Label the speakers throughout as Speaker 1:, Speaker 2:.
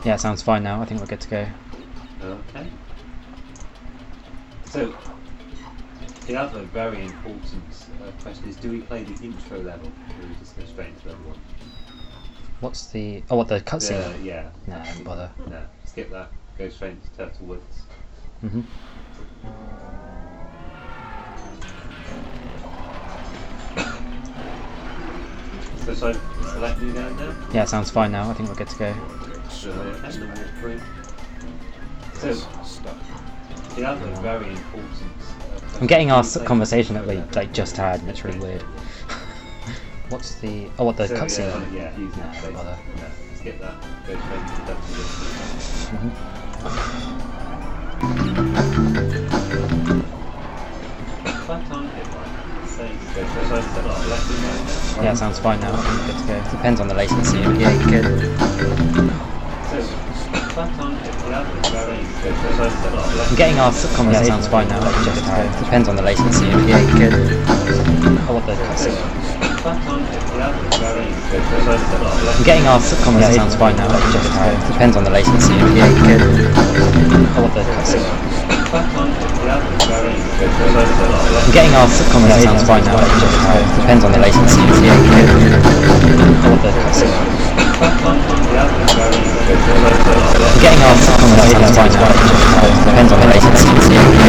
Speaker 1: Yeah, sounds fine now. I think we're good to go.
Speaker 2: Okay. So, the other very important question is, do we play the intro level, or do we just go straight into level 1?
Speaker 1: What's the... Oh, what, the cutscene?
Speaker 2: Yeah.
Speaker 1: No, don't bother.
Speaker 2: No, skip that. Go straight into Turtle Woods.
Speaker 1: Mm-hmm.
Speaker 2: So shall I select you down now?
Speaker 1: Yeah, sounds fine now. I think we're good to go.
Speaker 2: So, the other very important...
Speaker 1: I'm getting our conversation that we just had, and it's really weird. What's the... Oh, what, the cutscene?
Speaker 2: Yeah,
Speaker 1: no, don't bother.
Speaker 2: No, skip that. Go straight into Turtle Woods.
Speaker 1: Yeah, sounds fine now. I think we're good to go. Depends on the latency, but yeah, you good. I'm getting our conversation. Yeah, sounds fine now. Just depends on the latency, but yeah, you good. Oh, what the cutscene? I'm getting our conversation. Yeah, sounds fine now. Just depends on the latency, but yeah, you good. Oh, what the cutscene? I'm getting our conversation. Yeah, sounds fine now. Just depends on the latency, but yeah, you good. Oh, what the cutscene? I'm getting our conversation. Yeah, sounds fine now. Just depends on the latency, but yeah, you good. Oh, what the cutscene? Getting our conversation. Yeah, sounds fine. Depends on the latency, but yeah, you good.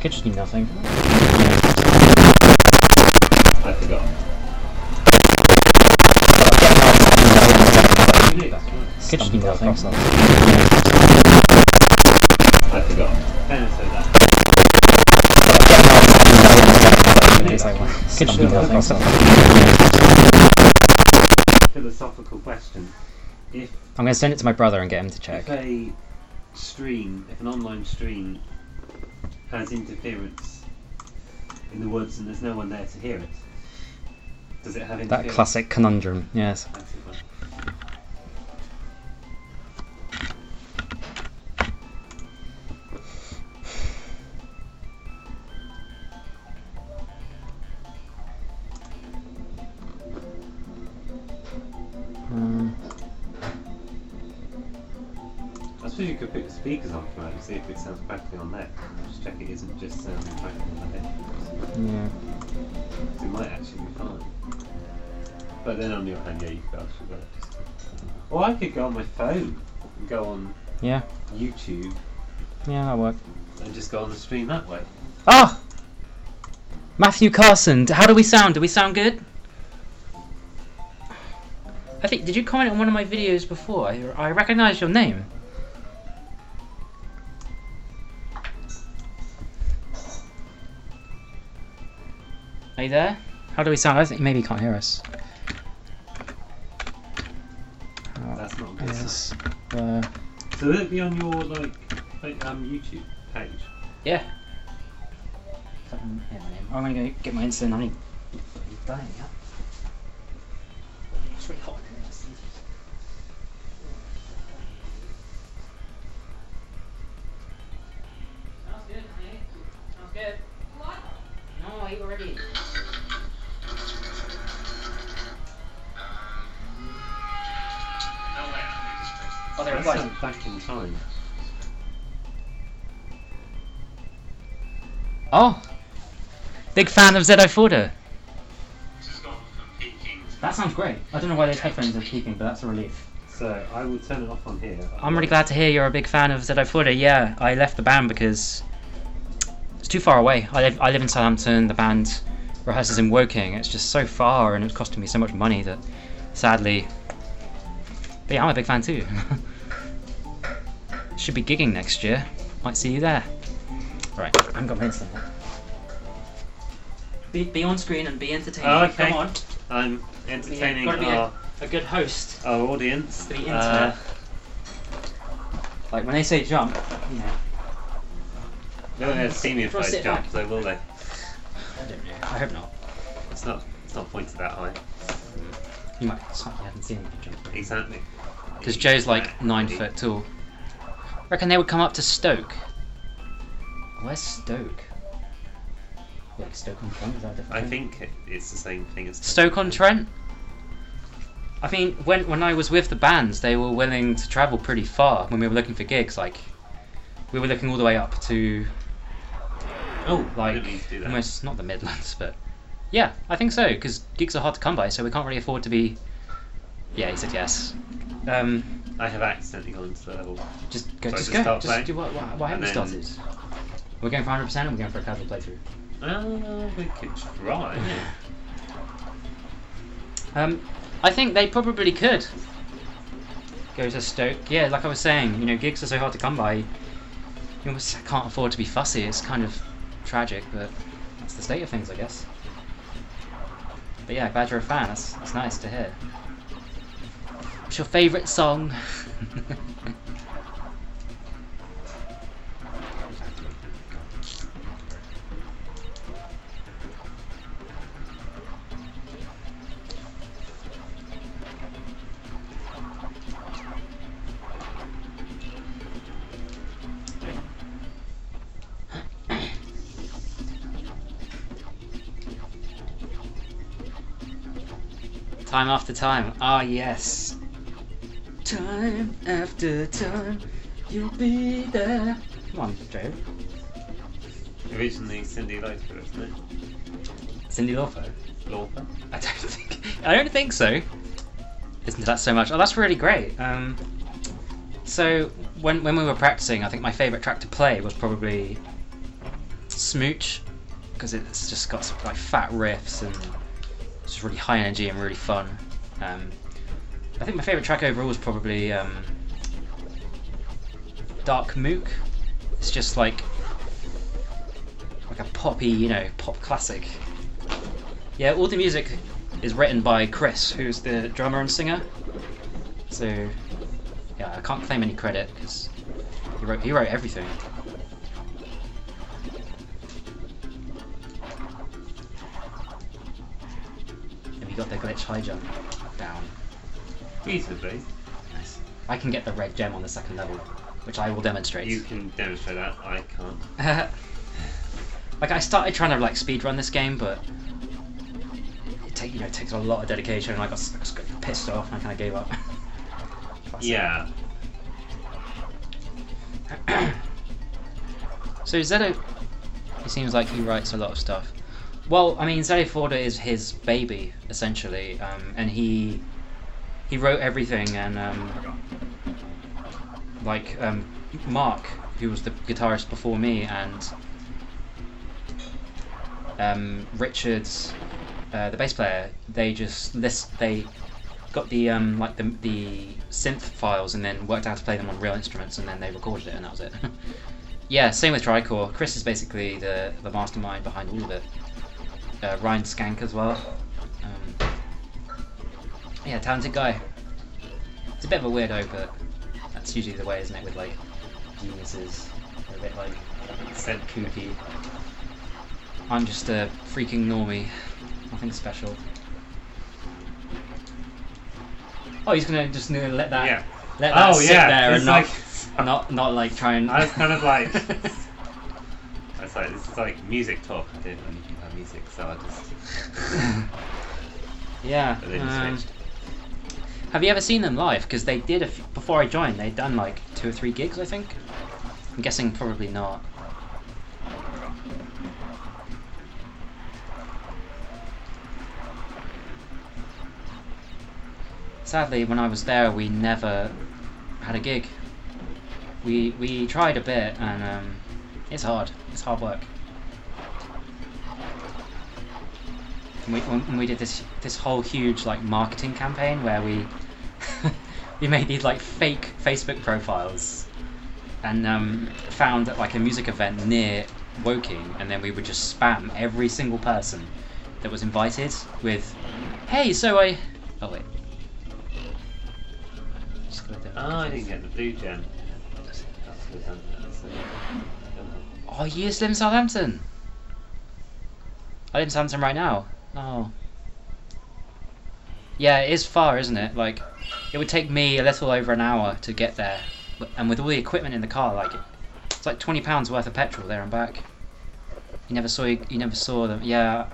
Speaker 1: Could just be nothing.
Speaker 2: I forgot.
Speaker 1: Could just be nothing.
Speaker 2: I forgot.
Speaker 1: Could just be nothing.
Speaker 2: Philosophical question. If
Speaker 1: I'm going to send it to my brother and get him to check.
Speaker 2: If an online stream has interference in the woods and there's no one there to hear it, does it have interference?
Speaker 1: That classic conundrum, yes.
Speaker 2: I suppose you could put the speakers on for it and see if it sounds practically on there. Just check it isn't just sounding practically on there.
Speaker 1: Yeah.
Speaker 2: So it might actually be fine. But then on the other hand, yeah, you could actually go. Or I could go on my phone and go on YouTube.
Speaker 1: Yeah, that'll work.
Speaker 2: And just go on the stream that way.
Speaker 1: Ah! Matthew Carson, how do we sound? Do we sound good? I think, did you comment on one of my videos before? I recognise your name. you there? How do we sound? I think maybe you can't hear us.
Speaker 2: That's not good.
Speaker 1: Yes.
Speaker 2: So will it be on your YouTube page?
Speaker 1: Yeah. I'm gonna go get my insulin. I need dying. Yeah. It's really hot. Sounds good, honey. Sounds good. What? No, I ate already. Oh, there it was.
Speaker 2: Back in time.
Speaker 1: Oh! Big fan of ZO4. That sounds great. I don't know why those headphones are peaking, but that's a relief.
Speaker 2: So I will turn it off on here.
Speaker 1: I'm really glad to hear you're a big fan of ZO4. Yeah, I left the band because it's too far away. I live in Southampton. The band rehearses in Woking. It's just so far, and it's costing me so much money that, sadly. But yeah, I'm a big fan too. Should be gigging next year. Might see you there. Right, I haven't got my insulin yet. Be on screen and be entertaining.
Speaker 2: Oh, okay.
Speaker 1: Come on.
Speaker 2: I'm entertaining
Speaker 1: Gotta be a good host.
Speaker 2: Our audience.
Speaker 1: For the internet. Like when they say jump, you know.
Speaker 2: They won't have seen me if I jump, so will they?
Speaker 1: I don't know. I hope not.
Speaker 2: It's not pointed that high.
Speaker 1: You might. You haven't seen me jump.
Speaker 2: Exactly.
Speaker 1: Because Joe's like 9 foot tall. Reckon they would come up to Stoke. Where's Stoke? Like Stoke-on-Trent, is that a different
Speaker 2: I
Speaker 1: thing?
Speaker 2: think it's the same thing as
Speaker 1: Stoke-on-Trent? I mean, when I was with the bands, they were willing to travel pretty far when we were looking for gigs. Like, we were looking all the way up to, like, almost, not the Midlands, but yeah, I think so, because gigs are hard to come by, so we can't really afford to be, yeah, he said yes.
Speaker 2: I have accidentally gone to the level.
Speaker 1: Just go. Why haven't we started? We're going for 100% or we're going for a casual playthrough?
Speaker 2: We could try.
Speaker 1: I think they probably could go to Stoke. Yeah, like I was saying, you know, gigs are so hard to come by. You almost can't afford to be fussy. It's kind of tragic, but that's the state of things, I guess. But yeah, glad you're a fan. That's nice to hear. What's your favourite song? Time after time. Ah, yes. Time after time, you'll be there. Come on, Joe.
Speaker 2: Originally Cyndi Lauper, isn't it?
Speaker 1: Cyndi Lauper?
Speaker 2: Lauper?
Speaker 1: I don't think so. Listen to that so much. Oh, that's really great. So when we were practicing, I think my favourite track to play was probably Smooch, because it's just got some like fat riffs and it's just really high energy and really fun. I think my favourite track overall was probably Dark Mook. It's just like a poppy, you know, pop classic. Yeah, all the music is written by Chris, who's the drummer and singer. So yeah, I can't claim any credit because he wrote everything. Have you got the glitch high jump down?
Speaker 2: Reasonably.
Speaker 1: Nice. I can get the red gem on the second level, which I will demonstrate.
Speaker 2: You can demonstrate that. I can't.
Speaker 1: Like I started trying to like speedrun this game, but it takes a lot of dedication, and I got pissed off and I kind of gave up.
Speaker 2: Yeah.
Speaker 1: So Zedo, it seems like he writes a lot of stuff. Well, I mean, ZO4 is his baby essentially, and he wrote everything, and Mark, who was the guitarist before me, and Richards, the bass player, they got the the synth files and then worked out how to play them on real instruments, and then they recorded it, and that was it. Yeah, same with Tricore. Chris is basically the mastermind behind all of it. Ryan Skank as well. Yeah, talented guy. It's a bit of a weirdo, but that's usually the way, isn't it, with like geniuses? They're a bit like kooky. I'm just a freaking normie. Nothing special. Oh, he's just gonna let that sit there and not like try and.
Speaker 2: I was kind of like. I was like, this is like music talk. I didn't know anything about music, so I just.
Speaker 1: Yeah.
Speaker 2: But then switched.
Speaker 1: Have you ever seen them live? Because they did before I joined. They'd done like 2 or 3 gigs, I think. I'm guessing probably not. Sadly, when I was there, we never had a gig. We tried a bit, and it's hard. It's hard work. And we did this whole huge like marketing campaign where we we made these like fake Facebook profiles, and found that like a music event near Woking, and then we would just spam every single person that was invited with, "Hey, so I..." Oh wait.
Speaker 2: I didn't get the blue gem.
Speaker 1: Oh, you live in Southampton? I live in Southampton right now. Oh. Yeah, it is far, isn't it? Like, it would take me a little over an hour to get there. And with all the equipment in the car, like, it's like £20 worth of petrol there and back. You never saw them. Yeah.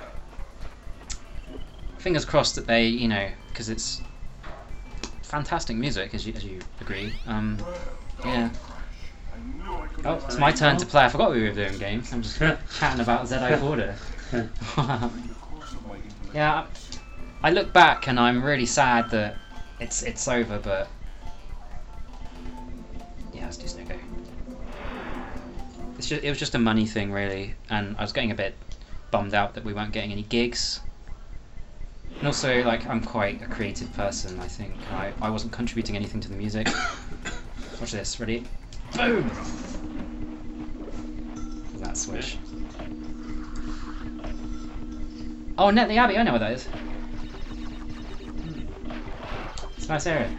Speaker 1: Fingers crossed that they, because it's fantastic music, as you agree. Yeah. Oh, it's my turn to play. I forgot we were doing games. I'm just chatting about Zedai Order. Yeah, I look back and I'm really sad that it's over, but yeah, let's do Snow Go. It was just a money thing, really, and I was getting a bit bummed out that we weren't getting any gigs. And also, like, I'm quite a creative person, I think. I wasn't contributing anything to the music. Watch this, ready? Boom! That switch. Oh, Net the Abbey, I know where that is. It's a nice area.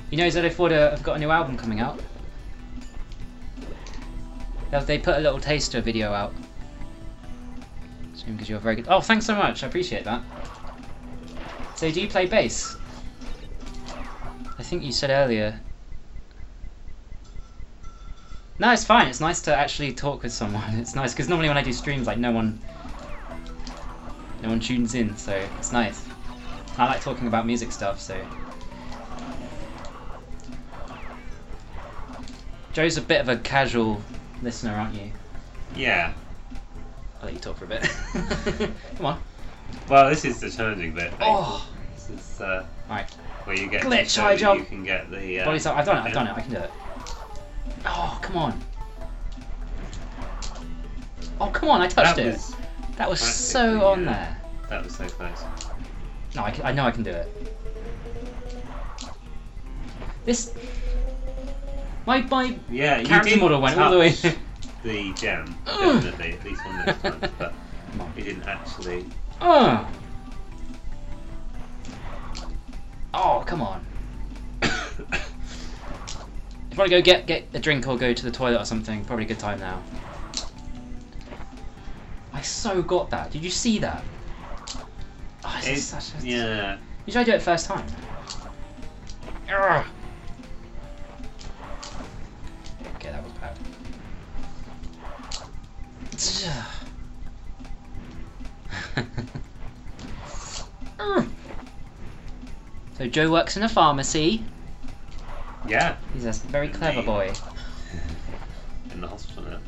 Speaker 1: You know, Zedai Order have got a new album coming out. They put a little taster video out. Because you're very good. Oh, thanks so much. I appreciate that. So, do you play bass? I think you said earlier. No, it's fine. It's nice to actually talk with someone. It's nice because normally when I do streams, like no one tunes in, so it's nice. I like talking about music stuff, so. Joe's a bit of a casual listener, aren't you?
Speaker 2: Yeah.
Speaker 1: I'll let you talk for a bit. Come on.
Speaker 2: Well, this is the challenging bit.
Speaker 1: Oh.
Speaker 2: This is
Speaker 1: right.
Speaker 2: Where you get
Speaker 1: glitch,
Speaker 2: so
Speaker 1: high jump.
Speaker 2: You can get the.
Speaker 1: I've done it. I can do it. Oh, come on. Oh, come on! I touched it. That was so on there.
Speaker 2: That was so close.
Speaker 1: No, I know I can do it. This. My character model went all the way.
Speaker 2: The gem, definitely, at least one of those times, but he didn't actually.
Speaker 1: Oh, come on. If I go get a drink or go to the toilet or something, probably a good time now. I so got that. Did you see that? Oh, it's such a...
Speaker 2: Yeah.
Speaker 1: You try to do it first time. Urgh. Okay, that was bad. So Joe works in a pharmacy.
Speaker 2: Yeah.
Speaker 1: He's a very clever boy.
Speaker 2: In the hospital now.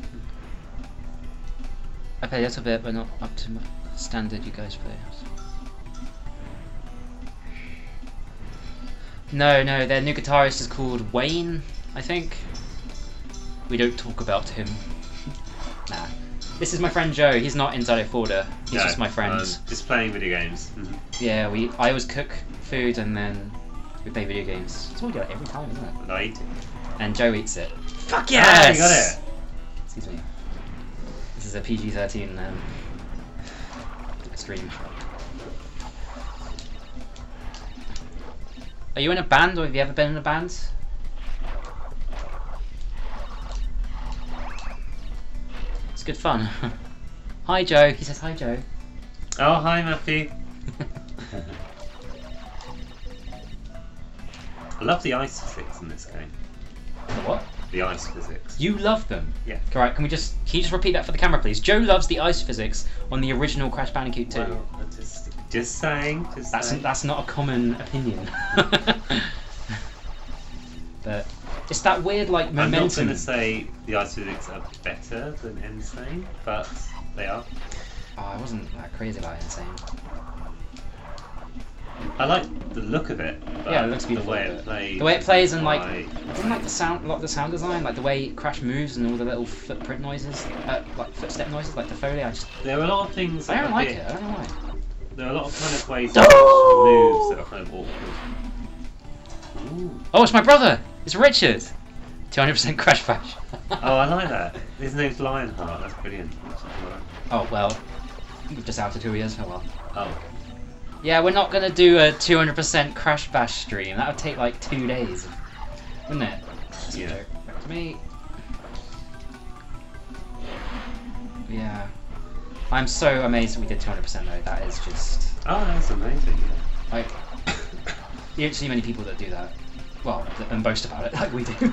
Speaker 1: I play a little bit, but not up to my standard you guys play. No, their new guitarist is called Wayne, I think. We don't talk about him. Nah. This is my friend Joe. He's not inside of Forder. He's just my friend.
Speaker 2: Just playing video games.
Speaker 1: Yeah, I always cook food, and then we play video games. That's what we do every time, isn't it?
Speaker 2: And I eat it.
Speaker 1: And Joe eats it. Fuck
Speaker 2: Ah,
Speaker 1: yes!
Speaker 2: you got it!
Speaker 1: Excuse me. This is a PG-13 stream. Are you in a band, or have you ever been in a band? It's good fun. Hi Joe. He says hi Joe.
Speaker 2: Oh, hi Matthew. I love the ice physics in this game.
Speaker 1: The what?
Speaker 2: The ice physics.
Speaker 1: You love them?
Speaker 2: Yeah.
Speaker 1: Alright, can you just repeat that for the camera, please? Joe loves the ice physics on the original Crash Bandicoot 2.
Speaker 2: Well, just saying.
Speaker 1: That's not a common opinion. But it's that weird like momentum.
Speaker 2: I'm not going to say the ice physics are better than Insane, but they are.
Speaker 1: Oh, I wasn't that crazy about Insane.
Speaker 2: I like the look of it. But
Speaker 1: Yeah, it looks beautiful.
Speaker 2: The way it plays.
Speaker 1: The way it plays and like, I didn't like the sound, like the sound design, like the way Crash moves and all the little footprint noises, like footstep noises, like the Foley.
Speaker 2: There are a lot of things.
Speaker 1: I don't like it. I don't know why.
Speaker 2: There are a lot of kind of ways to moves that are kind of awkward. Ooh.
Speaker 1: Oh, it's my brother. It's Richard. 200% Crash Bash.
Speaker 2: Oh, I like that. His name's Lionheart. That's brilliant.
Speaker 1: Oh well, you've just outed who he is. Oh well.
Speaker 2: Oh.
Speaker 1: Yeah, we're not gonna do a 200% Crash Bash stream. That would take like 2 days, wouldn't it?
Speaker 2: Yeah.
Speaker 1: Back to me. Yeah. I'm so amazed that we did 200% though. That is just.
Speaker 2: Oh, that's amazing. Yeah.
Speaker 1: Like, you don't see many people that do that. Well, and boast about it like we do.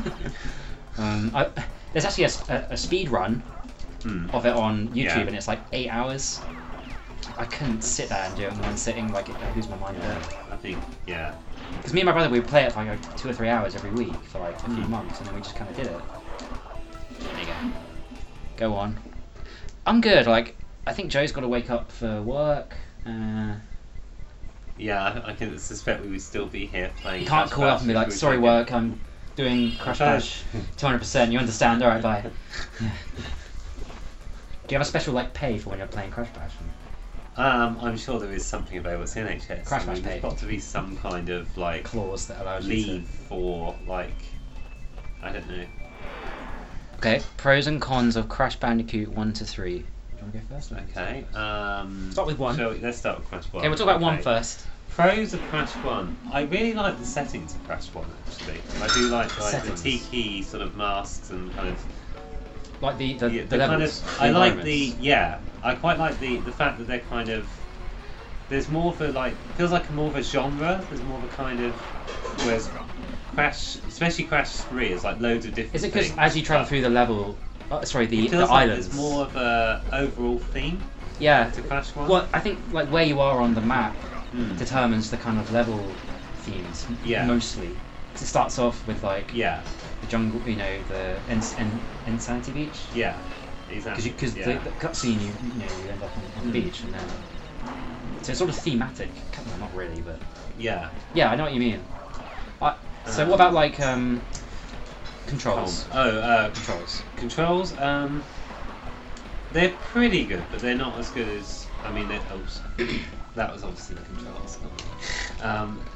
Speaker 1: There's actually a speed run of it on YouTube, and it's like 8 hours. I couldn't sit there and do it in one sitting. Like, I lose my mind there.
Speaker 2: I think, yeah.
Speaker 1: Because me and my brother, we would play it for like 2 or 3 hours every week for like a few months, and then we just kind of did it. There you go. Go on. I'm good. Like, I think Joe's got to wake up for work.
Speaker 2: Yeah, I can suspect we would still be here playing.
Speaker 1: You can't
Speaker 2: Crash
Speaker 1: call up
Speaker 2: Bash
Speaker 1: and be like,
Speaker 2: if we
Speaker 1: sorry
Speaker 2: were
Speaker 1: work, I'm doing Crash Bash 200%, you understand, alright, bye. Yeah. Do you have a special like pay for when you're playing Crash Bash?
Speaker 2: I'm sure there is something available. It's NHS.
Speaker 1: Crash Bash pay.
Speaker 2: There's got to be some kind of like
Speaker 1: clause that allows you
Speaker 2: leave for like, I don't know.
Speaker 1: Okay, pros and cons of Crash Bandicoot 1 to 3. Do you want to go first?
Speaker 2: Okay.
Speaker 1: Start with 1.
Speaker 2: Let's start with Crash 1.
Speaker 1: Okay, we'll talk about 1 first.
Speaker 2: Pros of Crash 1. I really like the settings of Crash 1 actually. I do like the tiki sort of masks and kind of
Speaker 1: like the levels.
Speaker 2: Kind of, I like I quite like the fact that they're kind of, there's more of a like, feels like more of a genre. There's more of a kind of, whereas Crash, especially Crash 3, is like loads of different.
Speaker 1: Is it because as you travel through the level, the
Speaker 2: it feels
Speaker 1: islands,
Speaker 2: like there's more of a overall theme?
Speaker 1: Yeah.
Speaker 2: To Crash 1.
Speaker 1: Well, I think like where you are on the map determines the kind of level themes.
Speaker 2: Yeah.
Speaker 1: Mostly. Because it starts off with like
Speaker 2: the
Speaker 1: jungle, the Insanity Beach.
Speaker 2: Yeah. Exactly.
Speaker 1: Because the cutscene, you end up on the beach, and then so it's sort of thematic. Well, not really, but
Speaker 2: yeah.
Speaker 1: I know what you mean. So what about like controls?
Speaker 2: Controls. They're pretty good, but they're not as good as. I mean, that was obviously the controls.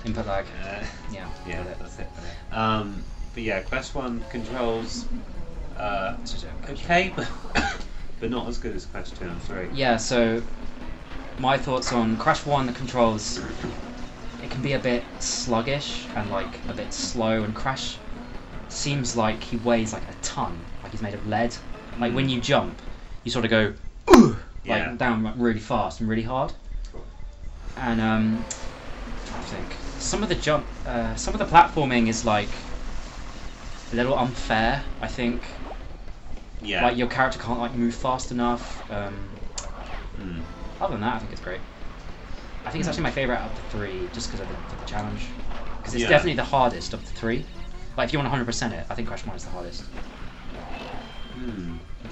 Speaker 1: Input lag.
Speaker 2: Yeah, that's it. But yeah, Crash 1 controls. Okay, but not as good as Crash 2 and 3.
Speaker 1: Yeah, so my thoughts on Crash 1, the controls, it can be a bit sluggish and like a bit slow, and Crash seems like he weighs like a ton, like he's made of lead. Like when you jump, you sort of go like down really fast and really hard. And I think some of the platforming is like a little unfair, I think.
Speaker 2: Yeah.
Speaker 1: Like your character can't like move fast enough. Other than that, I think it's great. I think it's actually my favourite out of the 3, just because of the challenge. Because it's definitely the hardest of the 3. Like if you want 100% it, I think Crash 1 is the hardest. What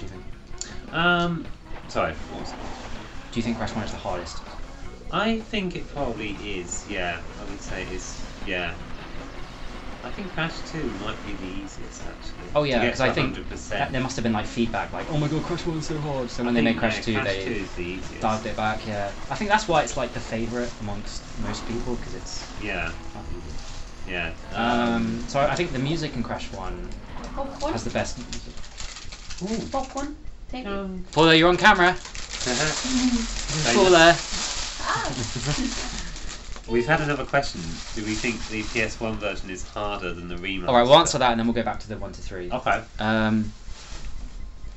Speaker 1: do you think?
Speaker 2: Sorry.
Speaker 1: Do you think Crash 1 is the hardest?
Speaker 2: I think it probably is. Yeah, I would say it is. Yeah. I think Crash 2 might be the easiest actually.
Speaker 1: Oh yeah,
Speaker 2: because
Speaker 1: I think there must have been like feedback, like, oh my god, Crash 1's so hard. So when they made Crash 2,
Speaker 2: Crash 2
Speaker 1: they
Speaker 2: is the easiest.
Speaker 1: dived it back. Yeah, I think that's why it's like the favourite amongst most people because it's
Speaker 2: Yeah. Yeah.
Speaker 1: So I think the music in Crash 1
Speaker 3: Popcorn?
Speaker 1: has the best music.
Speaker 2: Ooh.
Speaker 3: Popcorn? Take it.
Speaker 1: Paula, you're on camera. Paula.
Speaker 3: Ah.
Speaker 2: We've had another question. Do we think the PS1 version is harder than the remaster?
Speaker 1: Alright, we'll answer that and then we'll go back to the 1 to 3.
Speaker 2: Okay.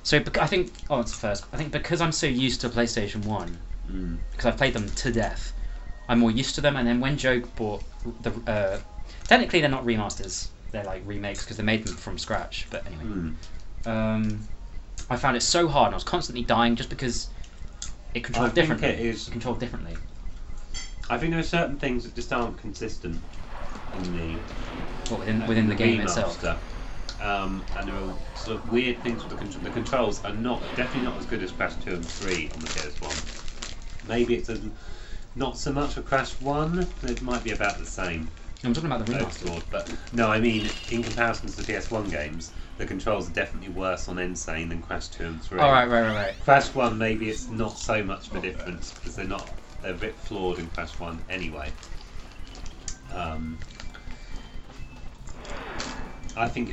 Speaker 1: So I think, it's first. I think because I'm so used to PlayStation 1, because I've played them to death, I'm more used to them. And then when Joe bought the, technically they're not remasters, they're like remakes because they made them from scratch. But anyway, I found it so hard and I was constantly dying just because it controlled differently.
Speaker 2: It is
Speaker 1: controlled differently.
Speaker 2: I think there are certain things that just aren't consistent in
Speaker 1: within the game
Speaker 2: remaster.
Speaker 1: itself.
Speaker 2: And there are sort of weird things with the controls are definitely not as good as Crash 2 and 3 on the PS1. Maybe it's not so much for Crash 1, it might be about the same.
Speaker 1: I'm talking about the remaster.
Speaker 2: Overall, but no, I mean in comparison to the PS1 games, the controls are definitely worse on Insane than Crash 2 and 3.
Speaker 1: Oh, right.
Speaker 2: Crash 1 maybe it's not so much of a difference because they're a bit flawed in Crash 1 anyway. I think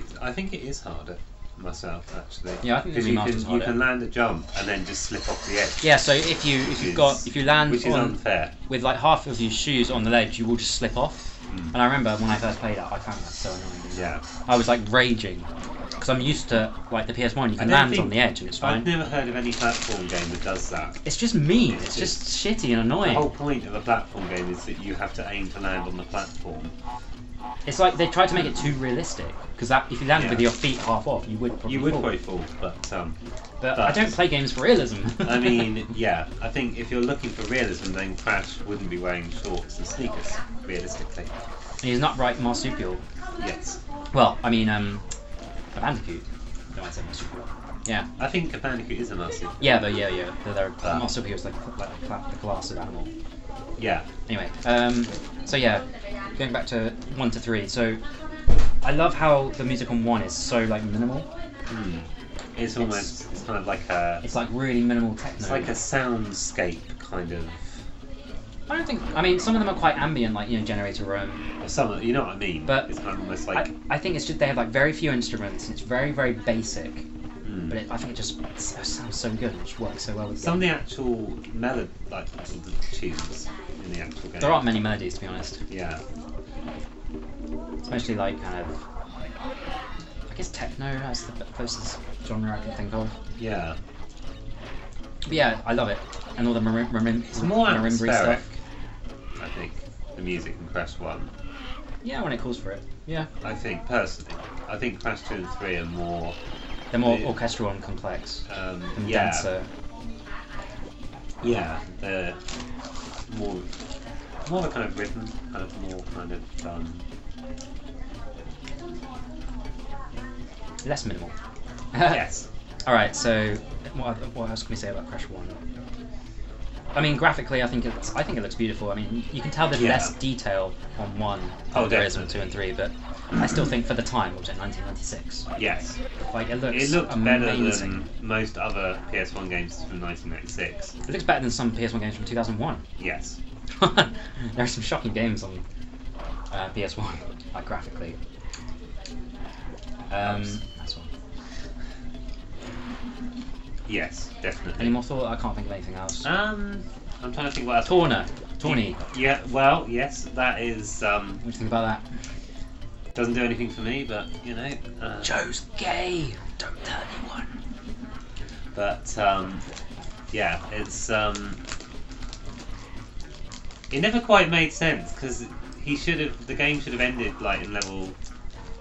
Speaker 2: it is harder myself actually.
Speaker 1: Yeah, I think the remaster's harder.
Speaker 2: You can land a jump and then just slip off the edge.
Speaker 1: Yeah, so if you land
Speaker 2: which is unfair
Speaker 1: with like half of your shoes on the ledge, you will just slip off. And I remember when I first played it, I found that so annoying.
Speaker 2: Yeah.
Speaker 1: I was like raging because I'm used to like the PS1. You can land on the edge and it's fine.
Speaker 2: I've never heard of any platform game that does that.
Speaker 1: It's just mean. It's just shitty and annoying.
Speaker 2: The whole point of a platform game is that you have to aim to land on the platform.
Speaker 1: It's like they tried to make it too realistic because if you landed with your feet half off, you would probably fall. But I don't play games for realism.
Speaker 2: I mean, yeah, I think if you're looking for realism, then Crash wouldn't be wearing shorts and sneakers, realistically.
Speaker 1: And he's an upright marsupial.
Speaker 2: Yes.
Speaker 1: Well, I mean, a bandicoot. Don't I say marsupial? Yeah.
Speaker 2: I think a bandicoot is a marsupial.
Speaker 1: Yeah, but they're marsupials like the class of animal.
Speaker 2: Yeah.
Speaker 1: Anyway, so yeah, going back to 1 to 3. So I love how the music on 1 is so like minimal.
Speaker 2: It's kind of like a.
Speaker 1: It's like really minimal techno.
Speaker 2: It's like a soundscape kind of.
Speaker 1: I mean, some of them are quite ambient, like Generator Room.
Speaker 2: Some, you know what I mean.
Speaker 1: But
Speaker 2: it's kind of almost like.
Speaker 1: I think it's just they have like very few instruments. And it's very very basic. But I think it sounds so good. It just works so well with the
Speaker 2: Some of
Speaker 1: game.
Speaker 2: the actual melody, like the tunes in the actual game.
Speaker 1: There aren't many melodies, to be honest.
Speaker 2: Yeah.
Speaker 1: It's mostly like kind of, I guess techno. That's the closest genre I can think of.
Speaker 2: Yeah.
Speaker 1: But yeah, I love it, and all the
Speaker 2: It's more
Speaker 1: marimbri
Speaker 2: atmospheric,
Speaker 1: stuff.
Speaker 2: I think, the music in Crash 1.
Speaker 1: Yeah, when it calls for it. Yeah.
Speaker 2: I think, personally. I think Crash 2 and 3 are more...
Speaker 1: They're more orchestral and complex. And denser.
Speaker 2: Yeah, they're more of a kind of rhythm, kind of more kind of...
Speaker 1: Less minimal.
Speaker 2: Yes.
Speaker 1: Alright, so what else can we say about Crash 1? I mean, graphically, I think it looks beautiful. I mean, you can tell there's less detail on 1 than there is on 2 and 3, but I still think for the time, what was it, 1996?
Speaker 2: Yes.
Speaker 1: Like, it looks
Speaker 2: better
Speaker 1: amazing.
Speaker 2: than most other PS1 games from 1996.
Speaker 1: It looks better than some PS1 games from 2001.
Speaker 2: Yes.
Speaker 1: There are some shocking games on PS1, like graphically. That's one.
Speaker 2: Yes, definitely.
Speaker 1: Any more thought? I can't think of anything else.
Speaker 2: I'm trying to think what else.
Speaker 1: Tawny.
Speaker 2: Yeah, well, yes, that is.
Speaker 1: What do you think about that?
Speaker 2: Doesn't do anything for me, but
Speaker 1: Joe's gay. Don't tell anyone.
Speaker 2: But yeah, it's it never quite made sense because the game should have ended like in level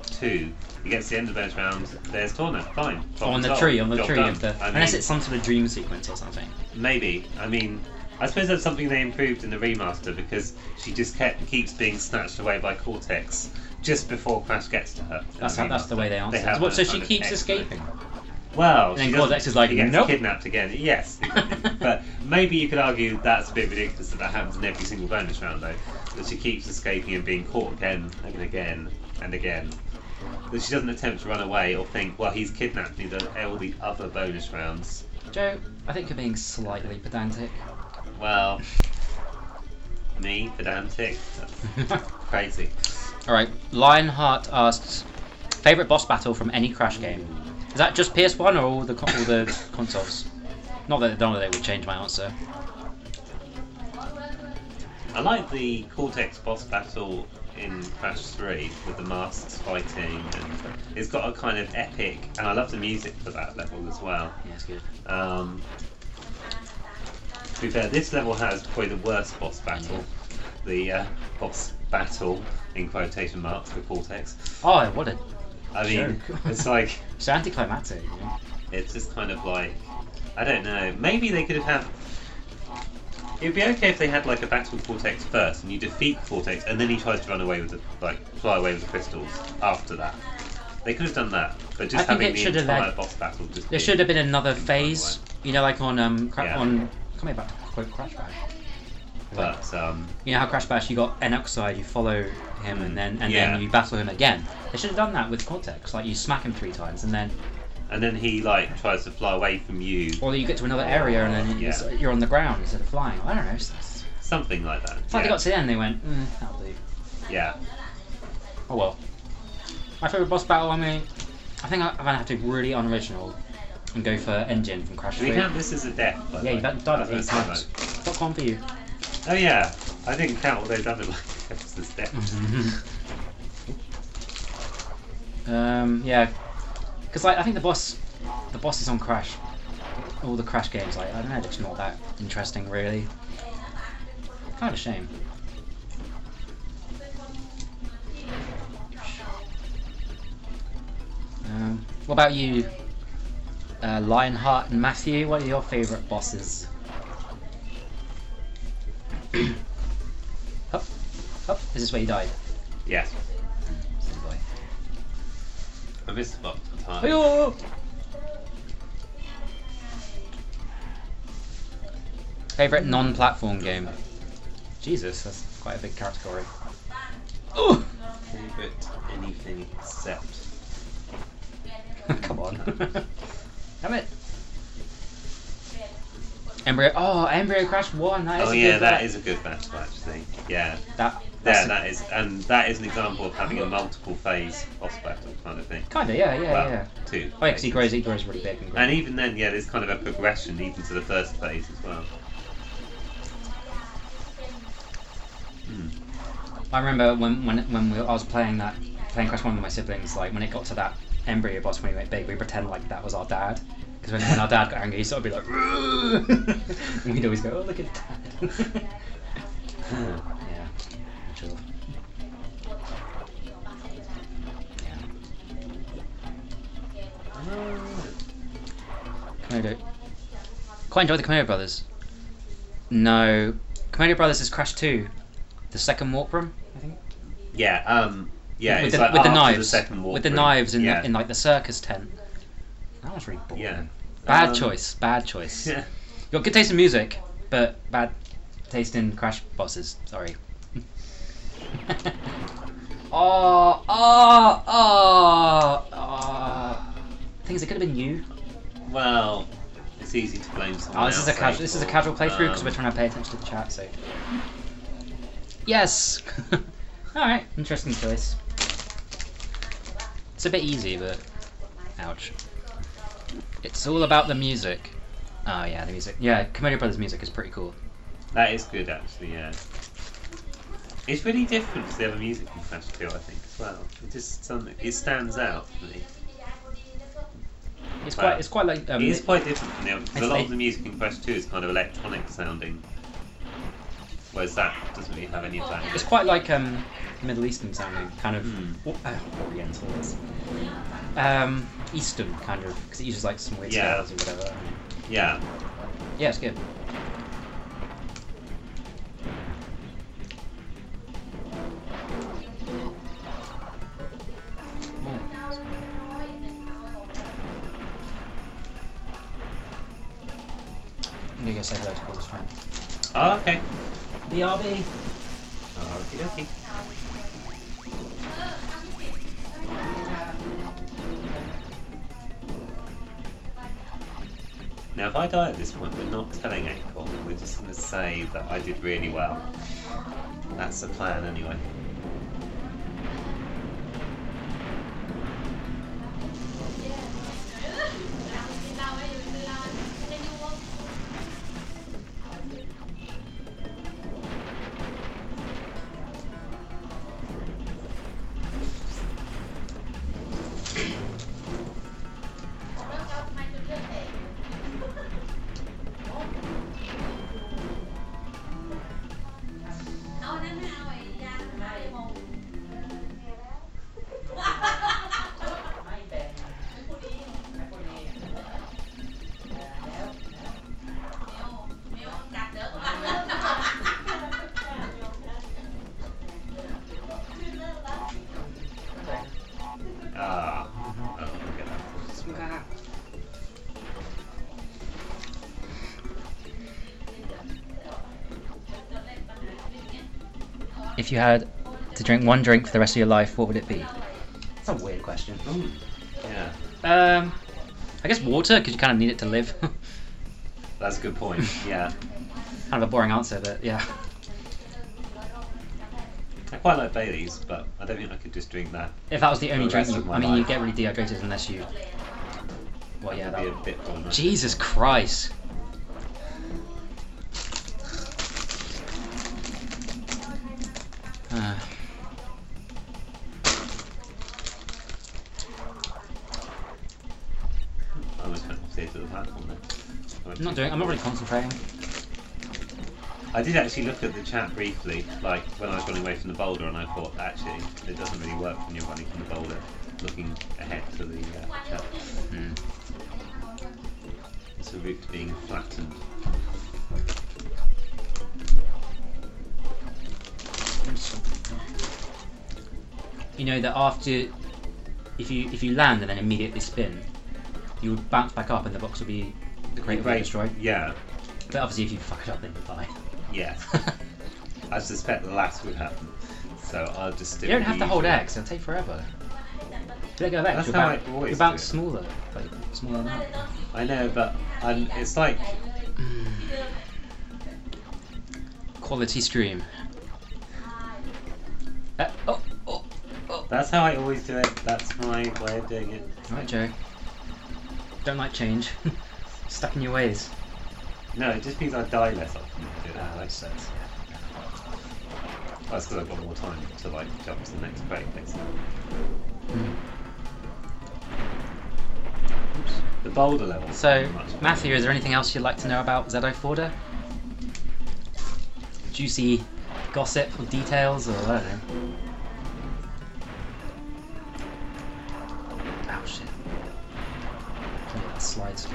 Speaker 2: 2. He gets to the end of the bonus round. There's Torna. Fine.
Speaker 1: On the tree of the. Unless
Speaker 2: mean,
Speaker 1: it's some sort of dream sequence or something.
Speaker 2: Maybe. I mean, I suppose that's something they improved in the remaster because she just keeps being snatched away by Cortex just before Crash gets to her.
Speaker 1: That's the way they answer. So she keeps escaping.
Speaker 2: Well,
Speaker 1: and then Cortex is like,
Speaker 2: he gets
Speaker 1: nope.
Speaker 2: kidnapped again. Yes, but maybe you could argue that's a bit ridiculous that happens in every single bonus round, though. That she keeps escaping and being caught again and again. and again. That she doesn't attempt to run away or think, well, he's kidnapped me, does all the other bonus rounds.
Speaker 1: Joe, I think you're being slightly pedantic.
Speaker 2: Well, me, pedantic? That's crazy.
Speaker 1: Alright, Lionheart asks, favourite boss battle from any Crash game? Is that just PS1 or all the consoles? Not that they would change my answer.
Speaker 2: I like the Cortex boss battle in Crash 3 with the masks fighting, and it's got a kind of epic, and I love the music for that level as well.
Speaker 1: Yeah, it's good.
Speaker 2: To be fair, this level has probably the worst boss battle. The boss battle, in quotation marks, for Cortex.
Speaker 1: Oh, what a
Speaker 2: I mean,
Speaker 1: joke.
Speaker 2: it's like...
Speaker 1: It's anticlimactic, you know?
Speaker 2: It's just kind of like... I don't know. Maybe they could have had... It'd be okay if they had like a battle with Cortex first, and you defeat Cortex, and then he tries to run away with the, fly away with the crystals after that. They could have done that, but just having the entire boss battle just...
Speaker 1: There should have been another phase, you know, like on
Speaker 2: Yeah.
Speaker 1: Come here back to quote Crash Bash.
Speaker 2: But
Speaker 1: you know how Crash Bash, you got N oxide, you follow him, and then you battle him again. They should have done that with Cortex, like you smack him 3 times, and then
Speaker 2: he like tries to fly away from you.
Speaker 1: or you get to another area and then you're on the ground instead of flying. I don't know. It's
Speaker 2: Something like that.
Speaker 1: like they got to the end, they went, that'll do.
Speaker 2: Yeah.
Speaker 1: Oh well. My favourite boss battle, I mean, I think I'm gonna have to be really unoriginal and go for Engine from Crash 3.
Speaker 2: We count this as a death.
Speaker 1: Yeah, you've died like 8 times. What's on for you?
Speaker 2: Oh yeah, I didn't count all those other deaths as death.
Speaker 1: Yeah, because like I think the bosses on Crash, all the Crash games, like I don't know, they're just not that interesting really. Kind of a shame. What about you, Lionheart and Matthew? What are your favourite bosses? Hup, hup. Is this where you died?
Speaker 2: Yes.
Speaker 1: Silly boy.
Speaker 2: I missed the box of time.
Speaker 1: Hey-oh! Favourite non-platform game? Jesus, that's quite a big category. Ooh!
Speaker 2: Favourite anything except...
Speaker 1: Come on. Damn it. Embryo Crash 1. That is a good
Speaker 2: that is a good battle actually. Yeah. That is an example of having a multiple phase boss battle kind of thing.
Speaker 1: Kinda, yeah.
Speaker 2: 2.
Speaker 1: Oh, yeah, because he grows really big and great.
Speaker 2: And even then, there's kind of a progression even to the first phase as well.
Speaker 1: I remember when I was playing Crash 1 with my siblings, like when it got to that embryo boss when he went big, we pretend like that was our dad. Because when our dad got angry, he'd sort of be like, and we'd always go, oh, look at dad. Yeah, chill. Komodo. Quite enjoyed the Komodo Brothers. No, Komodo Brothers is Crash 2, the second warp room, I think.
Speaker 2: Yeah,
Speaker 1: with
Speaker 2: it's
Speaker 1: the,
Speaker 2: like
Speaker 1: with the
Speaker 2: after
Speaker 1: knives,
Speaker 2: the second warp
Speaker 1: with the
Speaker 2: room.
Speaker 1: knives in like the circus tent. That was really boring.
Speaker 2: Yeah.
Speaker 1: Bad choice.
Speaker 2: Yeah.
Speaker 1: You got good taste in music, but bad taste in Crash bosses. Sorry. Things it could have been you.
Speaker 2: Well, it's easy to blame someone
Speaker 1: This is a casual. This is a casual playthrough because we're trying to pay attention to the chat. So. Yes. All right. Interesting choice. It's a bit easy, but ouch. It's all about the music. Oh yeah, the music. Yeah, Komodo Brothers music is pretty cool.
Speaker 2: That is good actually, yeah. It's really different to the other music in Crash 2, I think, as well. It stands out for me.
Speaker 1: It's quite like
Speaker 2: it's quite different from the other, because a lot of the music in Crash 2 is kind of electronic sounding. Whereas that doesn't really have any of that.
Speaker 1: It's quite like Middle Eastern sounding, kind of Oriental. Eastern kind of, because it uses like some weird scales or whatever.
Speaker 2: Yeah.
Speaker 1: Yeah, it's good. I'm gonna go say hello to Paul's friend.
Speaker 2: Oh, okay.
Speaker 1: BRB.
Speaker 2: Okie dokie. Now, if I die at this point, we're not telling April. We're just going to say that I did really well. That's the plan, anyway.
Speaker 1: If you had to drink one drink for the rest of your life, what would it be? That's a weird question.
Speaker 2: Ooh. Yeah.
Speaker 1: I guess water, because you kind of need it to live.
Speaker 2: That's a good point, yeah.
Speaker 1: Kind of a boring answer, but yeah.
Speaker 2: I quite like Baileys, but I don't think I could just drink that.
Speaker 1: If that was the only
Speaker 2: For the
Speaker 1: drink,
Speaker 2: rest of my
Speaker 1: I mean,
Speaker 2: life.
Speaker 1: you get really dehydrated unless you... Well, yeah,
Speaker 2: That
Speaker 1: that
Speaker 2: would be a bit problematic.
Speaker 1: Jesus Christ.
Speaker 2: I almost went off the edge of the platform then.
Speaker 1: I'm not really concentrating.
Speaker 2: I did actually look at the chat briefly, like when I was running away from the boulder, and I thought actually it doesn't really work when you're running from the boulder, looking ahead to the chat. It's a route being flattened.
Speaker 1: You know that after, if you land and then immediately spin, you would bounce back up and the box would be, the crate would be destroyed.
Speaker 2: Yeah,
Speaker 1: But obviously if you fuck it up then you die.
Speaker 2: yeah. I suspect the last would happen, so I'll just stick
Speaker 1: You don't
Speaker 2: with
Speaker 1: have
Speaker 2: the
Speaker 1: to hold
Speaker 2: usual.
Speaker 1: X, it'll take forever. You let go of X,
Speaker 2: That's
Speaker 1: you'll
Speaker 2: how
Speaker 1: bounce,
Speaker 2: I always
Speaker 1: you'll bounce
Speaker 2: do it.
Speaker 1: smaller. Like, smaller than that.
Speaker 2: I know, but it's like
Speaker 1: Quality stream. Oh.
Speaker 2: that's how I always do it. That's my way of doing it.
Speaker 1: Alright, Joe. Don't like change. Stuck in your ways.
Speaker 2: No, it just means I die less often when I do it that way.
Speaker 1: Makes sense.
Speaker 2: That's because I've got more time to like jump to the next break, basically.
Speaker 1: Oops.
Speaker 2: The boulder level.
Speaker 1: So, Matthew, is there anything else you'd like to know about Zedo Forder? Juicy gossip or details, or I don't know. Oh shit. Oh, that slides.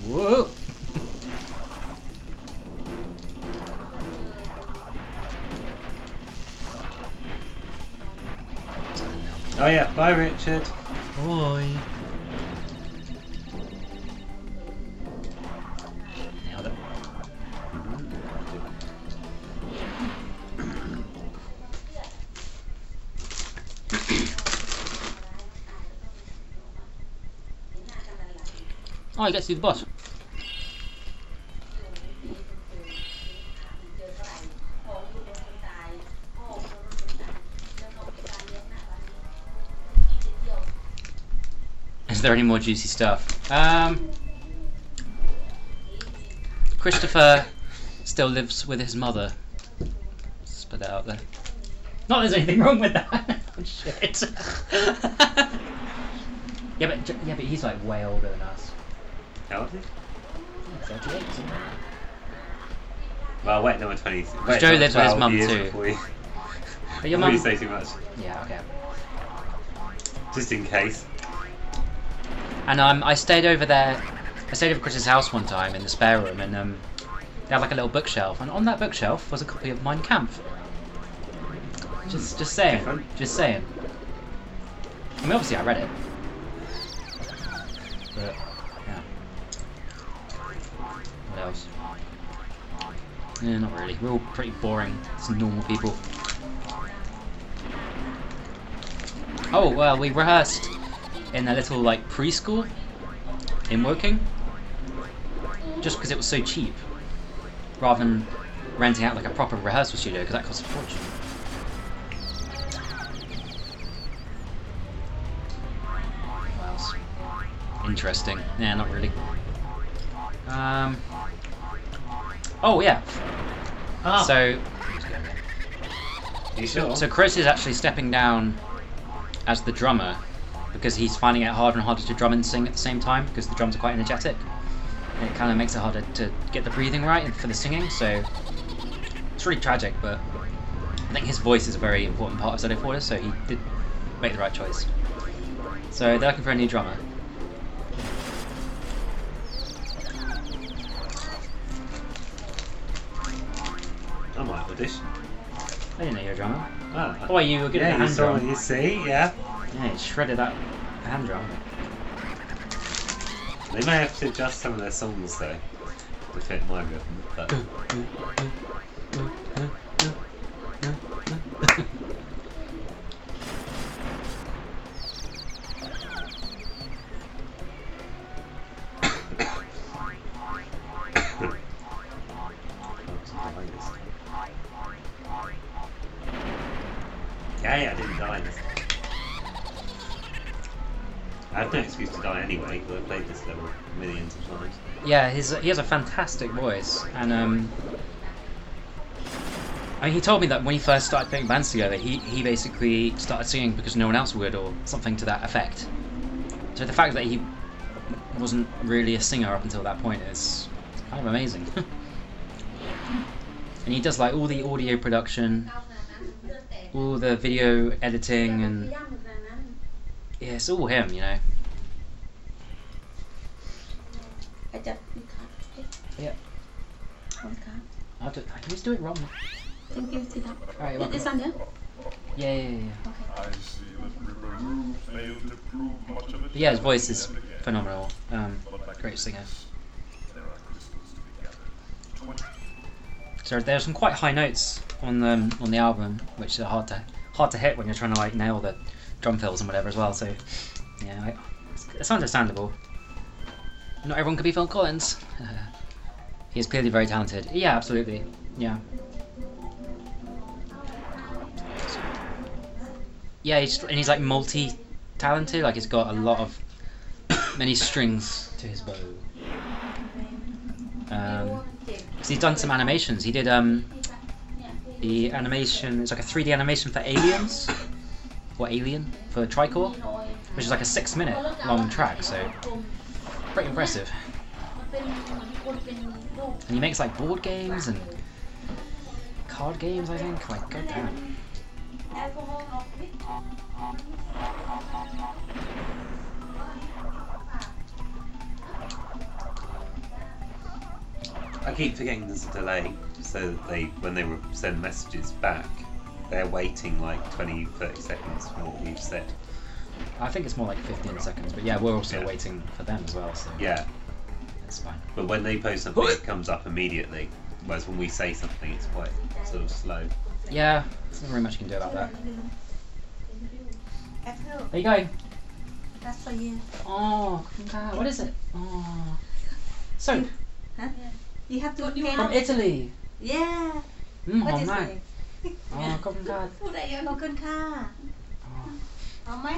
Speaker 1: Whoa!
Speaker 2: Oh yeah, bye Richard.
Speaker 1: Boy. Nailed it. Oh, you get to see the boss. Is there any more juicy stuff? Christopher still lives with his mother. Just put that out there. Not there's anything wrong with that. Oh, shit. yeah, but he's like way older than us.
Speaker 2: How old is he?
Speaker 1: 38, isn't he?
Speaker 2: Well, wait, no, I'm 20. Wait,
Speaker 1: Joe
Speaker 2: no,
Speaker 1: lives with his
Speaker 2: 12
Speaker 1: mum
Speaker 2: years
Speaker 1: too.
Speaker 2: Before you,
Speaker 1: But your
Speaker 2: before you
Speaker 1: mum.
Speaker 2: say too much,
Speaker 1: Yeah, okay.
Speaker 2: just in case.
Speaker 1: And I stayed over there. I stayed over Chris's house one time in the spare room, and they had like a little bookshelf, and on that bookshelf was a copy of Mein Kampf. Just saying.
Speaker 2: Different.
Speaker 1: Just saying. I mean, obviously I read it, but yeah. What else? Yeah, not really. We're all pretty boring. Some normal people. Oh well, we rehearsed in a little like preschool in Woking, just because it was so cheap, rather than renting out like a proper rehearsal studio, because that costs a fortune. What else? Interesting. Yeah, not really. Oh yeah.
Speaker 2: Ah.
Speaker 1: So
Speaker 2: you sure?
Speaker 1: So Chris is actually stepping down as the drummer because he's finding it harder and harder to drum and sing at the same time because the drums are quite energetic. And it kind of makes it harder to get the breathing right and for the singing, so it's really tragic, but I think his voice is a very important part of Zero Force, so he did make the right choice. So they're looking for a new drummer.
Speaker 2: I might audition.
Speaker 1: I didn't know you were a drummer.
Speaker 2: Ah.
Speaker 1: Oh, you were good at the hand drum.
Speaker 2: You see, yeah.
Speaker 1: Yeah, you shredded that hand drum.
Speaker 2: They may have to adjust some of their songs though to fit my rhythm, but yeah, I didn't die this time. I have no excuse to die anyway, because I've played this level millions of times.
Speaker 1: Yeah, he has a fantastic voice, and I mean, he told me that when he first started putting bands together, he basically started singing because no one else would, or something to that effect. So the fact that he wasn't really a singer up until that point is kind of amazing. And he does like all the audio production, all the video editing, and yeah, it's all him, you know. Yeah. I just do it wrong.
Speaker 3: Thank you, Sita.
Speaker 1: Alright, you're
Speaker 3: This
Speaker 1: welcome.
Speaker 3: one, yeah?
Speaker 1: Yeah.
Speaker 3: Okay.
Speaker 4: I see that Ripper Roo failed to prove much of it.
Speaker 1: But yeah, his voice is phenomenal. Great singer.
Speaker 4: There are crystals to be gathered. 20.
Speaker 1: So there's some quite high notes on the album, which are hard to hit when you're trying to like nail the drum fills and whatever as well. So yeah, it's understandable. Not everyone could be Phil Collins. He is clearly very talented. Yeah, absolutely. Yeah. Yeah, he's like multi-talented. Like he's got a lot of many strings to his bow. So he's done some animations. He did the animation. It's like a 3D animation for Aliens or Alien for Tricore, which is like a 6-minute long track. So pretty impressive. And he makes like board games and card games, I think. Like, goddamn.
Speaker 2: I keep forgetting there's a delay, so that when they send messages back, they're waiting like 20-30 seconds from what we've said.
Speaker 1: I think it's more like 15 seconds, but yeah, we're also
Speaker 2: Yeah.
Speaker 1: waiting for them as well, so
Speaker 2: Yeah,
Speaker 1: it's fine.
Speaker 2: but when they post something, it comes up immediately. Whereas when we say something, it's quite sort of slow.
Speaker 1: Yeah, there's not very much you can do about that.
Speaker 3: Apple,
Speaker 1: There you go.
Speaker 3: that's for you.
Speaker 1: Oh, what is it? Oh, soap
Speaker 3: Huh? You have to get
Speaker 1: from Italy.
Speaker 3: Yeah.
Speaker 1: Mm,
Speaker 3: What
Speaker 1: home
Speaker 3: is
Speaker 1: night.
Speaker 3: it?
Speaker 1: Oh, cotton card.
Speaker 3: ขอบคุณค่ะ เอาไหม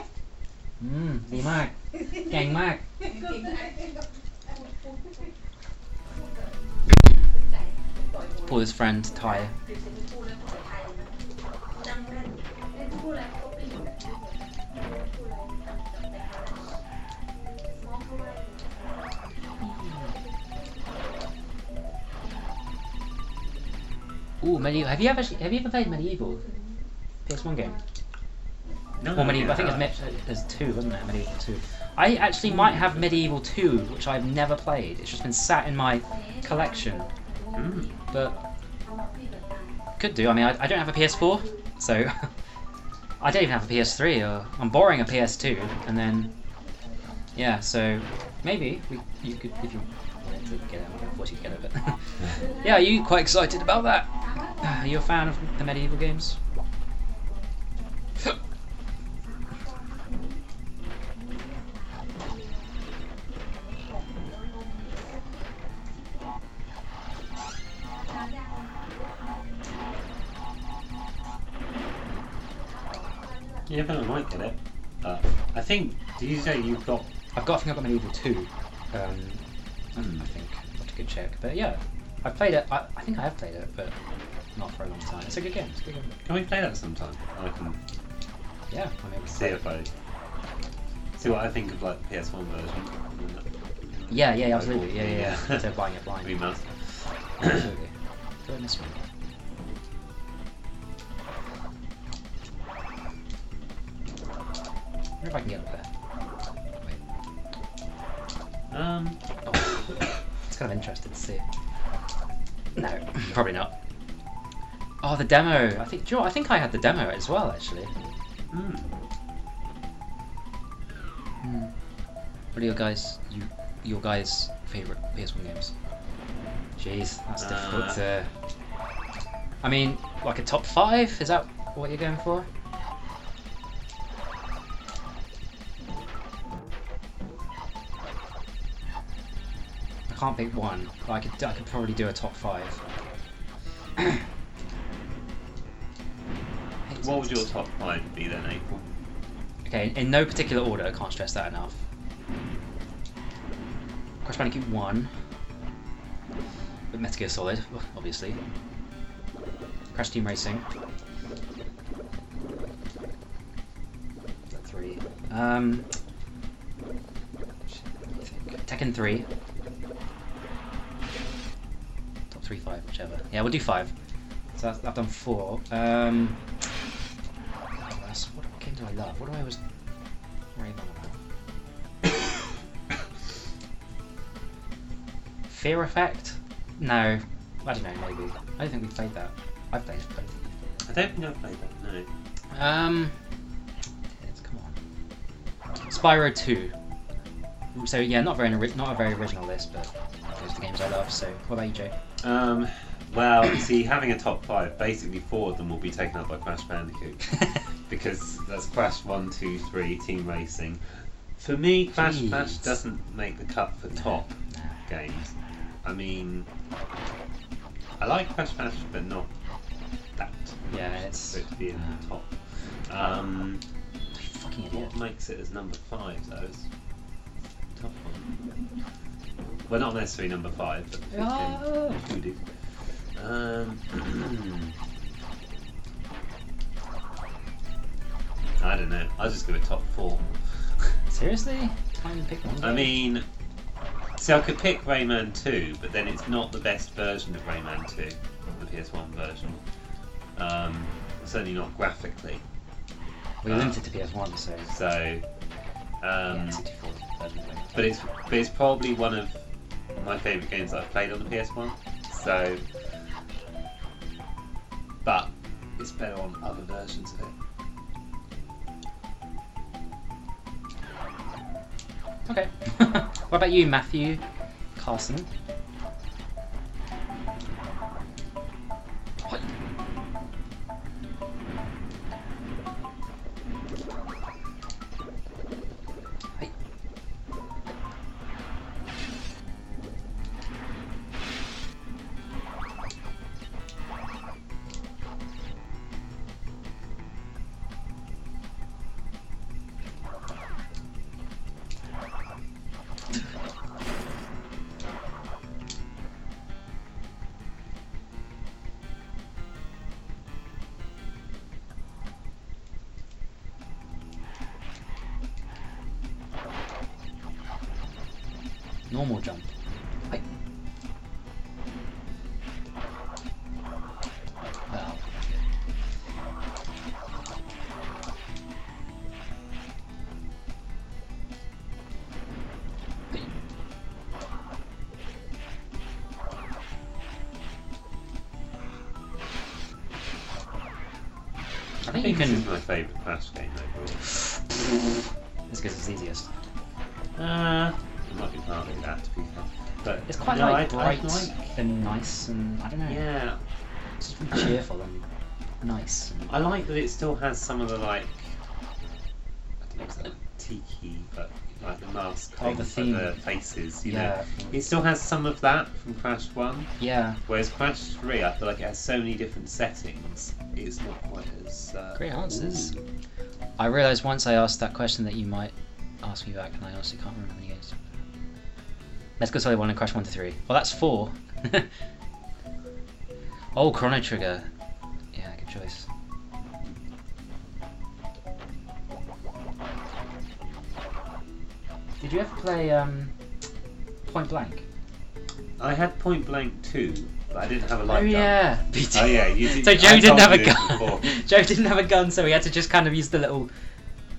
Speaker 1: ดีมาก เก่งมาก Pull his friend Ty. Ooh, Medieval. Have you ever played Medieval? PS1 game.
Speaker 2: No,
Speaker 1: Or Medieval. I think there's 2, wasn't there? Medieval 2. I actually might have Medieval 2, which I've never played. It's just been sat in my collection. But could do. I mean, I don't have a PS4, so I don't even have a PS3. Or I'm borrowing a PS2, and then yeah. So maybe you could, if you wanted to get it. I can't force you to get it, but yeah. Are you quite excited about that? Are you a fan of the Medieval games?
Speaker 2: Yeah, but I might get it. I think. Did you say you've got?
Speaker 1: I think I've got medieval 2. I think. I'll have to go check. But yeah, I've played it. I think I have played it, but not for a long time. It's a good game. It's a good game.
Speaker 2: Can we play that sometime? I can
Speaker 1: Yeah, I mean,
Speaker 2: see if I see what I think of like the PS1 version.
Speaker 1: Yeah, absolutely. Yeah. Instead of buying it blind.
Speaker 2: We must.
Speaker 1: Absolutely. Go in this one. I wonder if I can get up there. Wait. Oh. It's kind of interesting to see. No, probably not. Oh, the demo. I think. Do you know what? I think I had the demo as well, actually. What are your guys' favourite PS1 games? Jeez, that's difficult to. I mean, like a top 5? Is that what you're going for? I can't pick one. But I could probably do a top 5.
Speaker 2: What would your top 5 be then, April?
Speaker 1: Okay, in no particular order. I can't stress that enough. Crash Bandicoot 1. But Metal Gear Solid, obviously. Crash Team Racing. 3. Tekken 3. Top 3, 5, whichever. Yeah, we'll do 5. So I've done 4. What game do I love? What do I always rave on about? Fear Effect? No. I don't know, maybe. I don't think we've played that. I've played both.
Speaker 2: I don't think I've played that, no.
Speaker 1: Come on. Spyro 2. So yeah, not a very original list, but those are the games I love. So what about you, Joe?
Speaker 2: Well, see, having a top 5, basically 4 of them will be taken up by Crash Bandicoot. Because that's Crash 1, 2, 3, Team Racing. For me, Crash doesn't make the cut for top games. I mean, I like Crash Bash, but not that.
Speaker 1: Yeah, it's
Speaker 2: for it to be in the top.
Speaker 1: Fucking idiot.
Speaker 2: What makes it as number 5 though? Is a tough one. Well, not necessarily number 5, but included. I don't know. I'll just give it top 4.
Speaker 1: Seriously? Can't even pick one.
Speaker 2: I mean, see, I could pick Rayman 2, but then it's not the best version of Rayman 2, the PS1 version. Certainly not graphically.
Speaker 1: We're limited to PS1, so.
Speaker 2: Yeah,
Speaker 1: 64.
Speaker 2: but it's probably one of my favourite games that I've played on the PS1. So, but it's better on other versions of it.
Speaker 1: Okay. What about you, Matthew Carson? What? Hey. Normal jump. Hey. Well. Hey. I think you
Speaker 2: This is
Speaker 1: can.
Speaker 2: my favourite Crash game overall.
Speaker 1: It's because it's easiest.
Speaker 2: It might be partly that, to be fair. But
Speaker 1: It's quite
Speaker 2: no,
Speaker 1: like
Speaker 2: I
Speaker 1: bright
Speaker 2: like.
Speaker 1: and nice, and I don't know.
Speaker 2: Yeah,
Speaker 1: It's just really cheerful and nice. And
Speaker 2: I like that it still has some of the like. I don't know, it's like tiki, but like the mask,
Speaker 1: Oh, the theme.
Speaker 2: the faces. You know,
Speaker 1: yeah,
Speaker 2: it still has some of that from Crash 1.
Speaker 1: yeah.
Speaker 2: Whereas Crash 3, I feel like it has so many different settings. It's not quite as.
Speaker 1: Great answers.
Speaker 2: Ooh.
Speaker 1: I realised once I asked that question that you might ask me back, and I honestly can't remember any games. Let's go Solid 1 and Crash 1 to 3. Well, that's 4. Oh, Chrono Trigger. Yeah, good choice. Did you ever play Point Blank?
Speaker 2: I had Point Blank 2, but I didn't have a light gun.
Speaker 1: Yeah.
Speaker 2: Oh yeah, you did.
Speaker 1: So Joe
Speaker 2: I
Speaker 1: didn't
Speaker 2: told
Speaker 1: have a
Speaker 2: you this
Speaker 1: gun.
Speaker 2: before.
Speaker 1: Joe didn't have a gun, so he had to just kind of use the little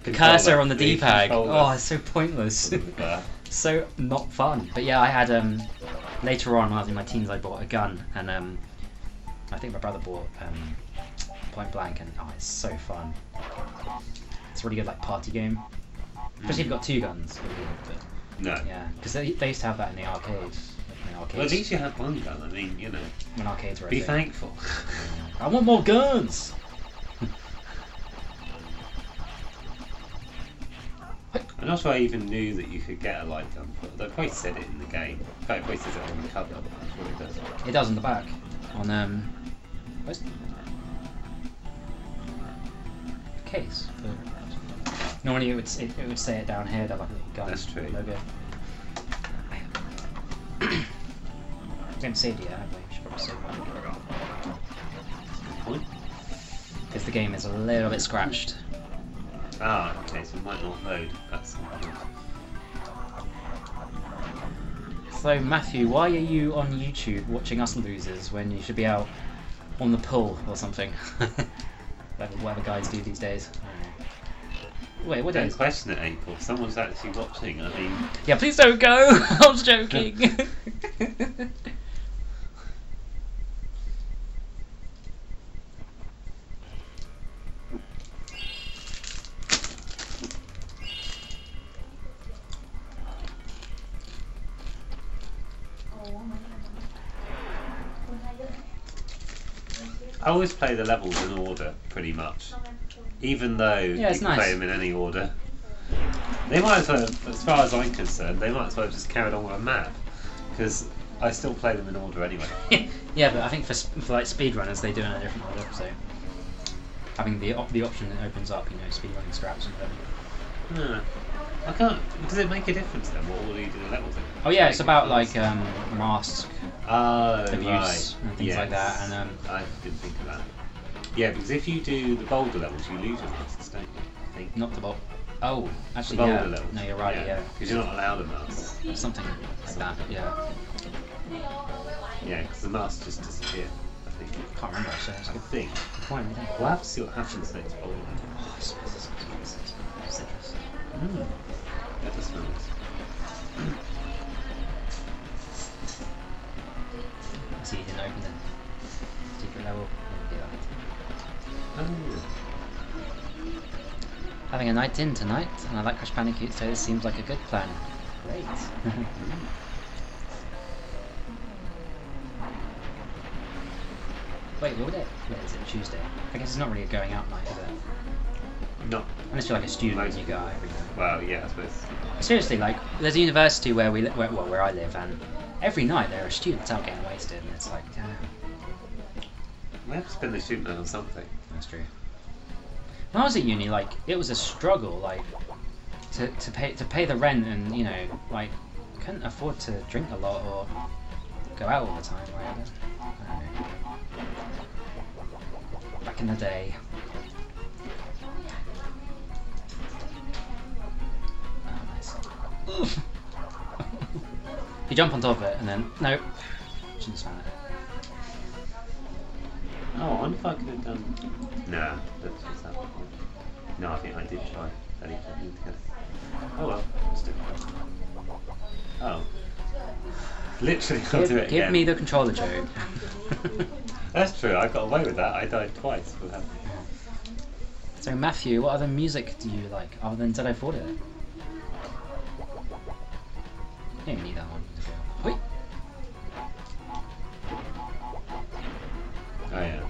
Speaker 1: cursor on the D-pad. Oh, it's so pointless. So not fun. But yeah, I had later on when I was in my teens, I bought a gun, and I think my brother bought Point Blank, and oh, it's so fun. It's a really good like party game, especially if you've got 2 guns. But,
Speaker 2: No.
Speaker 1: yeah, because they used to have that in the arcades.
Speaker 2: Well, at least you had one gun. I mean, you know.
Speaker 1: When arcades were a
Speaker 2: Be
Speaker 1: thing.
Speaker 2: thankful.
Speaker 1: I want more guns.
Speaker 2: I'm not sure I even knew that you could get a light gun. They probably said it in the game. In fact, it probably says it on the cover. That's what it does.
Speaker 1: It does on the back. On where's the case? Normally it would say it down here. That like a little gun.
Speaker 2: That's true.
Speaker 1: Logo. We haven't saved it yet, have we? We should probably save it.
Speaker 2: Point?
Speaker 1: Because the game is a little bit scratched.
Speaker 2: Ah, okay, so it might not load. That's something.
Speaker 1: So Matthew, why are you on YouTube watching us losers when you should be out on the pool or something? whatever guys do these days. Wait, what
Speaker 2: Don't
Speaker 1: is?
Speaker 2: question it, April. Someone's actually watching. I mean,
Speaker 1: Yeah, please don't go. I was joking.
Speaker 2: I always play the levels in order, pretty much. Even though
Speaker 1: Yeah, it's
Speaker 2: you can
Speaker 1: nice.
Speaker 2: play them in any order. They might as well, as far as I'm concerned, they might as well have just carried on with a map. Because I still play them in order anyway.
Speaker 1: Yeah, but I think for like speedrunners, they do it in a different order. So having the option that opens up, you know, speedrunning scraps and whatever.
Speaker 2: No. I can't. Does it make a difference then? What order you do the levels in?
Speaker 1: Oh yeah, it's about like mask
Speaker 2: Oh,
Speaker 1: abuse
Speaker 2: right.
Speaker 1: and things like that, and
Speaker 2: I didn't think of that. Yeah, because if you do the boulder levels, you lose your masks, don't you? I think.
Speaker 1: not the bolt. Oh,
Speaker 2: The
Speaker 1: actually,
Speaker 2: boulder
Speaker 1: yeah.
Speaker 2: levels.
Speaker 1: No, you're right. Yeah,
Speaker 2: Because you're not allowed a mask.
Speaker 1: something like that. Yeah,
Speaker 2: Yeah, because the masks just disappear. I think.
Speaker 1: can't remember actually. That's a
Speaker 2: I
Speaker 1: good
Speaker 2: think.
Speaker 1: point. Isn't it?
Speaker 2: We'll have to see what happens next boulder.
Speaker 1: Oh, citrus.
Speaker 2: That does smell nice.
Speaker 1: See, you didn't open the secret level.
Speaker 2: Oh.
Speaker 1: Having a night in tonight, and I like Crash Bandicoot, so this seems like a good plan. Great. Wait, what would it? Wait, is it Tuesday? I guess it's not really a going out night, is it?
Speaker 2: Not.
Speaker 1: Unless you're like a student
Speaker 2: Most-
Speaker 1: and you go out every night.
Speaker 2: Well, yeah, I suppose.
Speaker 1: Seriously, like, there's a university where where I live, and every night there are students out getting wasted, and it's like,
Speaker 2: We have to spend the student night on something.
Speaker 1: that's true. When I was at uni, like, it was a struggle, like, to pay the rent, and you know, like, couldn't afford to drink a lot or go out all the time. Right? I don't know. Back in the day. Oh, nice. Oof. You jump on top of it, and then no, shouldn't smash it.
Speaker 2: Oh, I wonder if I could have done. Nah, that's just that. No, I think I did try. I didn't get it. Oh well, let's do it. Oh. Literally, I'll do it
Speaker 1: Give
Speaker 2: again.
Speaker 1: me the controller, Joe.
Speaker 2: That's true, I got away with that. I died twice with that.
Speaker 1: So Matthew, what other music do you like other than Did I Afford It? You don't even need that one. Wait.
Speaker 2: Oh yeah.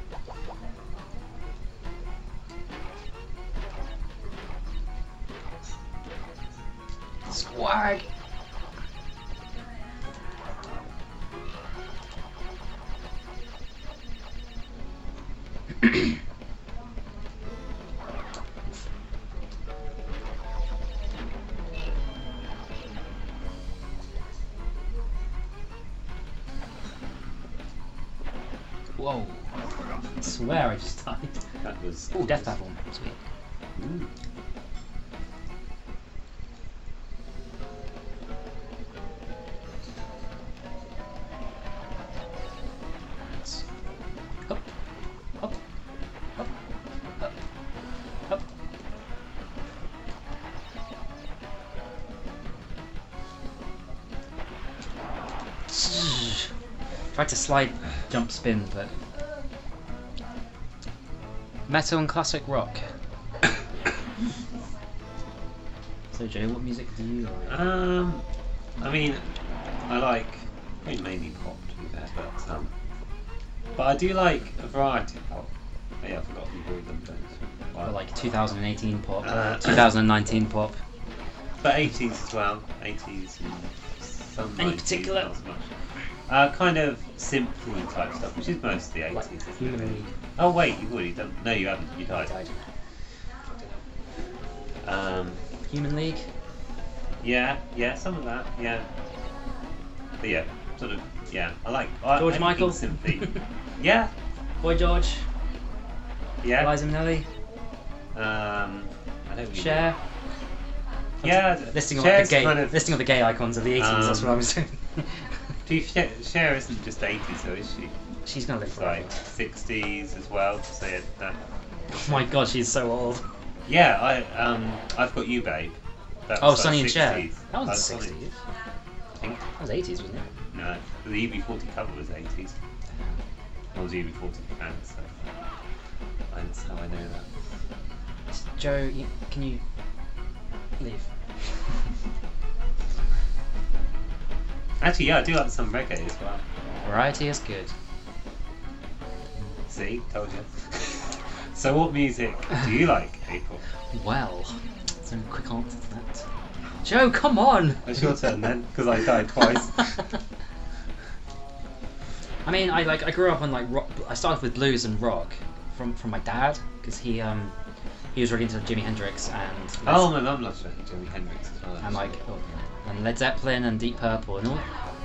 Speaker 1: Swag. Whoa. I swear I just died.
Speaker 2: That was.
Speaker 1: Oh, death platform. Sweet.
Speaker 2: Ooh.
Speaker 1: Up. Up. Up. Up. Up. Tried to slide, jump, spin, but metal and classic rock. So Joe, what music do you like?
Speaker 2: I mean, I mean mainly pop to be fair, but I do like a variety of pop. Oh, yeah, I forgot you brought them those.
Speaker 1: Or like 2018 pop,
Speaker 2: Uh,
Speaker 1: 2019 pop.
Speaker 2: But 80s as well. 80s and some
Speaker 1: Any
Speaker 2: 90s,
Speaker 1: particular-
Speaker 2: not so much. Kind of simply type stuff, which is mostly 80s.
Speaker 1: Like
Speaker 2: isn't it?
Speaker 1: Human League.
Speaker 2: Oh wait, you've already done. No, you haven't. You died.
Speaker 1: Human League.
Speaker 2: Yeah, some of that. Yeah, but yeah, sort of. Yeah, I like
Speaker 1: George
Speaker 2: anything
Speaker 1: Michael.
Speaker 2: Simply. Yeah,
Speaker 1: Boy George.
Speaker 2: yeah.
Speaker 1: Liza Minnelli.
Speaker 2: I don't really
Speaker 1: Cher.
Speaker 2: Yeah,
Speaker 1: Listing of
Speaker 2: Cher's
Speaker 1: the gay,
Speaker 2: kind of.
Speaker 1: listing of the gay icons of the 80s. That's what I was doing.
Speaker 2: Cher isn't just 80s though, is she?
Speaker 1: She's gonna live
Speaker 2: It's
Speaker 1: forever.
Speaker 2: like 60s as well. So yeah, that.
Speaker 1: Oh my god, she's so old.
Speaker 2: Yeah, I've got you, babe. That
Speaker 1: Oh,
Speaker 2: was
Speaker 1: Sonny
Speaker 2: like
Speaker 1: and Cher.
Speaker 2: 60s.
Speaker 1: That was
Speaker 2: That's
Speaker 1: the 60s.
Speaker 2: Sonny. I think.
Speaker 1: That was 80s, wasn't it?
Speaker 2: No, the EB40 cover was 80s. I was EB40 fan, so that's how I know that.
Speaker 1: Joe, can you leave?
Speaker 2: Actually, yeah, I do like some reggae as well.
Speaker 1: Variety is good.
Speaker 2: See, told you. So, what music do you like, April?
Speaker 1: Well, some quick answer to that. Joe, come on!
Speaker 2: It's your turn then, because I died twice.
Speaker 1: I mean, I grew up on like rock. I started with blues and rock from my dad because he was really into Jimi Hendrix
Speaker 2: Oh, my mum loves Jimi Hendrix as well.
Speaker 1: and and Led Zeppelin and Deep Purple and all.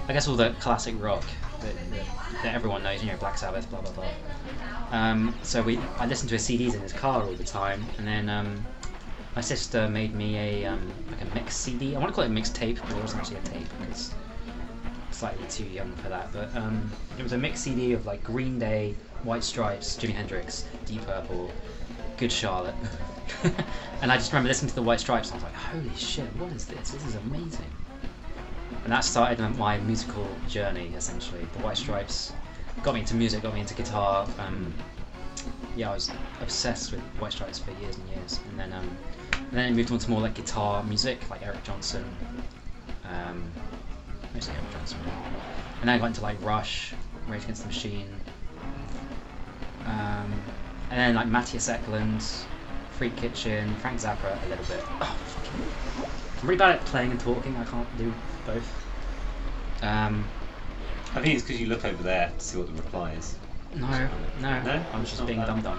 Speaker 1: I guess all the classic rock that everyone knows. You know, Black Sabbath, blah blah blah. So I listened to his CDs in his car all the time, and then my sister made me a like a mix CD. I want to call it a mix tape, but it wasn't actually a tape because slightly too young for that. But it was a mix CD of like Green Day, White Stripes, Jimi Hendrix, Deep Purple, Good Charlotte. And I just remember listening to the White Stripes and I was like, holy shit, what is this? This is amazing. And that started my musical journey, essentially. The White Stripes got me into music, got me into guitar. Yeah, I was obsessed with White Stripes for years and years. And then it moved on to more like guitar music, like Eric Johnson. Mostly Eric Johnson. And then I got into like Rush, Rage Against the Machine. And then like Matthias Eklund, Freak Kitchen, Frank Zappa a little bit. Oh, fucking. I'm really bad at playing and talking, I can't do both.
Speaker 2: I think it's because you look over there to see what the reply is.
Speaker 1: No,
Speaker 2: No?
Speaker 1: I'm just
Speaker 2: Not
Speaker 1: being
Speaker 2: bad.
Speaker 1: dumb.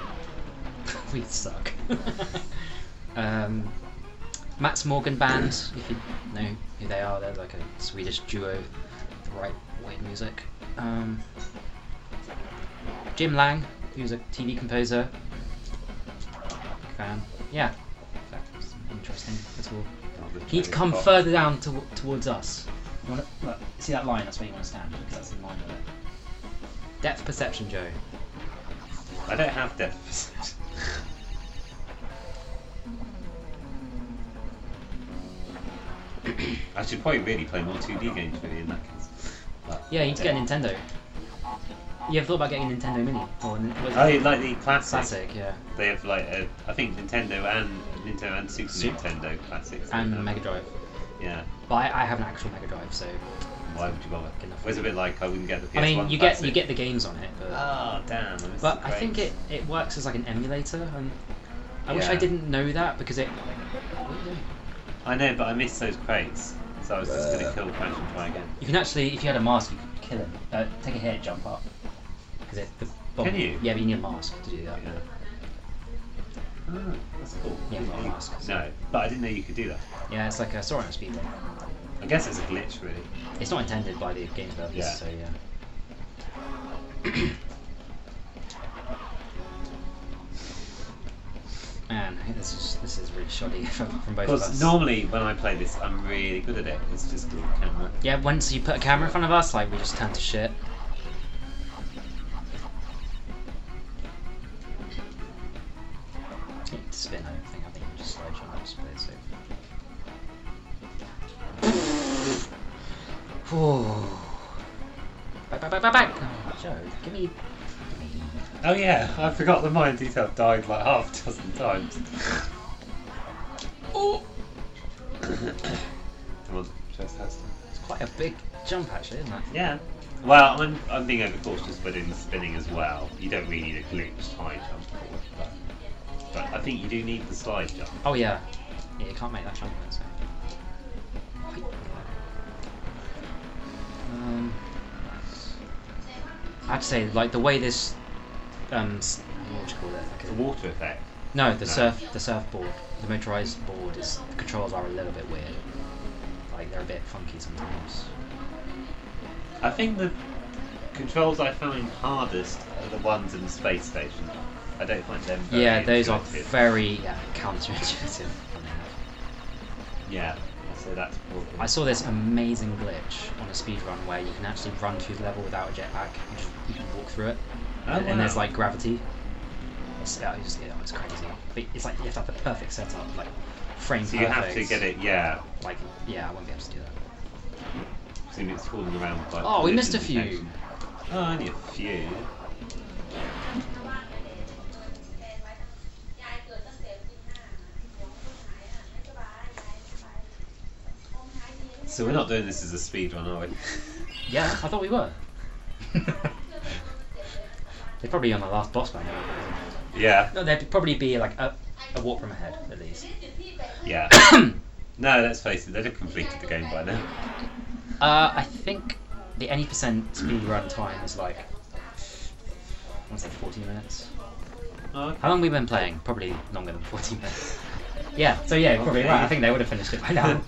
Speaker 1: We suck. Mats Morgan Band, if you know who they are, they're like a Swedish duo with right weird music. Jim Lang, who's a TV composer. Fan. Yeah, that's interesting. That's all. You need to come further down towards us. You wanna, look, see that line? That's where you want to stand, because that's in line with it. Depth perception, Joe.
Speaker 2: I don't have depth perception. I should probably really play more 2D games really in that case. But
Speaker 1: Yeah, you need to get a Nintendo. You ever thought about getting a Nintendo Mini? Or
Speaker 2: like the classic.
Speaker 1: Classic, yeah.
Speaker 2: They have like I think Nintendo and Super Nintendo classics.
Speaker 1: And Mega Drive.
Speaker 2: Yeah.
Speaker 1: But I have an actual Mega Drive, so
Speaker 2: Why would you bother?
Speaker 1: enough.
Speaker 2: Well, it's a bit like I wouldn't get the PS1
Speaker 1: I mean, you
Speaker 2: classic.
Speaker 1: get the games on it, but
Speaker 2: Oh damn! I missed
Speaker 1: but
Speaker 2: the
Speaker 1: I think
Speaker 2: craze.
Speaker 1: it works as like an emulator, and I wish I
Speaker 2: Yeah.
Speaker 1: didn't know that because it. What are you doing?
Speaker 2: I know, but I missed those crates, so I was just gonna kill Crash and try again.
Speaker 1: You can actually, if you had a mask, you could kill him. Take a hit, jump up. Because the bomb.
Speaker 2: Can you?
Speaker 1: Yeah, but you need a mask to do that.
Speaker 2: Yeah. Oh, that's cool.
Speaker 1: Yeah, not a mask.
Speaker 2: No, but I didn't know you could do that.
Speaker 1: Yeah, it's like a Sora on a speedrun.
Speaker 2: I guess it's a glitch, really.
Speaker 1: It's not intended by the game developers,
Speaker 2: Yeah.
Speaker 1: so yeah. This is really shoddy from both of
Speaker 2: Because
Speaker 1: us.
Speaker 2: normally when I play this, I'm really good at it. It's just the camera.
Speaker 1: Yeah, once you put a camera in front of us, like we just turn to shit. It's spin, I don't think. I think you just slide jump to play it safe. Oh. Back! Oh, Joe, give me.
Speaker 2: Oh yeah, I forgot that my detail died like half a dozen times.
Speaker 1: Oh!
Speaker 2: Come on, just has to.
Speaker 1: It's quite a big jump, actually, isn't it?
Speaker 2: Yeah. Well, I'm being overcautious, but in spinning as well, you don't really need a glitched high jump forward. But I think you do need the slide jump.
Speaker 1: Oh, yeah. Yeah, you can't make that jump, so. I'd say, like, the way this. What would you call it? Like
Speaker 2: The water effect.
Speaker 1: No, the surfboard, the motorized board is the controls are a little bit weird. Like they're a bit funky sometimes.
Speaker 2: I think the controls I find hardest are the ones in the space station. I don't find them very
Speaker 1: Yeah, those are
Speaker 2: intuitive.
Speaker 1: very counterintuitive.
Speaker 2: Yeah, so that's probably.
Speaker 1: I saw this amazing glitch on a speedrun where you can actually run through the level without a jetpack. You can walk through it,
Speaker 2: Oh,
Speaker 1: and there's
Speaker 2: wow.
Speaker 1: like gravity. It's crazy. But it's like you have to have the perfect setup, like frame
Speaker 2: So
Speaker 1: perfect.
Speaker 2: you have to get it, yeah.
Speaker 1: Like, yeah, I won't be able to do that.
Speaker 2: Assuming it's falling around by.
Speaker 1: Oh, we missed a
Speaker 2: collision
Speaker 1: few.
Speaker 2: detection. Oh, only a few. So we're not doing this as a speed run, are we?
Speaker 1: Yeah, I thought we were. They'd probably be on the last boss by now.
Speaker 2: Yeah.
Speaker 1: No, they'd probably be like a walk from ahead, at least.
Speaker 2: Yeah. No, let's face it, they'd have completed the game by now.
Speaker 1: I think the any percent speed run time is like, I want to say 40 minutes.
Speaker 2: Oh, okay.
Speaker 1: How long have we been playing? Probably longer than 40 minutes. Yeah, so yeah, you're probably
Speaker 2: Okay.
Speaker 1: right. I think they would have finished it by now.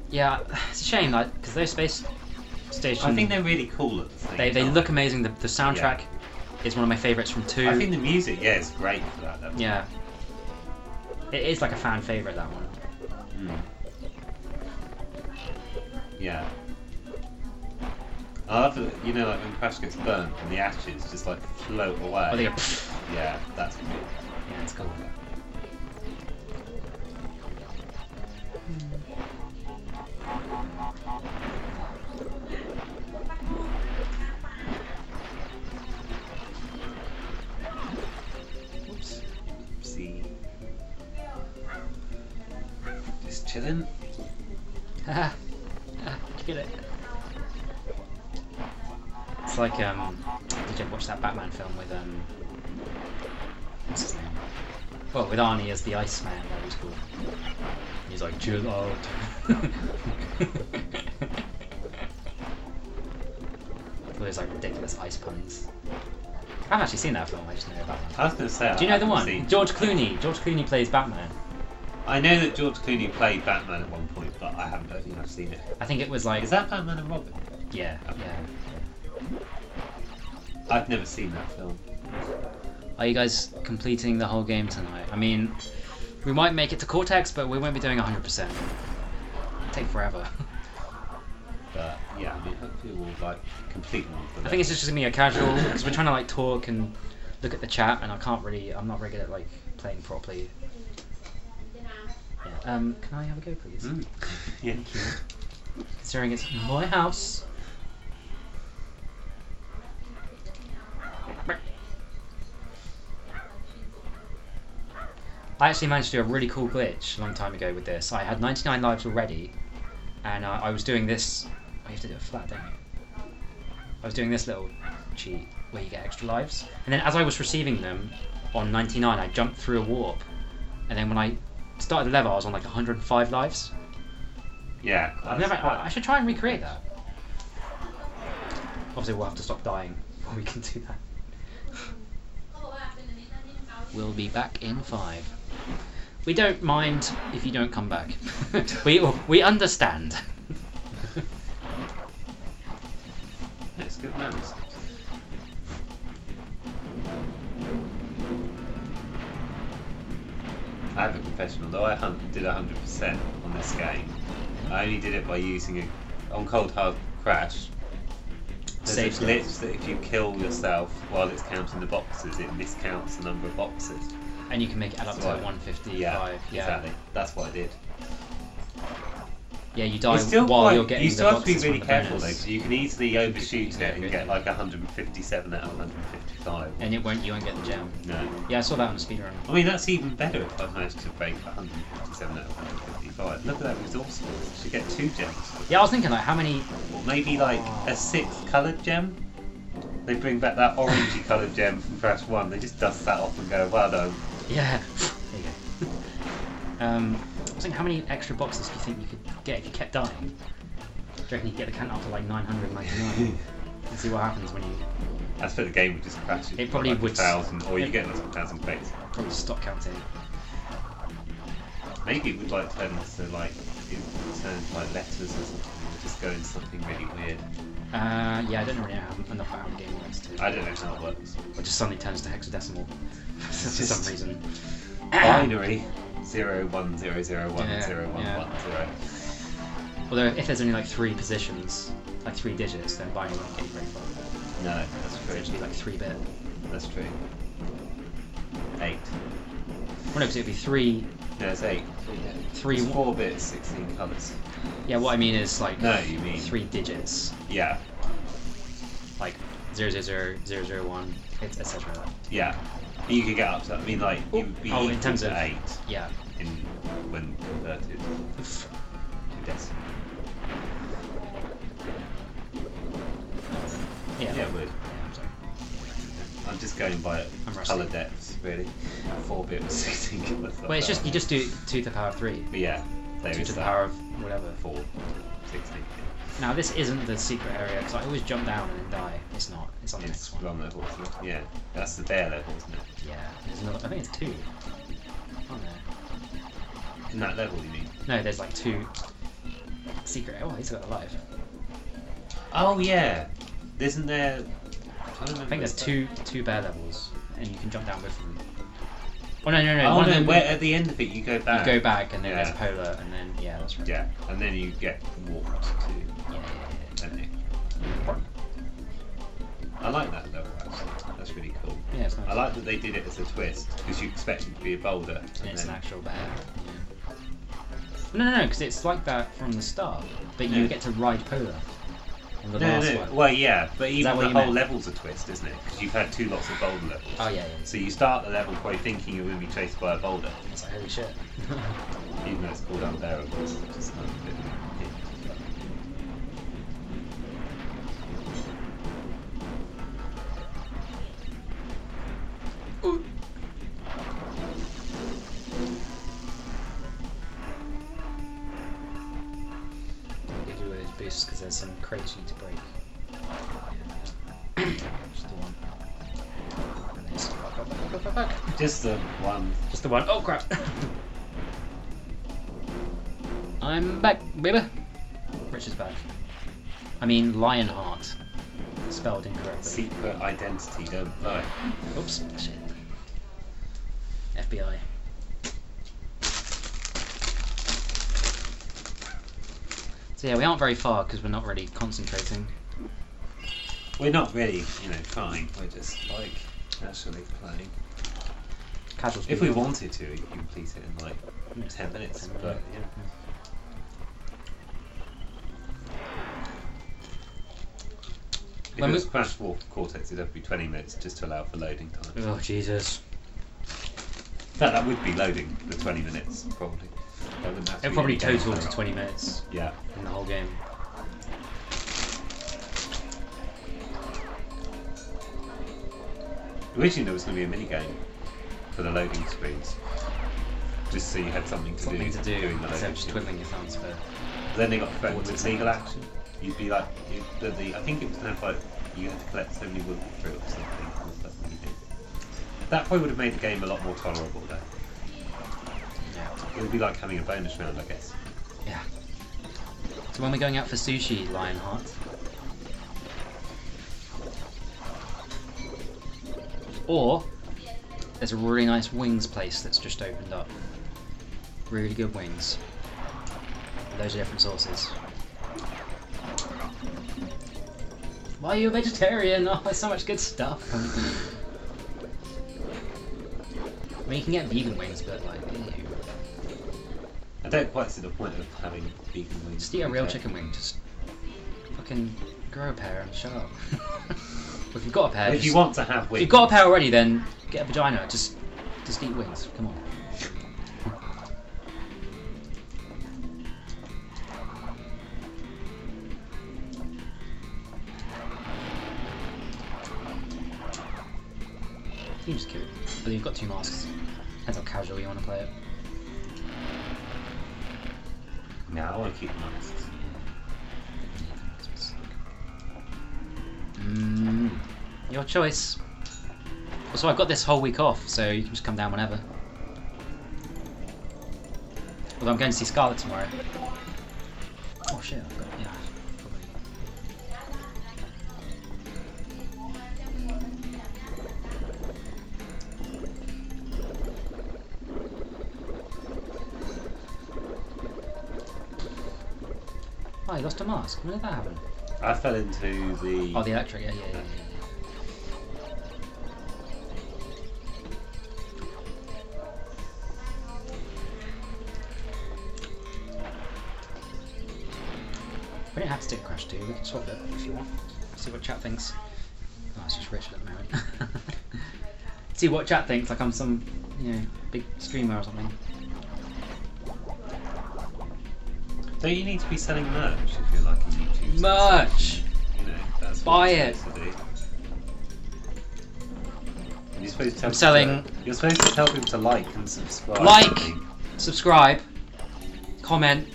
Speaker 1: Yeah, it's a shame, like, because those space stations.
Speaker 2: I think they're really cool at the same
Speaker 1: they
Speaker 2: time.
Speaker 1: look amazing. The soundtrack is one of my favourites from 2.
Speaker 2: I think the music, yeah, is great for that level.
Speaker 1: Yeah. It is like a fan favourite, that one.
Speaker 2: Mm. Yeah. I love it, you know, like when Crash gets burnt and the ashes just like float away.
Speaker 1: Oh, they go,
Speaker 2: Yeah, that's cool.
Speaker 1: yeah, it's cool.
Speaker 2: Oops. See. Just chilling.
Speaker 1: Haha. Get it. It's like, did you ever watch that Batman film with, what's his name? Well, with Arnie as the Iceman, that was cool. He's like, chill out. All those like ridiculous ice puns. I haven't actually seen that film, I just know about that.
Speaker 2: I was going to say.
Speaker 1: Do you know the
Speaker 2: I haven't
Speaker 1: one?
Speaker 2: seen-
Speaker 1: George Clooney. George Clooney plays Batman.
Speaker 2: I know that George Clooney played Batman at one point, but I don't think I've seen it.
Speaker 1: I think it was like,
Speaker 2: Is that Batman and Robin?
Speaker 1: yeah,
Speaker 2: Okay.
Speaker 1: yeah.
Speaker 2: I've never seen that film.
Speaker 1: Are you guys completing the whole game tonight? I mean, we might make it to Cortex, but we won't be doing 100%. It'll take forever.
Speaker 2: But yeah, I mean, hopefully we'll like complete one of them.
Speaker 1: I think it's just gonna be a casual, because we're trying to like talk and look at the chat, and I'm not very good at like playing properly. Yeah. Can I have a go, please?
Speaker 2: Mm. Yeah.
Speaker 1: Thank you. Considering it's my house. I actually managed to do a really cool glitch a long time ago with this. I had 99 lives already, and I was doing this. Oh, you have to do it flat, don't you? I was doing this little cheat where you get extra lives, and then as I was receiving them on 99, I jumped through a warp, and then when I started the level, I was on like 105 lives.
Speaker 2: Yeah.
Speaker 1: I should try and recreate that. Obviously, we'll have to stop dying before we can do that. We'll be back in 5. We don't mind if you don't come back. we understand.
Speaker 2: It's good manners. confession. Although I did 100% on this game, I only did it by using on Cold Hard Crash. There's a
Speaker 1: Save
Speaker 2: glitch that if you kill yourself while it's counting the boxes, it miscounts the number of boxes.
Speaker 1: And you can make it add up to
Speaker 2: Right.
Speaker 1: 155.
Speaker 2: Yeah, exactly. That's what I did.
Speaker 1: Yeah, you die
Speaker 2: It's still
Speaker 1: while
Speaker 2: quite,
Speaker 1: you're getting
Speaker 2: you
Speaker 1: the
Speaker 2: still have to be
Speaker 1: boxes
Speaker 2: really
Speaker 1: from the
Speaker 2: careful though,
Speaker 1: bonus.
Speaker 2: because you can easily overshoot
Speaker 1: Yeah,
Speaker 2: it and
Speaker 1: good.
Speaker 2: get like 157 out of 155.
Speaker 1: And you won't get the gem.
Speaker 2: No.
Speaker 1: Yeah, I saw that on the speedrun.
Speaker 2: I mean, that's even better if I managed to break 157 out of 155. Look at that resource. You should get 2 gems.
Speaker 1: Yeah, I was thinking like how many.
Speaker 2: Or maybe like a 6th coloured gem. They bring back that orangey coloured gem from Crash 1. They just dust that off and go, well done.
Speaker 1: Yeah. There you go. I was thinking how many extra boxes do you think you could get if you kept dying? Do you reckon you could get the count up to like 999? And see what happens when you
Speaker 2: That's for the game would just crash.
Speaker 1: It probably
Speaker 2: like
Speaker 1: would.
Speaker 2: 1,000, or you get like 1,000 crates.
Speaker 1: probably stop counting.
Speaker 2: Maybe it would like turn into like like letters or something, or just go into something really weird.
Speaker 1: Yeah, I don't really know enough about how the game works to.
Speaker 2: I don't know how it works.
Speaker 1: Or just suddenly turns to hexadecimal for some
Speaker 2: Just-
Speaker 1: reason.
Speaker 2: Binary 010011010.
Speaker 1: Yeah. Although if there's only like 3 positions, like 3 digits, then binary won't get you very far.
Speaker 2: No, that's
Speaker 1: So
Speaker 2: true.
Speaker 1: it'd be like 3-bit.
Speaker 2: That's true. 8.
Speaker 1: Well, no, because it'd be 3.
Speaker 2: No, it's 8.
Speaker 1: 3.
Speaker 2: It's 4 bits, 16 colours.
Speaker 1: Yeah, what I mean is like
Speaker 2: No, you mean
Speaker 1: 3 digits,
Speaker 2: Yeah,
Speaker 1: like 00001, etc.
Speaker 2: yeah. You could get up to. I mean, like you would be
Speaker 1: Oh, in
Speaker 2: equal
Speaker 1: terms
Speaker 2: to
Speaker 1: of
Speaker 2: 8
Speaker 1: yeah.
Speaker 2: in when converted to decimal.
Speaker 1: Yeah.
Speaker 2: Yeah, it would.
Speaker 1: I'm sorry.
Speaker 2: I'm just going by
Speaker 1: I'm rusty.
Speaker 2: colour depths, really. 4-bit with 16 colours.
Speaker 1: Well, it's just you just do 2 to the power of 3.
Speaker 2: But yeah, there
Speaker 1: 2
Speaker 2: is
Speaker 1: to the
Speaker 2: that.
Speaker 1: power of whatever.
Speaker 2: 4, 16.
Speaker 1: Now this isn't the secret area because I always jump down and then die. It's not. It's on the
Speaker 2: It's
Speaker 1: next one.
Speaker 2: wrong level, isn't it? Yeah, that's the bear level, isn't it?
Speaker 1: Yeah. There's another. I think it's 2. Oh no.
Speaker 2: In that level, you mean?
Speaker 1: No, there's like 2 secret. Oh, he's got a life.
Speaker 2: Oh yeah, isn't there? I
Speaker 1: I think there's two bear levels, and you can jump down with them. Oh no.
Speaker 2: Oh
Speaker 1: one of
Speaker 2: no,
Speaker 1: them,
Speaker 2: where at the end of it you go back.
Speaker 1: you go back, and then
Speaker 2: Yeah.
Speaker 1: there's polar, and then yeah, that's right.
Speaker 2: Yeah, and then you get warped to.
Speaker 1: Yeah.
Speaker 2: Don't you? I like that level actually. That's really cool.
Speaker 1: Yeah, it's nice.
Speaker 2: I like that they did it as a twist because you expect it to be a boulder.
Speaker 1: And it's an
Speaker 2: then-
Speaker 1: actual bear. Yeah. No, because it's like that from the start, but you
Speaker 2: Yeah.
Speaker 1: get to ride polar. On the
Speaker 2: No,
Speaker 1: last
Speaker 2: no.
Speaker 1: one.
Speaker 2: Well, yeah, but
Speaker 1: that
Speaker 2: even
Speaker 1: what
Speaker 2: the
Speaker 1: you
Speaker 2: whole
Speaker 1: meant?
Speaker 2: level's a twist, isn't it? Because you've had 2 lots of boulder levels.
Speaker 1: Oh yeah.
Speaker 2: So you start the level probably thinking you're going to be chased by a boulder,
Speaker 1: It's like holy shit.
Speaker 2: even though it's called unbearable, which is kind of a bit.
Speaker 1: Give you all those boosts because there's some crates you need to break. Just the one. And then fuck.
Speaker 2: Just the one.
Speaker 1: Just the one. Oh crap! I'm back, baby. Rich is back. I mean Lionheart. Spelled incorrectly.
Speaker 2: Secret identity, don't lie.
Speaker 1: Oops. Shit. FBI. So yeah, we aren't very far because we're not really concentrating.
Speaker 2: We're not really, trying. We're just like actually playing.
Speaker 1: Casual
Speaker 2: If we
Speaker 1: speed.
Speaker 2: wanted to, we could complete it in like 10 minutes.
Speaker 1: 10
Speaker 2: But
Speaker 1: minutes.
Speaker 2: yeah. If
Speaker 1: When
Speaker 2: it
Speaker 1: we-
Speaker 2: was Crash War Cortex, it'd have to be 20 minutes just to allow for loading time.
Speaker 1: Oh Jesus!
Speaker 2: In fact, that would be loading the 20 minutes probably. That wouldn't have to
Speaker 1: It
Speaker 2: be
Speaker 1: probably
Speaker 2: any game
Speaker 1: total to
Speaker 2: time.
Speaker 1: 20 minutes
Speaker 2: Yeah.
Speaker 1: in the whole game.
Speaker 2: Originally there was going to be a mini game for the loading screens, just so you had something to
Speaker 1: Something
Speaker 2: do
Speaker 1: to do
Speaker 2: during the
Speaker 1: instead
Speaker 2: loading
Speaker 1: of just
Speaker 2: screen.
Speaker 1: twiddling your thumbs for.
Speaker 2: Then they got threatened with legal action. You'd be like, I think it was kind of like you had to collect so many wood fruit or something. And stuff when you did. That probably would have made the game a lot more tolerable though.
Speaker 1: Yeah.
Speaker 2: It would be like having a bonus round, I guess.
Speaker 1: Yeah. So when we're going out for sushi, Lionheart. Or there's a really nice wings place that's just opened up. really good wings. Loads of different sauces. Why are you a vegetarian? Oh, there's so much good stuff. I mean, you can get vegan wings, but like, ew.
Speaker 2: I don't quite see the point of having vegan wings.
Speaker 1: Just eat a real chicken wing. Just fucking grow a pair and shut up. Well, if you've got a pair,
Speaker 2: If you want to have
Speaker 1: if
Speaker 2: wings,
Speaker 1: you've got a pair already, then get a vagina. Just eat wings. Come on. Seems cute, but you've got 2 masks. Depends how casual you want to play it.
Speaker 2: no, I want to keep the masks.
Speaker 1: Your choice. Also, I've got this whole week off, so you can just come down whenever. Although I'm going to see Scarlett tomorrow. Oh shit, I've got, yeah, probably. Oh, you lost a mask. When did that happen?
Speaker 2: I fell into the.
Speaker 1: Oh, the electric, yeah. We don't have to stick Crash 2, we can swap it if you want. See what chat thinks. Oh, it's just Richard at the moment. See what chat thinks, like I'm some, big streamer or something.
Speaker 2: Don't you need to be selling merch if you're like a YouTuber?
Speaker 1: Merch!
Speaker 2: That's
Speaker 1: Buy
Speaker 2: what you're
Speaker 1: it.
Speaker 2: supposed to do. And you're supposed to tell
Speaker 1: I'm selling-
Speaker 2: You're supposed to tell people to like and subscribe. I
Speaker 1: Like!
Speaker 2: think.
Speaker 1: Subscribe. Comment.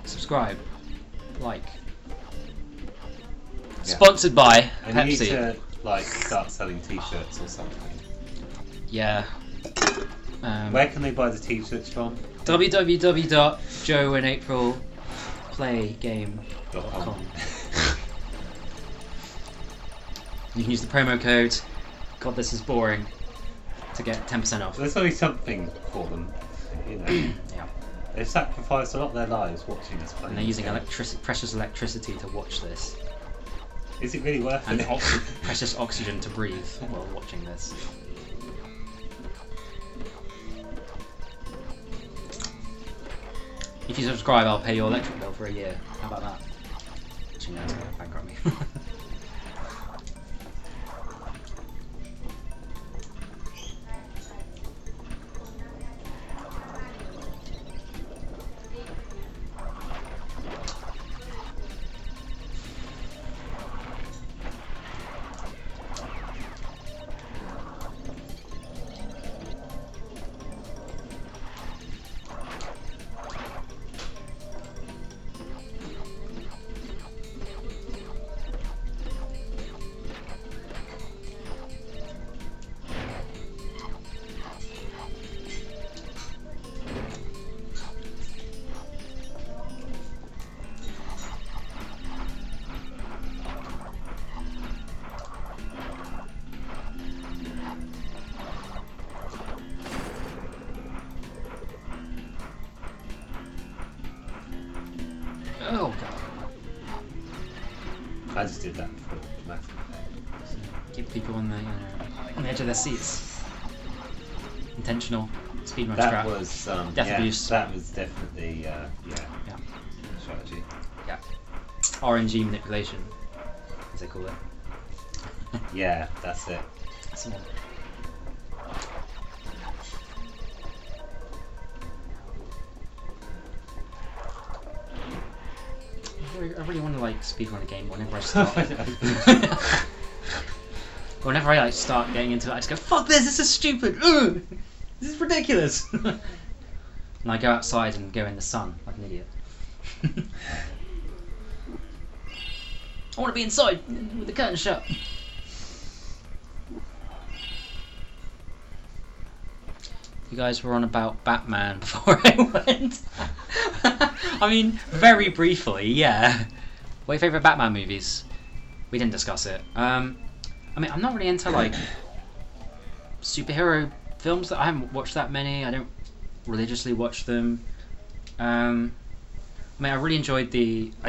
Speaker 1: Subscribe. Like.
Speaker 2: Yeah.
Speaker 1: Sponsored by
Speaker 2: And you need
Speaker 1: Pepsi.
Speaker 2: to start selling t-shirts or something.
Speaker 1: Yeah.
Speaker 2: Where can they buy the t-shirts from?
Speaker 1: www.joeandaprilplaygame.com. You can use the promo code God This Is Boring to get 10% off.
Speaker 2: There's only something for them,
Speaker 1: Yeah.
Speaker 2: They've sacrificed a lot of their lives watching us play.
Speaker 1: And they're using precious electricity to watch this.
Speaker 2: Is it really worth
Speaker 1: And
Speaker 2: it?
Speaker 1: precious oxygen to breathe while watching this. If you subscribe, I'll pay your electric bill for a year. How about that? Actually, no, it's gonna bankrupt me. Oh god.
Speaker 2: I just did that for dramatic effect.
Speaker 1: Keep people on the edge of their seats. Intentional speedrun
Speaker 2: That
Speaker 1: trap.
Speaker 2: was
Speaker 1: Death
Speaker 2: yeah,
Speaker 1: abuse.
Speaker 2: That was definitely
Speaker 1: Yeah.
Speaker 2: strategy.
Speaker 1: Yeah. RNG manipulation, as they call it.
Speaker 2: Yeah, that's it.
Speaker 1: That's the one. I really want to like speedrun a game whenever I start. Whenever I like start getting into it, I just go, "Fuck this! This is stupid! Ugh! This is ridiculous!" And I go outside and go in the sun like an idiot. I want to be inside with the curtain shut. You guys were on about Batman before I went. I mean, very briefly, yeah. What are your favourite Batman movies? We didn't discuss it. I mean, I'm not really into like superhero films. I haven't watched that many. I don't religiously watch them. I mean, I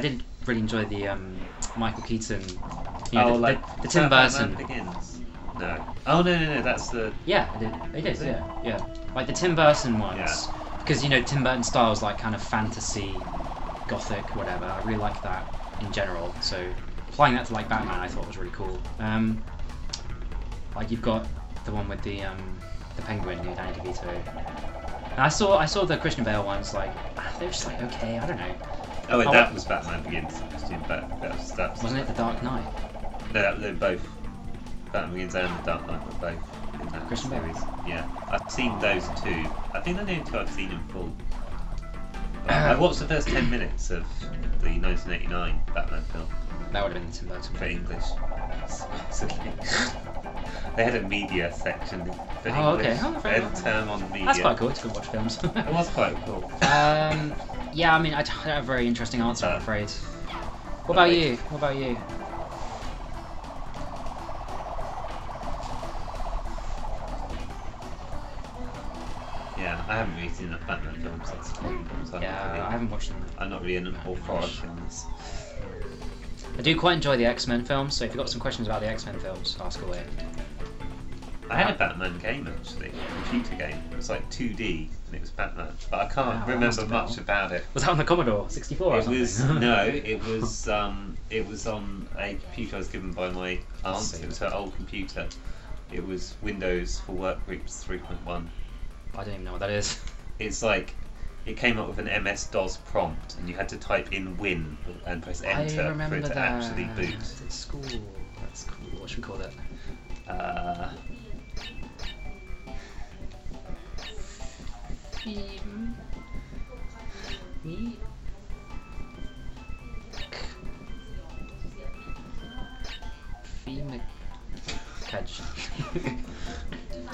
Speaker 1: didn't really enjoy the Michael Keaton. You know, the Tim Burton.
Speaker 2: Batman Begins. No. Oh no! That's the.
Speaker 1: Yeah, it is. Yeah. Like the Tim Burton ones, because you know Tim Burton style is like kind of fantasy, gothic, whatever. I really like that in general. So applying that to like Batman, I thought was really cool. Like you've got the one with the Penguin, Danny DeVito. And I saw the Christian Bale ones. Like they were just like okay, I don't know.
Speaker 2: Oh, wait, that was Batman Begins. That
Speaker 1: Wasn't it The Dark Knight?
Speaker 2: No, they're both. Batman Begins and The Dark Knight were both in that
Speaker 1: Christian Bale?
Speaker 2: series. Yeah, I've seen those two. I think they're the only two I've seen in full. But I watched the first 10 minutes of the 1989 Batman film
Speaker 1: That would have been the Tim Burton
Speaker 2: for
Speaker 1: one.
Speaker 2: English. Supposedly. They had a media section for
Speaker 1: Oh, okay.
Speaker 2: English.
Speaker 1: Oh, fair
Speaker 2: They had
Speaker 1: enough.
Speaker 2: a term on media.
Speaker 1: That's quite cool to watch films.
Speaker 2: It was quite cool.
Speaker 1: Yeah, I mean, I don't have a very interesting answer, I'm afraid. What about you?
Speaker 2: Yeah, I haven't really seen enough Batman films. That's the problem. So
Speaker 1: Yeah, I haven't watched them.
Speaker 2: I'm not really an authority on this.
Speaker 1: I do quite enjoy the X-Men films, so if you've got some questions about the X-Men films, ask away.
Speaker 2: I had a Batman game actually, a computer game. It was like 2D and it was Batman, but I can't
Speaker 1: Wow, that must
Speaker 2: remember
Speaker 1: have
Speaker 2: much
Speaker 1: been-
Speaker 2: about it.
Speaker 1: Was that on the Commodore 64 or
Speaker 2: It
Speaker 1: something?
Speaker 2: was no, it was on a computer I was given by my aunt.
Speaker 1: see.
Speaker 2: It was her old computer. It was Windows for Workgroups 3.1.
Speaker 1: I don't even know what that is.
Speaker 2: It's like it came up with an MS-DOS prompt, and you had to type in "win" and press enter
Speaker 1: I
Speaker 2: for
Speaker 1: remember
Speaker 2: it to
Speaker 1: that.
Speaker 2: actually boot.
Speaker 1: At school. That's cool. What should we call it?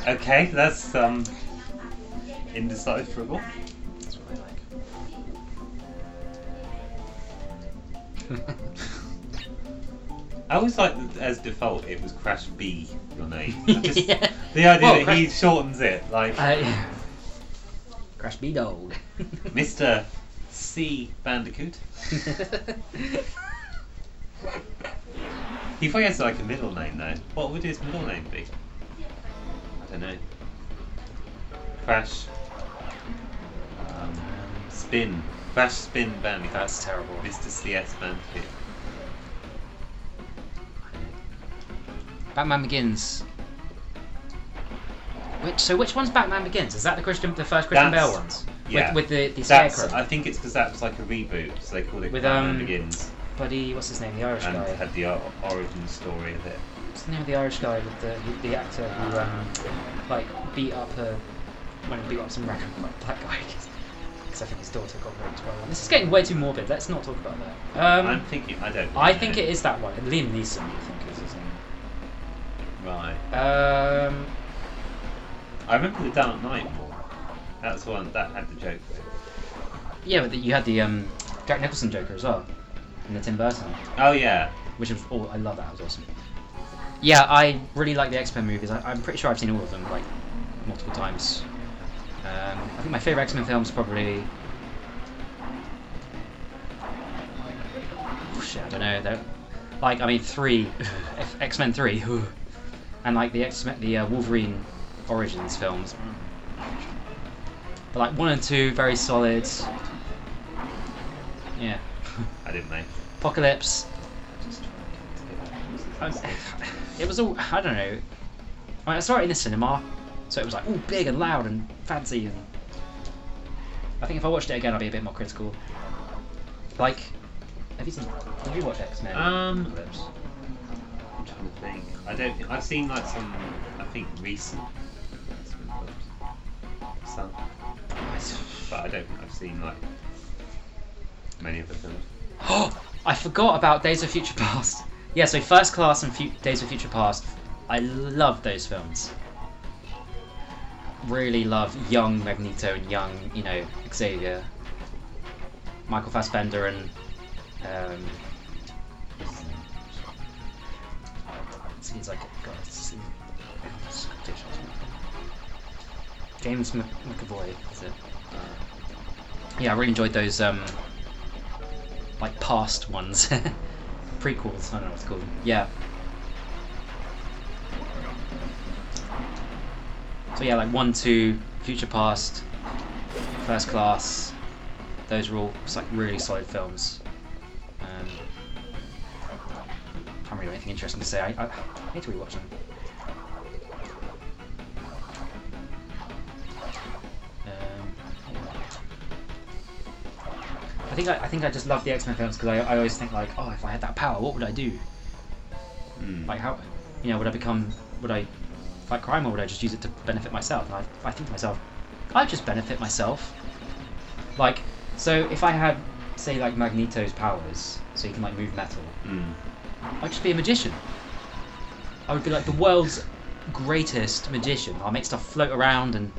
Speaker 2: Okay, that's indecipherable.
Speaker 1: That's what I like.
Speaker 2: I always like that as default it was Crash B, your name. Just
Speaker 1: Yeah.
Speaker 2: the idea
Speaker 1: Well,
Speaker 2: that he shortens it, like
Speaker 1: Crash B Dog.
Speaker 2: Mr. C. Bandicoot. He probably has like a middle name though. What would his middle name be? I don't know. Crash. Spin. Crash Spin Bandicoot.
Speaker 1: That's terrible.
Speaker 2: Mr. CS Bandicoot.
Speaker 1: Batman Begins. Which one's Batman Begins? Is that the first Christian
Speaker 2: That's-
Speaker 1: Bale ones?
Speaker 2: Yeah.
Speaker 1: With the
Speaker 2: That's,
Speaker 1: scarecrow.
Speaker 2: I think it's because that was like a reboot, so they called it
Speaker 1: With,
Speaker 2: Batman Begins,
Speaker 1: Buddy, what's his name? The Irish
Speaker 2: and
Speaker 1: guy.
Speaker 2: had the origin story of it.
Speaker 1: What's the name of the Irish guy with the actor who like beat up some random black guy? Because I think his daughter got raped by one. This is getting way too morbid. Let's not talk about that.
Speaker 2: I'm thinking, I don't know.
Speaker 1: I think it is that one. Liam Neeson, I think is his name.
Speaker 2: Right.
Speaker 1: I
Speaker 2: I remember the Dark Knight more. That's the one that had the Joker.
Speaker 1: Yeah, but you had the Jack Nicholson Joker as well, in the Tim Burton,
Speaker 2: Oh yeah.
Speaker 1: which was I love that. It was awesome. Yeah, I really like the X-Men movies. I'm pretty sure I've seen all of them like multiple times. I think my favorite X-Men film is probably. Oh, shit, I don't know. Like I mean 3, X-Men 3, and like the Wolverine Origins films. But like 1 and 2, very solid. Yeah.
Speaker 2: I didn't know.
Speaker 1: Apocalypse. It was all, I don't know. I saw it in the cinema, so it was like all big and loud and fancy. And I think if I watched it again, I'd be a bit more critical. Like, have you watched X-Men? Apocalypse?
Speaker 2: I'm trying to think. I don't think I've seen like some. I think recent. Some. But I don't think I've seen like many of the films.
Speaker 1: Oh, I forgot about Days of Future Past. Yeah, so First Class and Days of Future Past. I love those films. Really love young Magneto and young, Xavier. Michael Fassbender and he's like God, James McAvoy, is it? Yeah, I really enjoyed those like past ones, prequels. I don't know what to call them. Yeah. So yeah, like 1, 2, Future Past, First Class. Those are all like really solid films. Can't really have anything interesting to say. I need to rewatch them. I think I just love the X-Men films because I always think like, oh, if I had that power, what would I do? Like how, would I fight crime, or would I just use it to benefit myself? And I think to myself, I'd just benefit myself. Like, so if I had, say, like Magneto's powers, so he can like move metal, I'd just be a magician. I would be like the world's greatest magician. I'll make stuff float around, and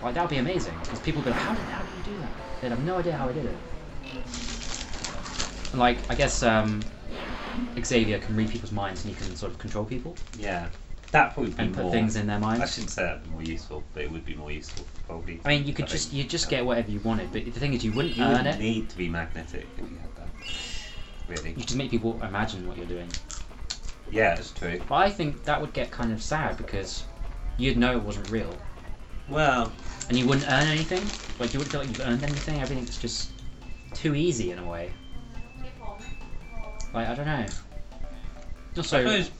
Speaker 1: like that would be amazing. Because people would be like, how did you do that? They'd have no idea how I did it. And like, I guess Xavier can read people's minds and he can sort of control people.
Speaker 2: Yeah, that would be
Speaker 1: and
Speaker 2: more,
Speaker 1: put things in their minds.
Speaker 2: I shouldn't say that would be more useful, but it would be more useful probably.
Speaker 1: I mean, you just get whatever you wanted, but the thing is, you wouldn't earn it.
Speaker 2: Need to be magnetic if you had that. Really.
Speaker 1: You just make people imagine what you're doing.
Speaker 2: Yeah, that's true.
Speaker 1: But I think that would get kind of sad because you'd know it wasn't real.
Speaker 2: Well.
Speaker 1: And you wouldn't earn anything. Like you wouldn't feel like you've earned anything. Everything's just too easy in a way. Like I don't know. Also,
Speaker 2: I suppose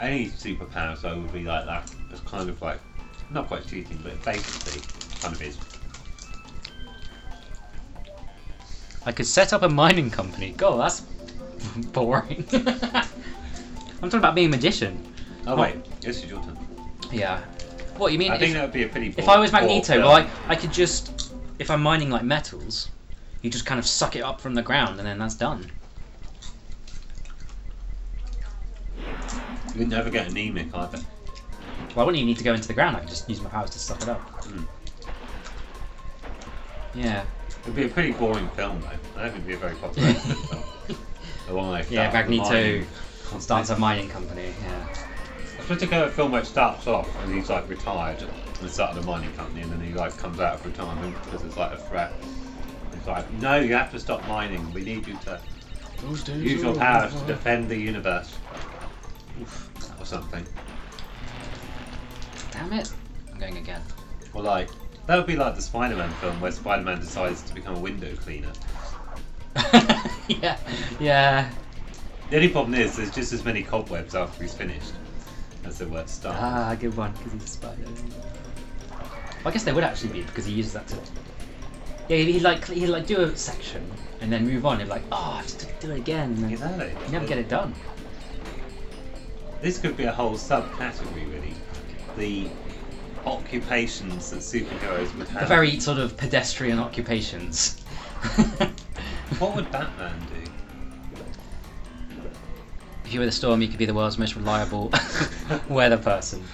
Speaker 2: any superpower so would be like that. It's kind of like not quite cheating, but basically kind of is.
Speaker 1: I could set up a mining company. God, that's boring. I'm talking about being a magician.
Speaker 2: Oh wait, this is your turn.
Speaker 1: Yeah. What you mean?
Speaker 2: I think that would be a pretty.
Speaker 1: If I was Magneto, well, I could just, if I'm mining like metals, you just kind of suck it up from the ground and then that's done.
Speaker 2: You'd never get anemic either.
Speaker 1: Well, I wouldn't even need to go into the ground. I could just use my powers to suck it up. Yeah.
Speaker 2: It'd be a pretty boring film though. I don't think it'd be a very popular film. The one like
Speaker 1: yeah, Magneto starts a mining company. Yeah.
Speaker 2: I suppose to go a film where it starts off and he's like retired and started a mining company, and then he like comes out of retirement because it's like a threat. It's like, no, you have to stop mining. We need you to use your powers to defend the universe, or something.
Speaker 1: Damn it! I'm going again.
Speaker 2: Or like that would be like the Spider-Man film where Spider-Man decides to become a window cleaner.
Speaker 1: Yeah.
Speaker 2: The only problem is there's just as many cobwebs after he's finished as there were at start.
Speaker 1: Ah, good one, because he's a spider. Well, I guess there would actually be, because he uses that to. Yeah, he'd like do a section and then move on. He'd be like, oh, I have to do it again. And
Speaker 2: Exactly.
Speaker 1: you never get it done.
Speaker 2: This could be a whole subcategory, really. The occupations that superheroes would have.
Speaker 1: The very sort of pedestrian occupations.
Speaker 2: What would Batman do?
Speaker 1: If you were the storm, you could be the world's most reliable weather person.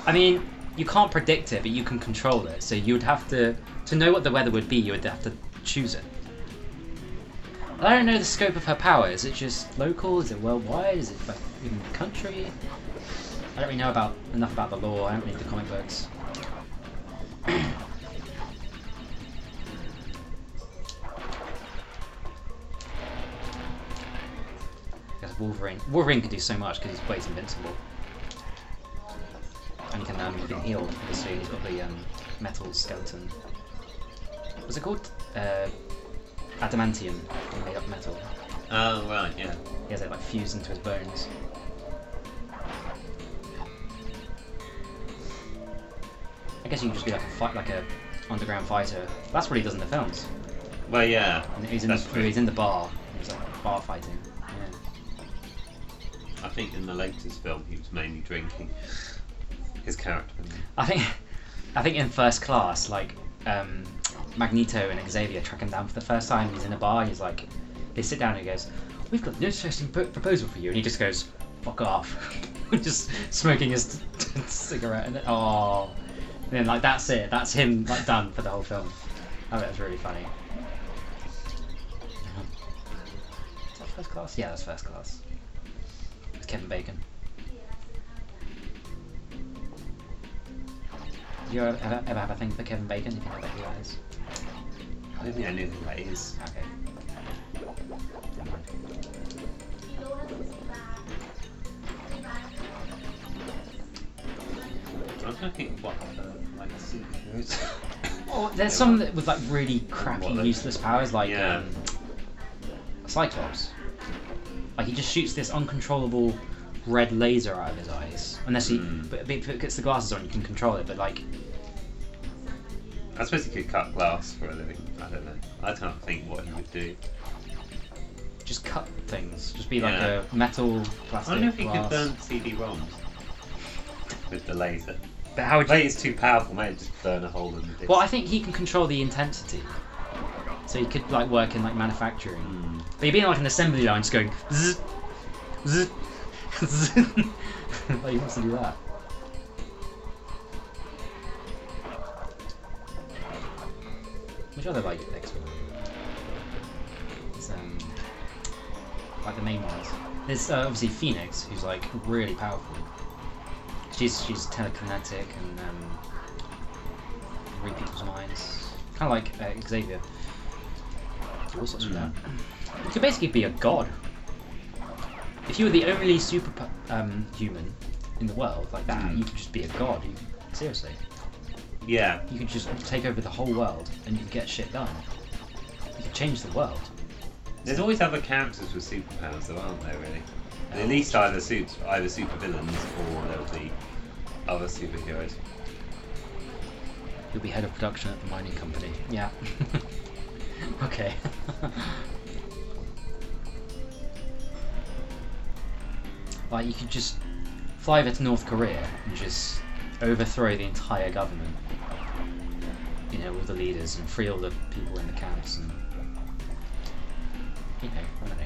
Speaker 1: I mean, you can't predict it, but you can control it. So you would have to know what the weather would be, you would have to choose it. I don't know the scope of her power. Is it just local? Is it worldwide? Is it like even the country? I don't really know enough about the lore. I don't read the comic books. Wolverine can do so much because he's invincible. And he can heal, obviously. He's got the metal skeleton. What's it called? Adamantium, made up metal.
Speaker 2: Oh, right, yeah.
Speaker 1: He has it like fused into his bones. I guess you can just be like a underground fighter. That's what he does in the films.
Speaker 2: Well, yeah.
Speaker 1: And he's in the bar. He's like bar fighting. Yeah.
Speaker 2: I think in the latest film he was mainly drinking. His character.
Speaker 1: I think in First Class, like Magneto and Xavier track him down for the first time. He's in a bar. He's like, they sit down and he goes, "We've got an interesting proposal for you," and he just goes, "Fuck off," just smoking his cigarette, and then like that's it. That's him like done for the whole film. I bet it was really funny. Is that First Class? Yeah, that's First Class. It's Kevin Bacon. You ever have a thing for Kevin Bacon? You think who that is?
Speaker 2: I don't think I knew who that is.
Speaker 1: Okay.
Speaker 2: I'm looking at what like superheroes.
Speaker 1: Oh, there's some with like really crappy, useless powers, like
Speaker 2: Yeah.
Speaker 1: Cyclops. Like he just shoots this uncontrollable red laser out of his eyes. Unless he, but if it gets the glasses on, you can control it. But like,
Speaker 2: I suppose he could cut glass for a living. I don't know. I can't think what he would do.
Speaker 1: just cut things. Just be like
Speaker 2: Yeah.
Speaker 1: a metal, plastic.
Speaker 2: I wonder if he
Speaker 1: glass.
Speaker 2: could burn CD-ROMs with the laser.
Speaker 1: But how would
Speaker 2: Maybe
Speaker 1: you?
Speaker 2: it's too powerful. Maybe just burn a hole in the disc.
Speaker 1: Well, I think he can control the intensity. So he could like work in like manufacturing. But he'd be in like an assembly line, just going zzz, zzz, zzz. Like he wants to do that. Which other like X-Men? It's like the main ones. There's obviously Phoenix, who's like really powerful. She's telekinetic and read people's minds. Kind of like Xavier. All sorts of that. You could basically be a god. If you were the only super human in the world like that, you could just be a god. Seriously.
Speaker 2: Yeah.
Speaker 1: You could just take over the whole world and you could get shit done. You could change the world.
Speaker 2: There's always other characters with superpowers, though, aren't there? Really. At least either super villains or there'll be other superheroes.
Speaker 1: You'll be head of production at the mining company. Yeah. Okay. Like you could just fly over to North Korea and just overthrow the entire government. You know, all the leaders and free all the people in the camps and you know, I don't know.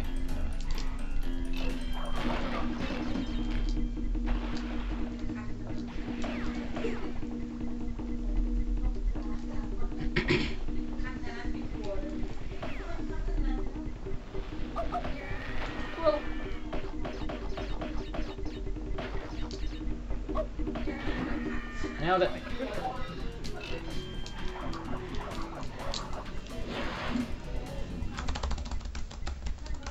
Speaker 1: Now that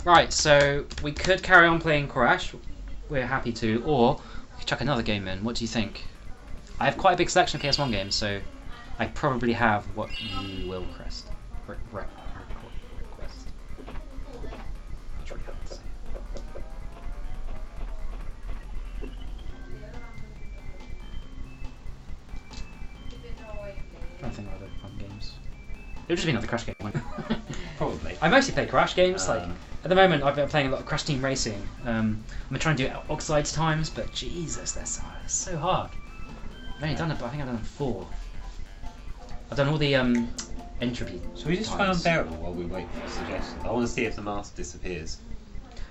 Speaker 1: right, so we could carry on playing Crash. We're happy to, or we could chuck another game in. What do you think? I have quite a big selection of PS1 games, so I probably have what you will request. Request. That's really hard to say. I don't think other fun games. It'll just be another Crash game.
Speaker 2: Probably.
Speaker 1: I mostly play Crash games. Like at the moment, I've been playing a lot of Crash Team Racing. I'm gonna try and do Oxide's times, but Jesus, they're so hard. I've only done it, but I think I've done 4. I've done all the entropy.
Speaker 2: Should we just try
Speaker 1: times.
Speaker 2: Unbearable while we wait for suggestions? I want to see if the mask disappears.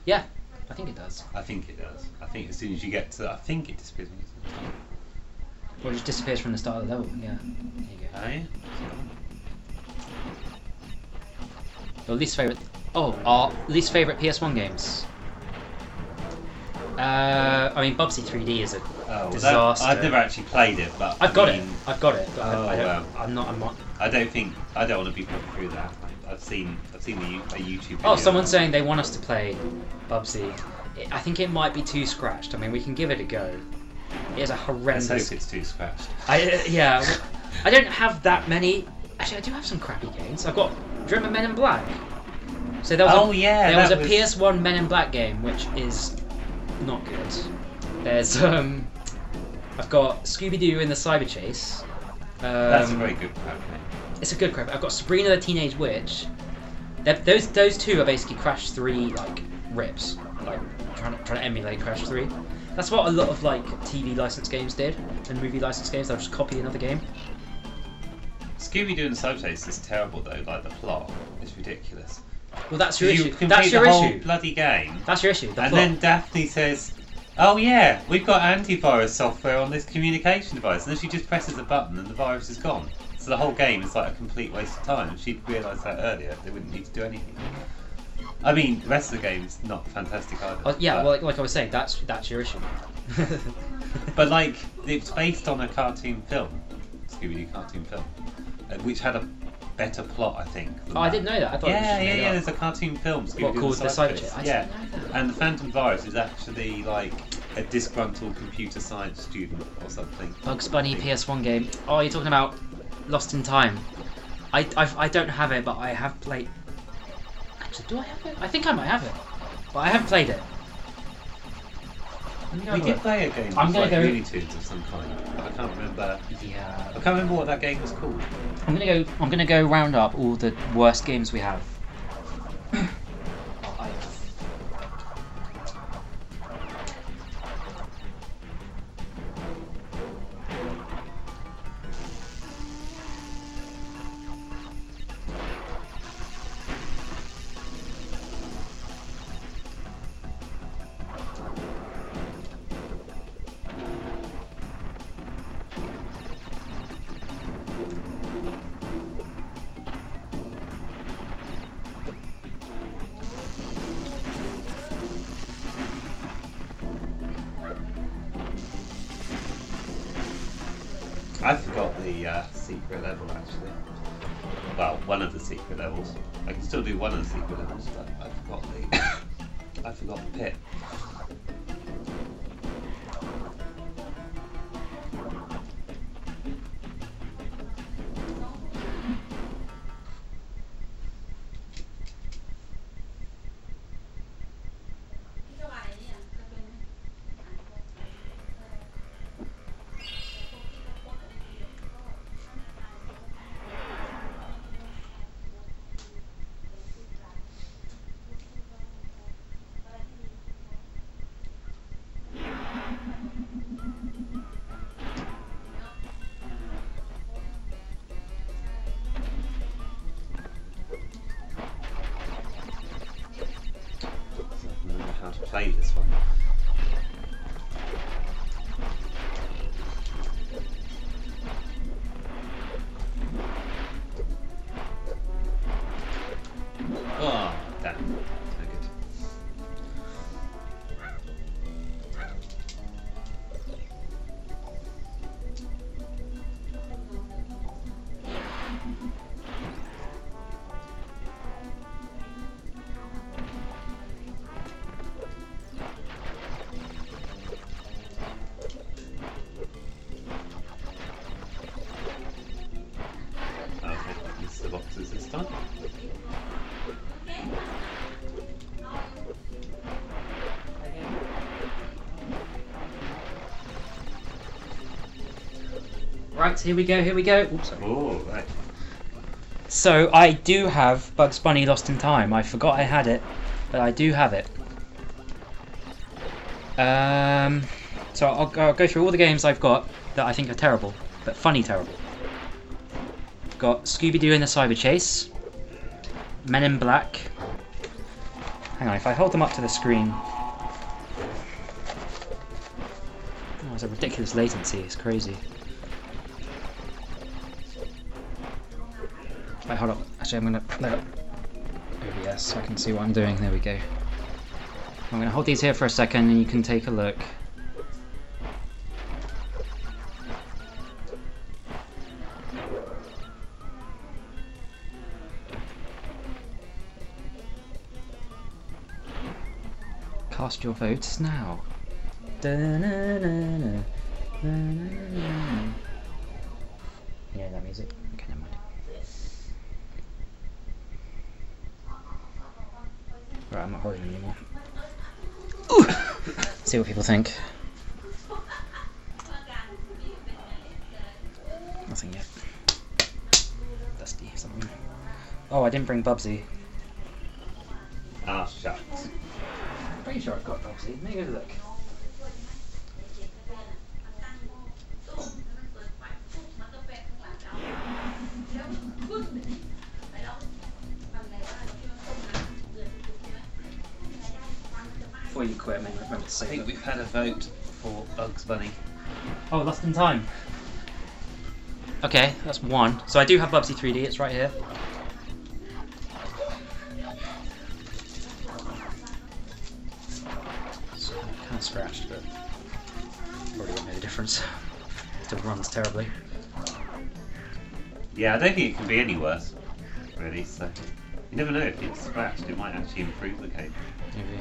Speaker 1: Yeah, I think it does.
Speaker 2: I think it does. I think as soon as you get to, I think it disappears. When you get to the top.
Speaker 1: Or it just disappears from the start of the level. Yeah. There you go.
Speaker 2: Oh, yeah?
Speaker 1: Your least favorite? Oh, our least favorite PS1 games. I mean, Bubsy 3D is a disaster.
Speaker 2: I've never actually played it, but
Speaker 1: I've got it. I've got it. But
Speaker 2: Oh,
Speaker 1: I don't,
Speaker 2: wow.
Speaker 1: I'm not.
Speaker 2: I don't want to be put through that. I've seen a YouTube video.
Speaker 1: Oh, someone's saying they want us to play Bubsy. I think it might be too scratched. I mean, we can give it a go. It is a
Speaker 2: Let's
Speaker 1: horrendous.
Speaker 2: hope it's too scratched.
Speaker 1: Yeah. I don't have that many. Actually, I do have some crappy games. I've got. Do you remember Men in Black? So there was there was a PS1 Men in Black game which is not good. There's I've got Scooby-Doo in the Cyber Chase.
Speaker 2: That's a very good crap game.
Speaker 1: It's a good crap. I've got Sabrina the Teenage Witch. Those two are basically Crash 3 like rips, like trying to emulate Crash 3. That's what a lot of like TV license games did and movie license games. They'll just copy another game.
Speaker 2: Scooby-Doo and the Cyber Chase is terrible though. Like the plot is ridiculous.
Speaker 1: Well, that's your issue.
Speaker 2: Complete
Speaker 1: That's your
Speaker 2: the whole
Speaker 1: issue.
Speaker 2: bloody game.
Speaker 1: That's your issue. The
Speaker 2: And
Speaker 1: plot.
Speaker 2: then Daphne says, "Oh yeah, we've got antivirus software on this communication device," and then she just presses a button and the virus is gone. So the whole game is like a complete waste of time. If she'd realised that earlier, they wouldn't need to do anything. I mean, the rest of the game is not fantastic either.
Speaker 1: Yeah,
Speaker 2: but,
Speaker 1: well, like I was saying, that's your issue.
Speaker 2: but like it's based on a cartoon film, Scooby-Doo cartoon film, which had a better plot, I think.
Speaker 1: Oh, I didn't know that. I thought it was just made up.
Speaker 2: There's a cartoon film.
Speaker 1: What, called The Cyber Chase? I
Speaker 2: Yeah,
Speaker 1: didn't know that.
Speaker 2: and the Phantom Virus is actually like a disgruntled computer science student or something.
Speaker 1: Bugs Bunny PS1 game. Oh, you're talking about Lost in Time. I don't have it, but I have played. Actually, do I have it? I think I might have it, but I haven't played it.
Speaker 2: We did play a game.
Speaker 1: I'm gonna
Speaker 2: like
Speaker 1: go.
Speaker 2: Looney Tunes of some kind. I can't remember.
Speaker 1: Yeah.
Speaker 2: I can't remember what that game was called.
Speaker 1: I'm gonna go round up all the worst games we have.
Speaker 2: I forgot the secret level actually. Well, one of the secret levels. I can still do one of the secret levels, but I forgot the I forgot the pit. How to play this one. Oh, damn. No good. Okay, miss the boxes this time.
Speaker 1: Right, here we go. Oops, sorry.
Speaker 2: Oh, right.
Speaker 1: So I do have Bugs Bunny Lost in Time. I forgot I had it, but I do have it. So I'll go through all the games I've got that I think are terrible, but funny terrible. I've got Scooby-Doo and the Cyber Chase, Men in Black. Hang on, if I hold them up to the screen. Oh, there's a ridiculous latency. It's crazy. Wait, hold up. Actually, I'm gonna let up OBS so I can see what I'm doing. There we go. I'm gonna hold these here for a second, and you can take a look. Cast your votes now. Da-na-na-na, da-na-na-na. You know that music? Okay, never mind. Right, I'm not holding them anymore. Ooh. See what people think. Nothing yet. Dusty something. Oh, I didn't bring Bubsy.
Speaker 2: Ah, shucks.
Speaker 1: I'm pretty sure I've got Bubsy. Let me go look. Before you quit, remember to
Speaker 2: I
Speaker 1: say
Speaker 2: think
Speaker 1: that.
Speaker 2: we've had a vote for Bugs Bunny.
Speaker 1: Oh, Lost in Time. Okay, that's one. So I do have Bubsy 3D, it's right here. It's kind of scratched, but probably won't make a difference. Still runs terribly.
Speaker 2: Yeah, I don't think it can be any worse, really. So you never know, if it's scratched, it might actually improve the game.
Speaker 1: Maybe.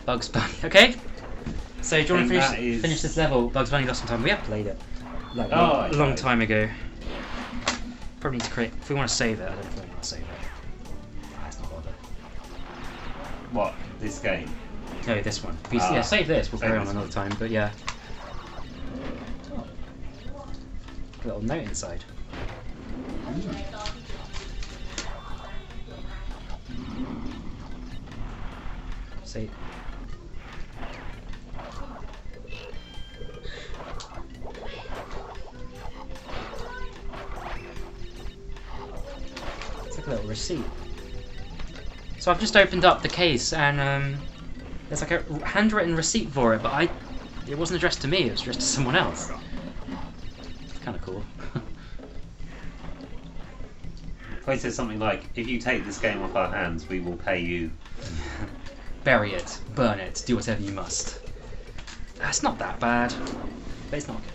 Speaker 1: Bugs Bunny. Okay. So do you want to finish this level? Bugs Bunny Lost in Time. We have played it like a long time ago. Probably need to create. If we want to save it, I don't really want to save it. Let's not bother.
Speaker 2: What? This game?
Speaker 1: No, this one. If we, yeah, save this. We'll carry on another time. But yeah. Oh. A little note inside. See. It's like a little receipt. So I've just opened up the case and there's like a handwritten receipt for it, but it wasn't addressed to me, it was addressed to someone else. It's kind of cool.
Speaker 2: It says something like, if you take this game off our hands, we will pay you.
Speaker 1: Bury it, burn it, do whatever you must. That's not that bad, but it's not good.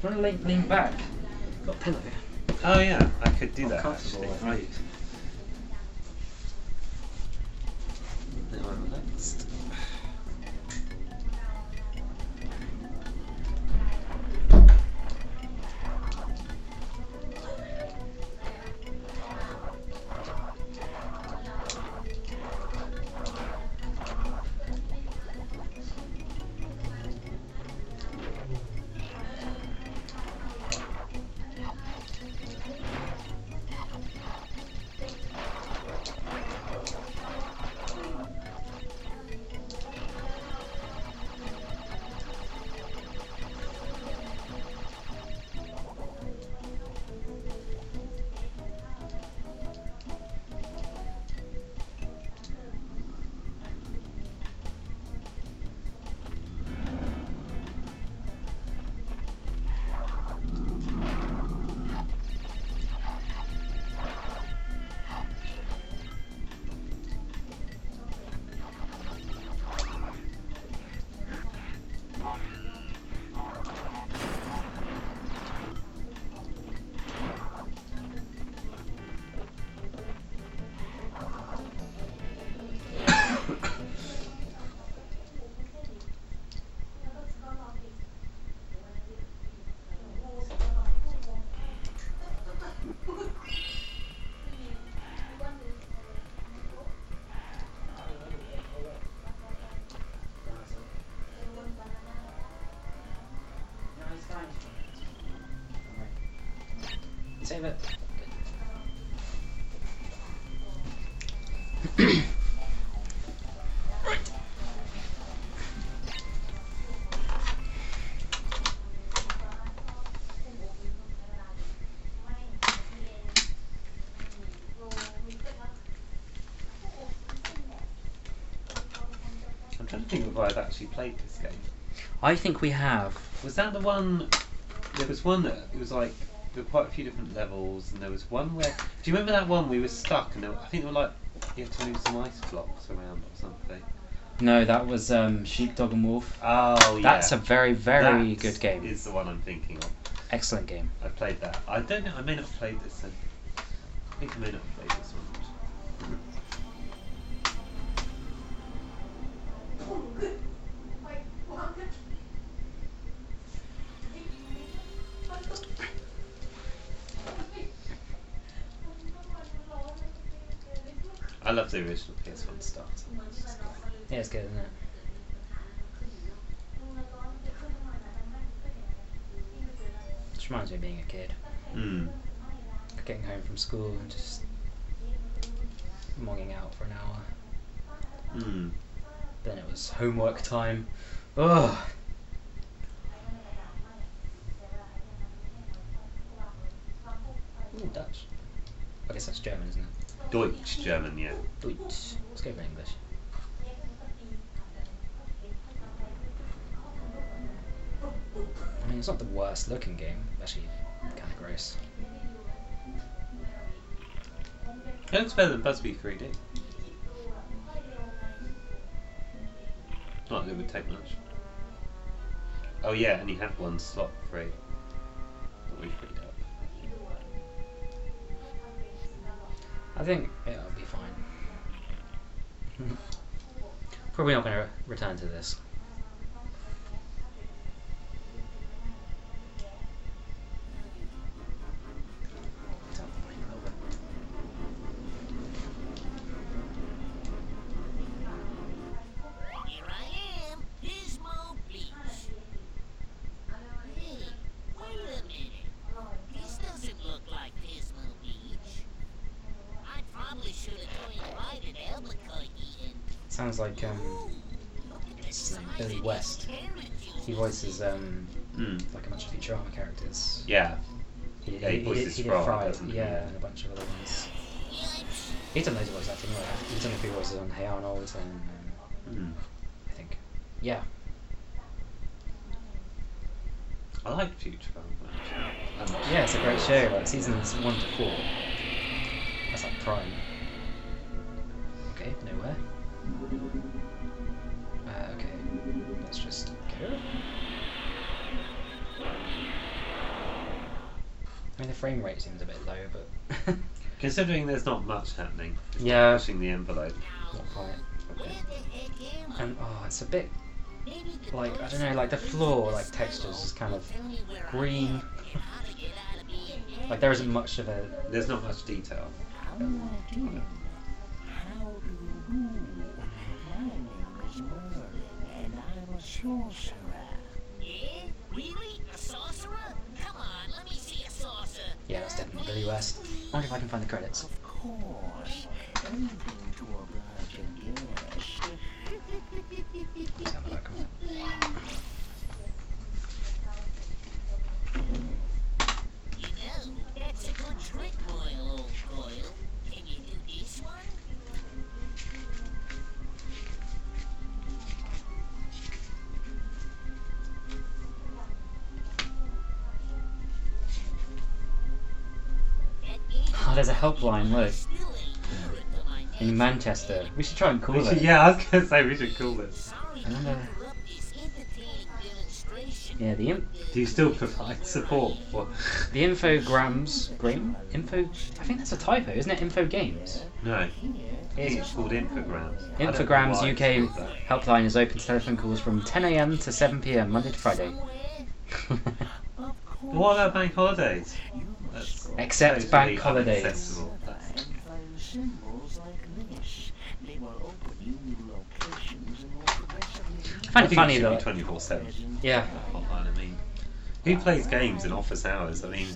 Speaker 1: Do you want to lean back? Got a pillow.
Speaker 2: Oh yeah, I could do that
Speaker 1: Comfortable,
Speaker 2: actually.
Speaker 1: right. Now I'm relaxed. Save it. Right.
Speaker 2: I'm trying to think if I've actually played this game.
Speaker 1: I think we have.
Speaker 2: Was that the one? There was one that it was like there were quite a few different levels, and there was one where. Do you remember that one we were stuck, and there, I think there were like you had to move some ice blocks around or something.
Speaker 1: No, that was Sheepdog and Wolf.
Speaker 2: Oh yeah.
Speaker 1: That's a very, very
Speaker 2: That
Speaker 1: good game.
Speaker 2: Is the one I'm thinking of.
Speaker 1: Excellent game.
Speaker 2: I played that. I don't know. I may not have played this. Then. I think I may not have played this one. I love the original PS1 start.
Speaker 1: Yeah, it's good, isn't it? Just reminds me of being a kid.
Speaker 2: Mm.
Speaker 1: Getting home from school and just mogging out for an hour.
Speaker 2: Mm.
Speaker 1: Then it was homework time. Ugh. Ooh, Dutch. I guess that's German, isn't it?
Speaker 2: Deutsch, German, yeah.
Speaker 1: Deutsch. Let's go for English. I mean, it's not the worst looking game. Actually, kind of gross.
Speaker 2: It looks better than Busby 3D. Not that it would take much. Oh yeah, and he had one slot free. That we freed up.
Speaker 1: I think it'll be fine. Probably not going to return to this.
Speaker 5: Here I am, Pismo Beach. Hey, wait a minute. This doesn't look like Pismo Beach. I probably should have invited Albuquerque and
Speaker 1: Sounds like what's his name? Billy West. He voices like a bunch of Futurama characters.
Speaker 2: Yeah.
Speaker 1: He
Speaker 2: Yeah, he voices Fry,
Speaker 1: Fry,
Speaker 2: doesn't he?
Speaker 1: yeah, and a bunch of other ones. He's done loads of voice acting. Anyway. He's done a few voices on Hey Arnold and I think, yeah.
Speaker 2: I like Futurama actually.
Speaker 1: Yeah, it's a great show. Like seasons 1 to 4. That's like prime. Okay, nowhere. Okay, let's just go. I mean, the frame rate seems a bit low, but
Speaker 2: Considering there's not much happening. Just
Speaker 1: Yeah.
Speaker 2: Pushing the envelope.
Speaker 1: not quite.
Speaker 2: Okay.
Speaker 1: And it's a bit like I don't know, like the floor, like textures is kind of green. Like there isn't much of a.
Speaker 2: There's not much detail.
Speaker 5: Yeah? Really? A sorcerer? Come on, let me see a saucer.
Speaker 1: Yeah, that's definitely Billy West. I wonder if I can find the credits.
Speaker 6: Of course, anything to oblige a guest.
Speaker 1: Sound like that, come on.
Speaker 5: You know, that's a good trick, Royal Old Coil. Can you do this one?
Speaker 1: Oh, there's a helpline. Look,
Speaker 5: Still ain't lured to my
Speaker 1: in Manchester. We should try and call
Speaker 2: We should,
Speaker 1: it.
Speaker 2: yeah, I was gonna say we should call this.
Speaker 5: Sorry
Speaker 1: I
Speaker 5: to
Speaker 1: wonder-
Speaker 5: interrupt this entertaining demonstration.
Speaker 1: Yeah,
Speaker 2: Do you still provide support for?
Speaker 1: the infograms. Info. I think that's a typo, isn't it? Info games.
Speaker 2: No. I think it's called infograms. I don't know
Speaker 1: Infograms
Speaker 2: why
Speaker 1: UK
Speaker 2: it's called that.
Speaker 1: helpline is open to telephone calls from 10 a.m. to 7 p.m. Monday to Friday.
Speaker 2: What about bank holidays? That's
Speaker 1: Except
Speaker 2: totally
Speaker 1: bank holidays.
Speaker 2: unacceptable. That's-
Speaker 6: And find symbols like this. They will open you new locations and will progressively
Speaker 1: I find it
Speaker 2: think
Speaker 1: funny
Speaker 2: it should
Speaker 1: though.
Speaker 2: be 24/7.
Speaker 1: Yeah.
Speaker 2: Hotline, I mean, who plays games in office hours? I mean,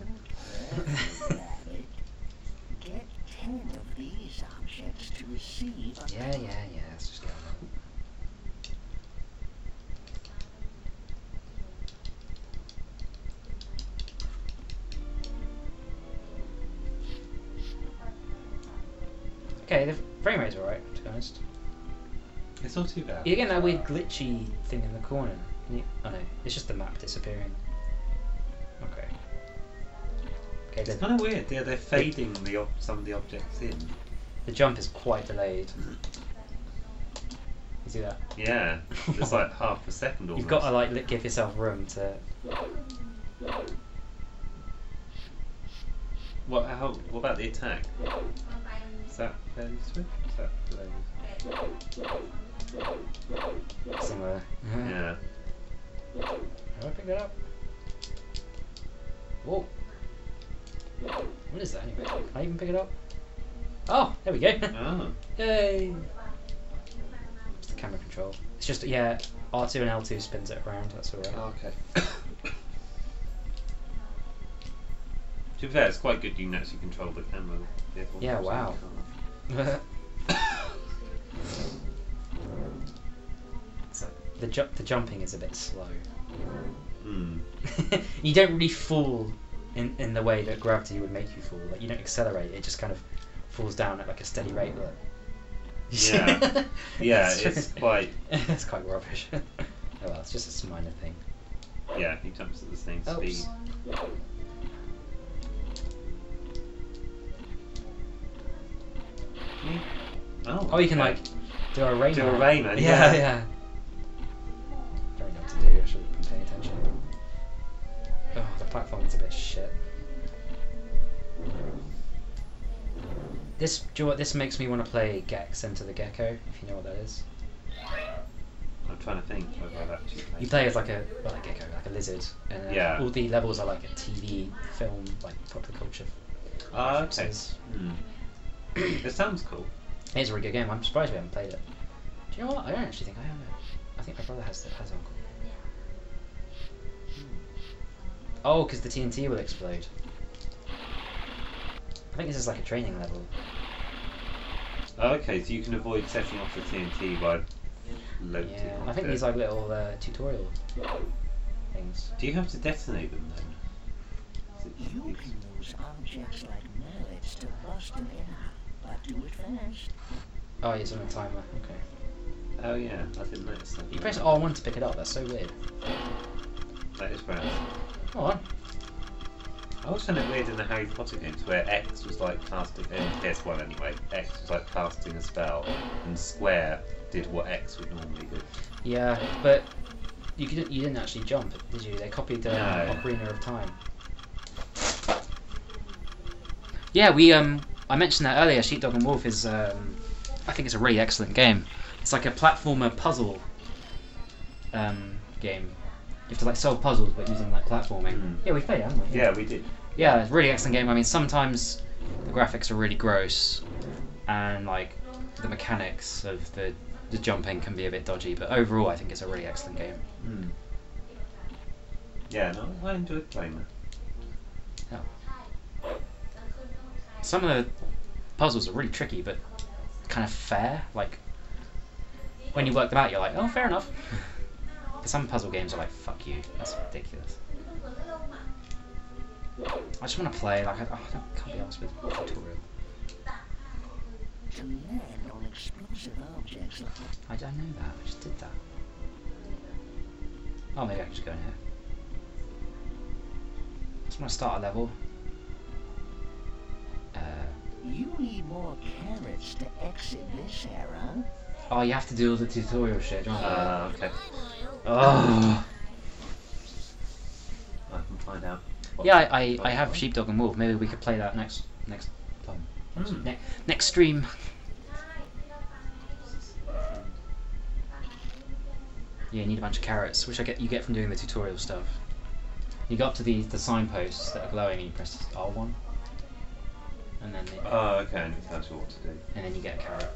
Speaker 6: get 10 of these objects to receive.
Speaker 1: Yeah. Let's just get on that. Okay, the frame rate's alright, to be honest.
Speaker 2: it's not too bad.
Speaker 1: You're getting that weird glitchy thing in the corner. Oh no, it's just the map disappearing. Okay. Okay,
Speaker 2: It's kind of weird. Yeah, they're fading some of the objects in.
Speaker 1: the jump is quite delayed. You see that?
Speaker 2: Yeah, it's like half a second almost.
Speaker 1: You've got to like give yourself room to.
Speaker 2: What about the attack? Is that fairly swift? Is that delayed?
Speaker 1: Somewhere.
Speaker 2: Yeah.
Speaker 1: How do I pick that up? Whoa. What is that anyway? Can I even pick it up? Oh, there we go.
Speaker 2: Oh.
Speaker 1: Yay! It's the camera control. It's just, yeah, R2 and L2 spins it around, that's alright.
Speaker 2: Okay. To be fair, it's quite good you can actually control the camera. Vehicle.
Speaker 1: Yeah, wow. So the jumping is a bit slow.
Speaker 2: Hmm.
Speaker 1: You don't really fall in the way that gravity would make you fall. Like you don't accelerate; it just kind of falls down at like a steady rate. Look.
Speaker 2: Yeah. Yeah, it's quite.
Speaker 1: It's quite rubbish. Oh well, it's just a minor thing.
Speaker 2: Yeah, he jumps at the same
Speaker 1: Oops.
Speaker 2: speed.
Speaker 1: Oh, you can
Speaker 2: okay.
Speaker 1: like do a Rayman.
Speaker 2: Do a Rayman,
Speaker 1: Yeah,
Speaker 2: yeah.
Speaker 1: yeah. platforming's a bit shit. This, do you know what, this makes me want to play Gex Enter the Gecko, if you know what that is.
Speaker 2: I'm trying to think whether I've actually played.
Speaker 1: You play as like a gecko, like a lizard, and
Speaker 2: Yeah.
Speaker 1: all the levels are like a TV, film, like popular culture.
Speaker 2: Oh, okay.
Speaker 1: references.
Speaker 2: It sounds cool.
Speaker 1: It's a really good game. I'm surprised we haven't played it. Do you know what? I don't actually think I have it. I think my brother has Uncle. Oh, because the TNT will explode. I think this is like a training level.
Speaker 2: Oh, okay, so you can avoid setting off the TNT by loading.
Speaker 1: Yeah, I
Speaker 2: off
Speaker 1: think
Speaker 2: it.
Speaker 1: these like little tutorial things.
Speaker 2: Do you have to detonate them then?
Speaker 6: You can use objects like mallets to bust an enemy, but do it fast.
Speaker 1: Oh, it's on a timer. Okay.
Speaker 2: Oh yeah, I didn't notice that.
Speaker 1: You press R1 to pick it up. That's so weird.
Speaker 2: That is random.
Speaker 1: Come on.
Speaker 2: I always found it weird in the Harry Potter games where X was like casting, in PS1 anyway, X was like casting a spell, and Square did what X would normally do.
Speaker 1: Yeah, but you didn't actually jump, did you? They copied the
Speaker 2: No.
Speaker 1: Ocarina of Time. Yeah, I mentioned that earlier. Sheepdog and Wolf is I think it's a really excellent game. It's like a platformer puzzle game. You have to like solve puzzles but using like platforming. Yeah, we played it, haven't we?
Speaker 2: Yeah, we did.
Speaker 1: Yeah, it's a really excellent game. I mean, sometimes the graphics are really gross and like the mechanics of the jumping can be a bit dodgy, but overall I think it's a really excellent game.
Speaker 2: Yeah, no, I enjoyed playing that.
Speaker 1: Yeah. Some of the puzzles are really tricky, but kind of fair. Like when you work them out, you're like, oh, fair enough. But some puzzle games are like, fuck you, that's ridiculous. I just want to play. Like, I can't be asked with a tutorial.
Speaker 6: To land on explosive objects like
Speaker 1: I know that. I just did that. Oh, maybe I can just go in here. Just want to start a level.
Speaker 6: you need more carrots to exit this era.
Speaker 1: Oh, you have to do all the tutorial shit, don't you?
Speaker 2: Okay.
Speaker 1: Oh.
Speaker 2: I can find out.
Speaker 1: Yeah, I have Sheepdog and Wolf. Maybe we could play that next time. Next stream. Yeah, you need a bunch of carrots, which you get from doing the tutorial stuff. You go up to the signposts that are glowing and you press R1. And then
Speaker 2: Oh, okay, and it tells you what to do.
Speaker 1: and then you get a carrot.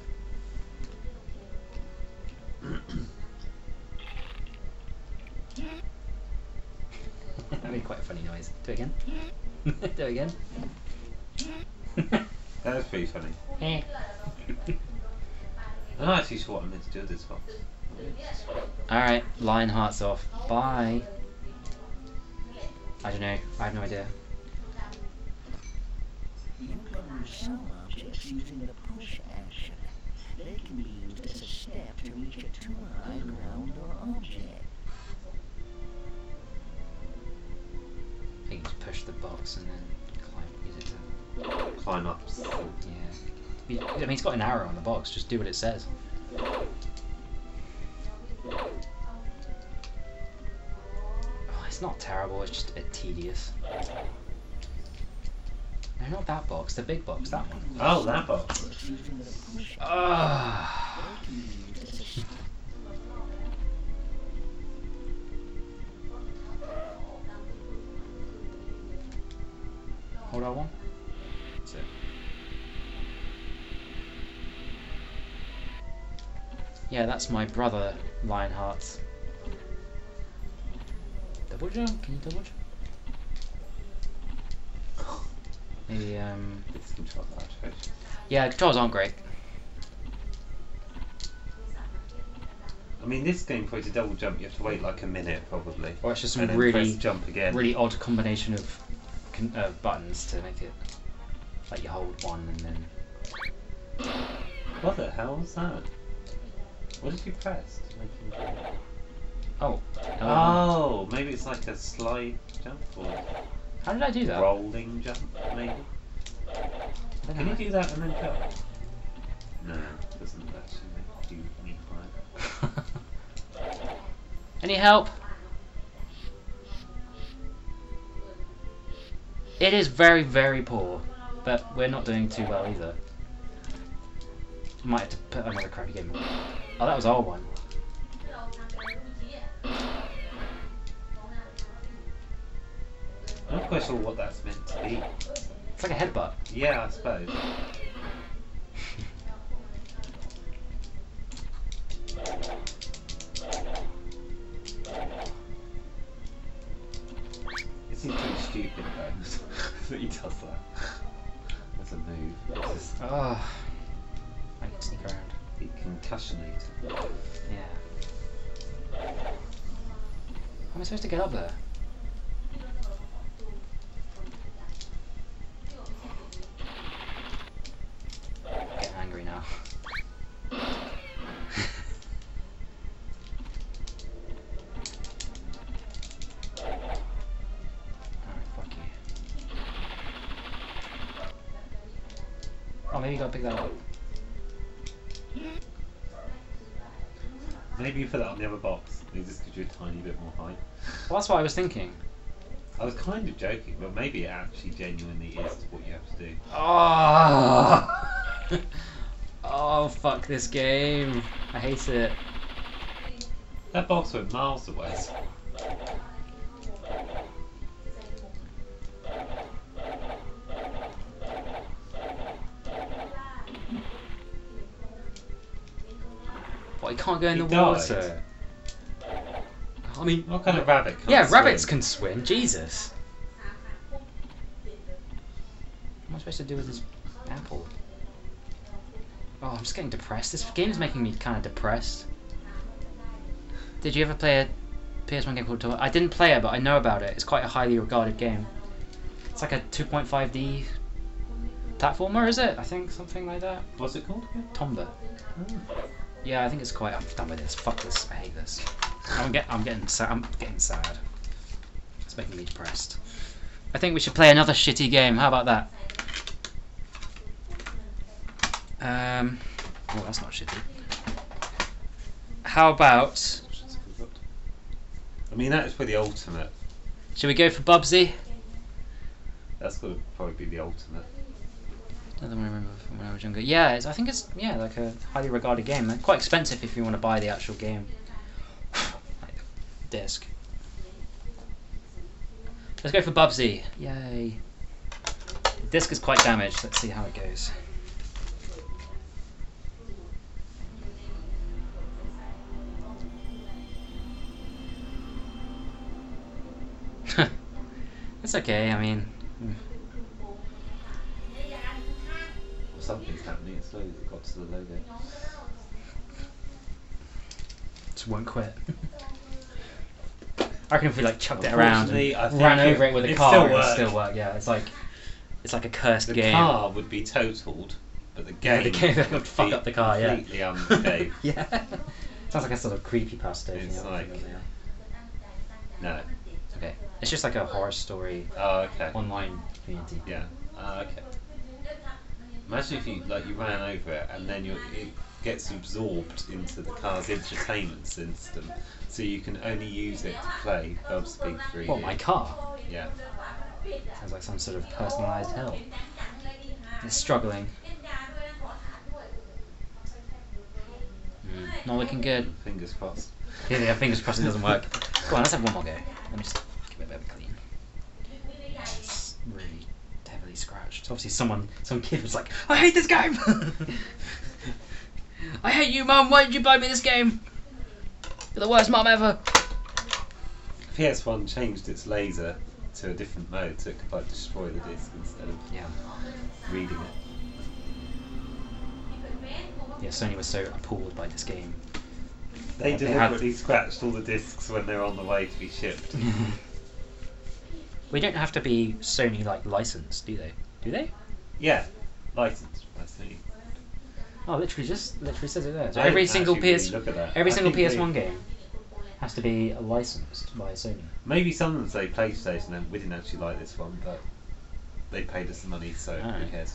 Speaker 1: That'd be quite a funny noise. Do it again. Do it again.
Speaker 2: That was pretty funny. I'm not actually sure what I'm meant to do with this one.
Speaker 1: Alright, lion hearts off. Bye. I don't know. I have no idea.
Speaker 6: You can use some objects using the push action. They can be used as a step to reach a too high ground or object.
Speaker 1: You can just push the box and then climb. Use it to.
Speaker 2: Climb up.
Speaker 1: Yeah. I mean, it's got an arrow on the box. Just do what it says. Oh, it's not terrible. It's just a bit tedious. No, not that box. The big box. That one.
Speaker 2: Oh, that box.
Speaker 6: Objects using the push
Speaker 1: Ah.
Speaker 6: they can be used as a step.
Speaker 1: Hold on one. That's it. Yeah, that's my brother, Lionheart. Double jump? Can you double jump? Maybe,
Speaker 2: It's control activation.
Speaker 1: yeah, controls aren't great.
Speaker 2: I mean, this game for you to double jump, you have to wait like a minute probably.
Speaker 1: Or it's just some
Speaker 2: and then
Speaker 1: really,
Speaker 2: press jump again.
Speaker 1: really odd combination of buttons to make it like you hold one and then.
Speaker 2: What the hell was that? What did you press to make him jump?
Speaker 1: Oh.
Speaker 2: Oh, maybe it's like a slide jump or
Speaker 1: How did I do that?
Speaker 2: rolling jump, maybe.
Speaker 1: I don't
Speaker 2: Can
Speaker 1: know.
Speaker 2: you do that and then jump? No, it doesn't actually make you any higher.
Speaker 1: Any help? It is very, very poor, but we're not doing too well either. Might have to put another crappy game. Oh, that was our one.
Speaker 2: I'm not quite sure what that's meant to be.
Speaker 1: It's like a headbutt.
Speaker 2: Yeah, I suppose. It seems pretty stupid though that he does that. That's a move. It's just
Speaker 1: Oh, I can sneak around.
Speaker 2: be concussionated.
Speaker 1: Yeah. How am I supposed to get up there? I'm getting angry now. Alright, fuck you. Oh, maybe you gotta pick that up.
Speaker 2: Maybe you put that on the other box. It just gives you a tiny bit more height.
Speaker 1: Well, that's what I was thinking.
Speaker 2: I was kind of joking, but maybe it actually genuinely is what you have to do.
Speaker 1: Oh! Oh, fuck this game. I hate it.
Speaker 2: That box went miles away.
Speaker 1: What, he can't go in
Speaker 2: He
Speaker 1: the
Speaker 2: died.
Speaker 1: water? I mean,
Speaker 2: What kind of rabbit can't
Speaker 1: yeah,
Speaker 2: swim?
Speaker 1: rabbits can swim. Jesus. What am I supposed to do with this apple? Oh, I'm just getting depressed. This game is making me kind of depressed. Did you ever play a PS1 game called Toy? I didn't play it, but I know about it. It's quite a highly regarded game. It's like a 2.5D platformer, is it? I think something like that.
Speaker 2: What's it called again?
Speaker 1: Tomba. Yeah, I think it's quite. I'm done with this. Fuck this. I hate this. I'm getting sad. It's making me depressed. I think we should play another shitty game. How about that? Oh, that's not shitty. How about?
Speaker 2: I mean, that is for the ultimate.
Speaker 1: Should we go for Bubsy?
Speaker 2: That's got to probably be the ultimate.
Speaker 1: Another one I remember from when I was younger. Yeah, I think it's like a highly regarded game. They're quite expensive if you want to buy the actual game. Like the disc. Let's go for Bubsy. Yay. The disc is quite damaged. Let's see how it goes. It's okay, I mean...
Speaker 2: Something's happening. It slowly got to the logo.
Speaker 1: Just won't quit. I reckon if we like chucked it around and
Speaker 2: Unfortunately, I think
Speaker 1: ran over it with a
Speaker 2: it
Speaker 1: car,
Speaker 2: still
Speaker 1: it would
Speaker 2: work.
Speaker 1: still work. Yeah, it's like a cursed
Speaker 2: The
Speaker 1: game.
Speaker 2: car would be totaled, but the
Speaker 1: Yeah,
Speaker 2: game,
Speaker 1: the game would
Speaker 2: would
Speaker 1: fuck
Speaker 2: be
Speaker 1: up the car, yeah.
Speaker 2: completely unscathed.
Speaker 1: Yeah. Sounds like a sort of creepypasta.
Speaker 2: It's like- No.
Speaker 1: Okay. It's just like a horror story
Speaker 2: Oh, okay.
Speaker 1: online community.
Speaker 2: Yeah. Okay. Imagine if you ran over it and then it gets absorbed into the car's entertainment system, so you can only use it to play Bub's Big 3D.
Speaker 1: What, my car?
Speaker 2: Yeah.
Speaker 1: Sounds like some sort of personalised hell. It's struggling. Not looking good.
Speaker 2: Fingers crossed.
Speaker 1: Yeah, fingers crossed it doesn't work. Go on, let's have one more go. Let me just give it a bit of a clean. It's really heavily scratched. Obviously some kid was like, I hate this game! I hate you, Mum, why did you buy me this game? You're the worst mum ever!
Speaker 2: PS1 changed its laser to a different mode so it could like destroy the disc instead of
Speaker 1: Yeah.
Speaker 2: reading it.
Speaker 1: Yeah, Sony was so appalled by this game.
Speaker 2: They
Speaker 1: They had-
Speaker 2: deliberately scratched all the discs when they're on the way to be shipped.
Speaker 1: We don't have to be Sony like licensed, do they? Do they?
Speaker 2: Yeah, licensed by Sony.
Speaker 1: Oh, literally says it there. So
Speaker 2: I
Speaker 1: every
Speaker 2: didn't
Speaker 1: single
Speaker 2: actually
Speaker 1: PS,
Speaker 2: really look at that.
Speaker 1: every
Speaker 2: I
Speaker 1: single
Speaker 2: think
Speaker 1: PS1 game has to be licensed by Sony.
Speaker 2: Maybe some of them say PlayStation and we didn't actually like this one, but they paid us the money, so who
Speaker 1: Alright.
Speaker 2: cares?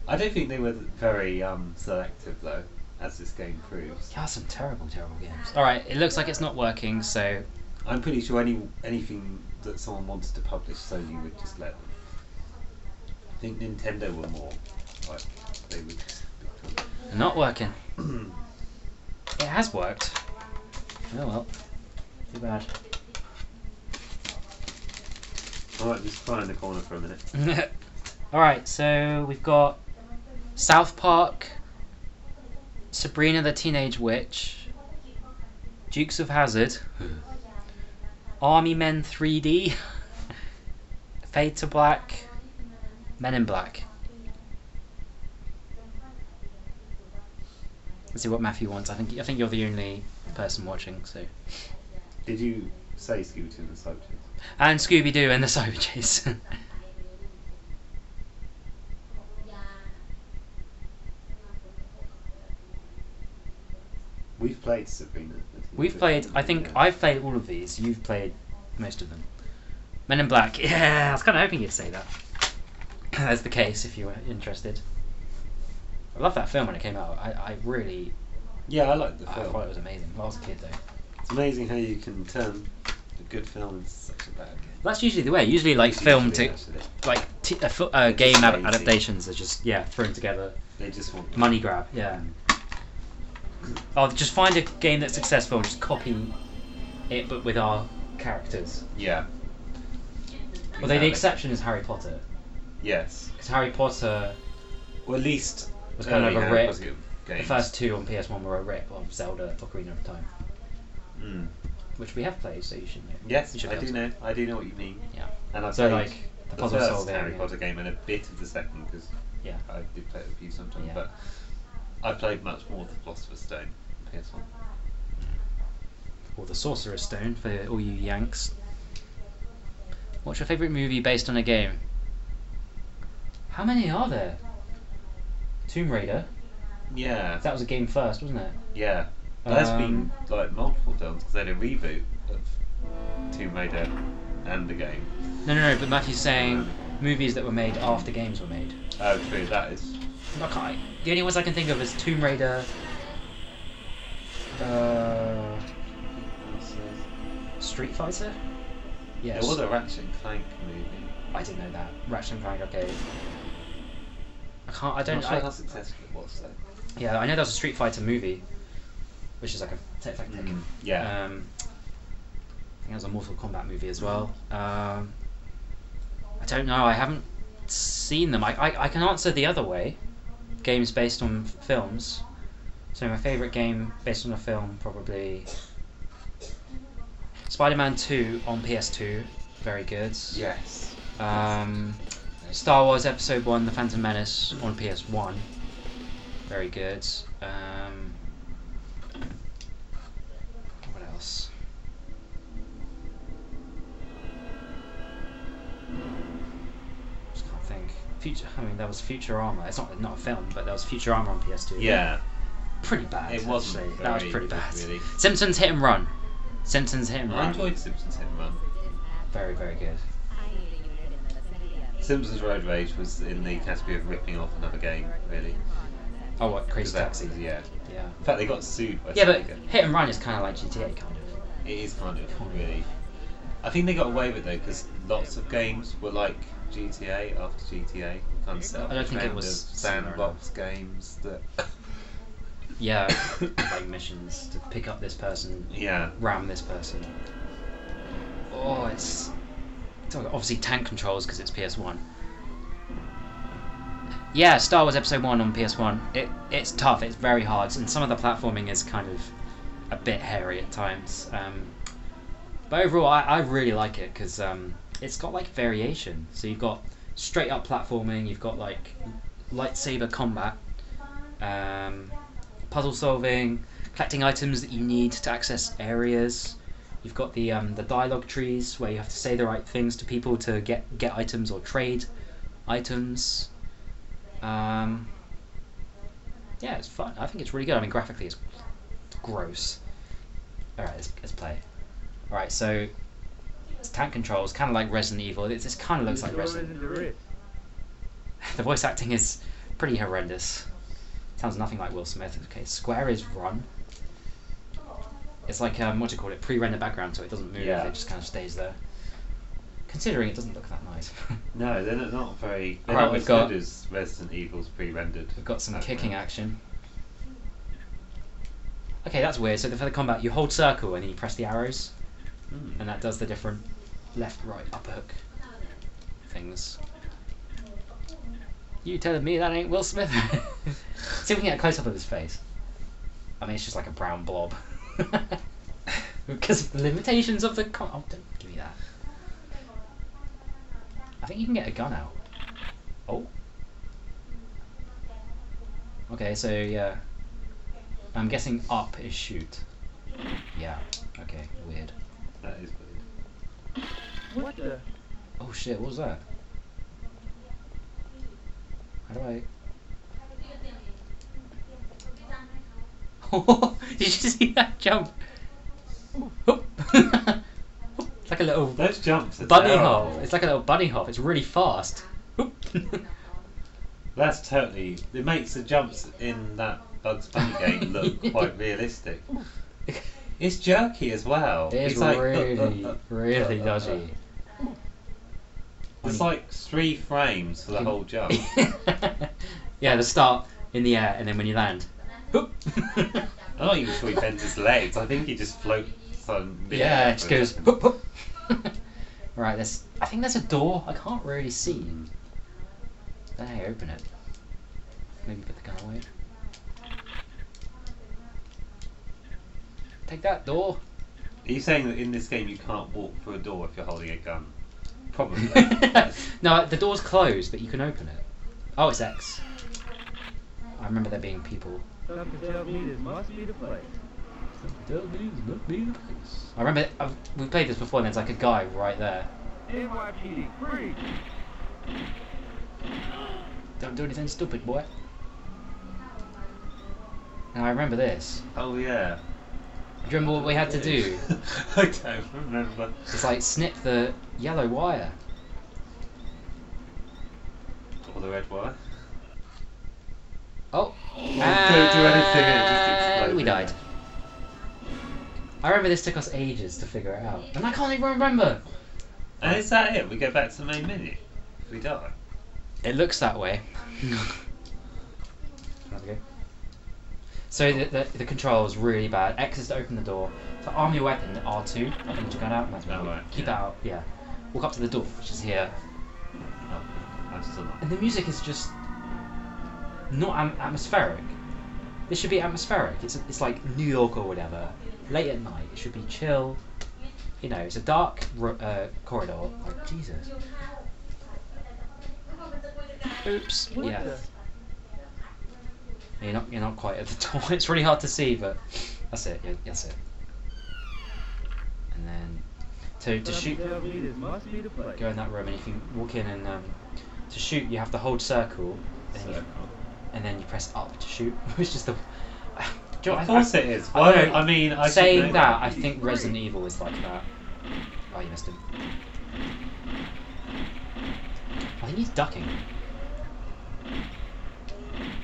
Speaker 2: I don't think they were very selective though, as this game proves.
Speaker 1: Yeah, some terrible, terrible games. Alright, it looks like it's not working, so
Speaker 2: I'm pretty sure anything that someone wanted to publish, Sony would just let them. think Nintendo were more like they would.
Speaker 1: Not working. It has worked. Oh well. Too bad.
Speaker 2: Alright, just cry in the corner for a minute.
Speaker 1: Alright, so we've got South Park, Sabrina the Teenage Witch, Dukes of Hazzard, Army Men 3D, Fade to Black, Men in Black. Let's see what Matthew wants. I think you're the only person watching, so.
Speaker 2: Did you say Scooby-Doo and the Cyber Chase?
Speaker 1: And Scooby-Doo and the Cyber Chase.
Speaker 2: We've played Sabrina.
Speaker 1: We've played. I think I've played all of these. You've played most of them. Men in Black. Yeah, I was kind of hoping you'd say that. That's the case if you were interested. I love that film when it came out. I really.
Speaker 2: Yeah, I like the
Speaker 1: I
Speaker 2: film.
Speaker 1: thought it was amazing. When I was a kid though.
Speaker 2: It's amazing how you can turn a good film into such a bad game.
Speaker 1: That's usually the way. Usually, like
Speaker 2: It's
Speaker 1: film
Speaker 2: usually,
Speaker 1: to
Speaker 2: actually.
Speaker 1: like game
Speaker 2: just lazy.
Speaker 1: adaptations are just thrown together.
Speaker 2: They just want
Speaker 1: Money grab. Yeah. Oh, just find a game that's successful and just copy it, but with our characters.
Speaker 2: Yeah.
Speaker 1: Although the
Speaker 2: Exactly.
Speaker 1: exception is Harry Potter,
Speaker 2: Yes.
Speaker 1: because Harry Potter,
Speaker 2: Or at least
Speaker 1: was kind of
Speaker 2: early
Speaker 1: a
Speaker 2: Harry
Speaker 1: rip.
Speaker 2: Potter
Speaker 1: the
Speaker 2: games.
Speaker 1: first two on PS1 were a rip of Zelda Ocarina of Time,
Speaker 2: Mm.
Speaker 1: which we have played, so you should know.
Speaker 2: Yes,
Speaker 1: You should
Speaker 2: I
Speaker 1: be
Speaker 2: do
Speaker 1: able to.
Speaker 2: know. I do know what you mean.
Speaker 1: Yeah.
Speaker 2: And I've
Speaker 1: So
Speaker 2: played
Speaker 1: like the
Speaker 2: the
Speaker 1: puzzle
Speaker 2: first
Speaker 1: solving.
Speaker 2: Harry Potter game and a bit of the second because
Speaker 1: Yeah.
Speaker 2: I did play it with you sometimes.
Speaker 1: Yeah.
Speaker 2: But I played much more of the Philosopher's Stone on PS1.
Speaker 1: Or the Sorcerer's Stone for all you Yanks. What's your favourite movie based on a game? How many are there? Tomb Raider.
Speaker 2: Yeah.
Speaker 1: That was a game first, wasn't it?
Speaker 2: Yeah. There's
Speaker 1: Um,
Speaker 2: been like multiple films because they had a reboot of Tomb Raider and the game.
Speaker 1: No. But Matthew's saying movies that were made after games were made.
Speaker 2: Oh, true. That is.
Speaker 1: The only ones I can think of is Tomb Raider. Street Fighter. Yes.
Speaker 2: There was a Ratchet and Clank movie.
Speaker 1: I didn't know that. Ratchet and Clank. Okay. I can't. I
Speaker 2: I'm
Speaker 1: don't.
Speaker 2: not sure how successful it was though.
Speaker 1: Yeah, I know there was a Street Fighter movie, which is like a tech.
Speaker 2: Yeah.
Speaker 1: I think there was a Mortal Kombat movie as well. I don't know. I haven't seen them. I can answer the other way. Games based on films. So my favourite game based on a film probably Spider-Man 2 on PS2. Very good.
Speaker 2: Yes.
Speaker 1: Star Wars Episode 1 The Phantom Menace on PS1. Very good. What else? Just can't think. There was Futurama. It's not a film, but there was Futurama on PS2.
Speaker 2: Yeah.
Speaker 1: Pretty bad.
Speaker 2: It wasn't
Speaker 1: actually. That was
Speaker 2: very
Speaker 1: pretty
Speaker 2: good,
Speaker 1: bad.
Speaker 2: really.
Speaker 1: Simpsons Hit and Run. Simpsons Hit and
Speaker 2: I
Speaker 1: Run.
Speaker 2: enjoyed Simpsons Hit and Run.
Speaker 1: Very, very good.
Speaker 2: Simpsons Road Rage was in the category of ripping off another game, really.
Speaker 1: Oh, what? Crazy
Speaker 2: 'Cause that
Speaker 1: Taxi.
Speaker 2: was- Yeah.
Speaker 1: Yeah.
Speaker 2: In fact, they got sued by
Speaker 1: Yeah, but
Speaker 2: Sega.
Speaker 1: Hit and Run is kind of like GTA, kind of.
Speaker 2: It is kind of really. I think they got away with it though because lots of games were like GTA after GTA kind of set up.
Speaker 1: I don't think it
Speaker 2: trend
Speaker 1: was
Speaker 2: of
Speaker 1: similar
Speaker 2: sandbox games that.
Speaker 1: Yeah, like missions to pick up this person,
Speaker 2: Yeah.
Speaker 1: ram this person. Oh, it's obviously tank controls because it's PS1. Yeah, Star Wars Episode 1 on PS1. It's tough. It's very hard, and some of the platforming is kind of a bit hairy at times. But overall, I really like it because it's got like variation. So you've got straight up platforming. You've got like lightsaber combat. Puzzle solving, collecting items that you need to access areas. You've got the dialogue trees where you have to say the right things to people to get items or trade items. Yeah, it's fun. I think it's really good. I mean, graphically, it's gross. All right, let's play. All right, so it's tank controls, kind of like Resident Evil. It kind of looks like Resident. The voice acting is pretty horrendous. Sounds nothing like Will Smith. Okay, square is run. It's like what do you call it? Pre-rendered background, so it doesn't move.
Speaker 2: Yeah.
Speaker 1: It just kind of stays there. considering it doesn't look that nice.
Speaker 2: No, they're not very. They're
Speaker 1: Alright,
Speaker 2: not
Speaker 1: we've
Speaker 2: as
Speaker 1: got-
Speaker 2: good as Resident Evil's pre-rendered.
Speaker 1: We've got some
Speaker 2: background.
Speaker 1: kicking action. Okay, that's weird. So for the combat, you hold circle and then you press the arrows, and that does the different left, right, up hook things. You telling me that ain't Will Smith? See if we can get a close up of his face. I mean, it's just like a brown blob. Because of the limitations of the oh, don't give me that. I think you can get a gun out. Oh. Okay, so yeah. I'm guessing up is shoot. Yeah. Okay, weird.
Speaker 2: That is weird.
Speaker 6: What the?
Speaker 1: Oh shit, what was that? How do I... Did you see that jump? Whoop. It's like a little
Speaker 2: Those jumps are
Speaker 1: bunny
Speaker 2: terrible.
Speaker 1: hop. It's like a little bunny hop. It's really fast. Whoop.
Speaker 2: That's totally. It makes the jumps in that Bugs Bunny game look quite realistic. It's jerky as well.
Speaker 1: It is
Speaker 2: It's like,
Speaker 1: really dodgy.
Speaker 2: It's like 3 frames for the whole jump.
Speaker 1: Yeah, the start in the air and then when you land. Whoop.
Speaker 2: I'm not even sure he bends his legs. I think he just floats on the
Speaker 1: Yeah,
Speaker 2: air
Speaker 1: it just
Speaker 2: for a
Speaker 1: goes
Speaker 2: second.
Speaker 1: whoop whoop. Right, I think there's a door. I can't really see. Then I open it. Maybe put the gun away. Take that door.
Speaker 2: Are you saying that in this game you can't walk through a door if you're holding a gun? Probably.
Speaker 1: No, the door's closed, but you can open it. Oh, it's X. I remember there being people.
Speaker 6: Something tells me this must be the place.
Speaker 1: I remember we played this before, and there's like a guy right there.
Speaker 6: NYPD, free!
Speaker 1: Don't do anything stupid, boy. Now I remember this.
Speaker 2: Oh yeah.
Speaker 1: Do you remember what we had to do?
Speaker 2: I don't remember.
Speaker 1: It's like snip the yellow wire.
Speaker 2: Or the red wire.
Speaker 1: Oh.
Speaker 2: Don't do anything, it just explodes.
Speaker 1: We died. I remember this took us ages to figure it out. And I can't even remember.
Speaker 2: And is that it? We go back to the main menu if we die.
Speaker 1: It looks that way. So the control is really bad. X is to open the door. To arm your weapon, R2. I think your gun out.
Speaker 2: Oh, right,
Speaker 1: Keep
Speaker 2: yeah.
Speaker 1: it out. Yeah. Walk up to the door, which is here.
Speaker 2: Oh, I'm still not.
Speaker 1: And the music is just not atmospheric. This should be atmospheric. It's like New York or whatever. Late at night. It should be chill. You know, it's a dark corridor. Like Jesus. Oops.
Speaker 6: What
Speaker 1: Yeah.
Speaker 6: the?
Speaker 1: You're not quite at the door. It's really hard to see, but that's it. Yeah, that's it. And then to shoot,
Speaker 6: Something tells me this must be the place.
Speaker 1: go in that room, and if you walk in and to shoot, you have to hold circle, and then you press up to shoot, which is the. Do you know,
Speaker 2: Of course it is.
Speaker 1: I
Speaker 2: Why?
Speaker 1: don't know,
Speaker 2: I mean, I should
Speaker 1: saying
Speaker 2: know
Speaker 1: that, I think Resident Evil is like that. Oh, you missed him. I think he's ducking.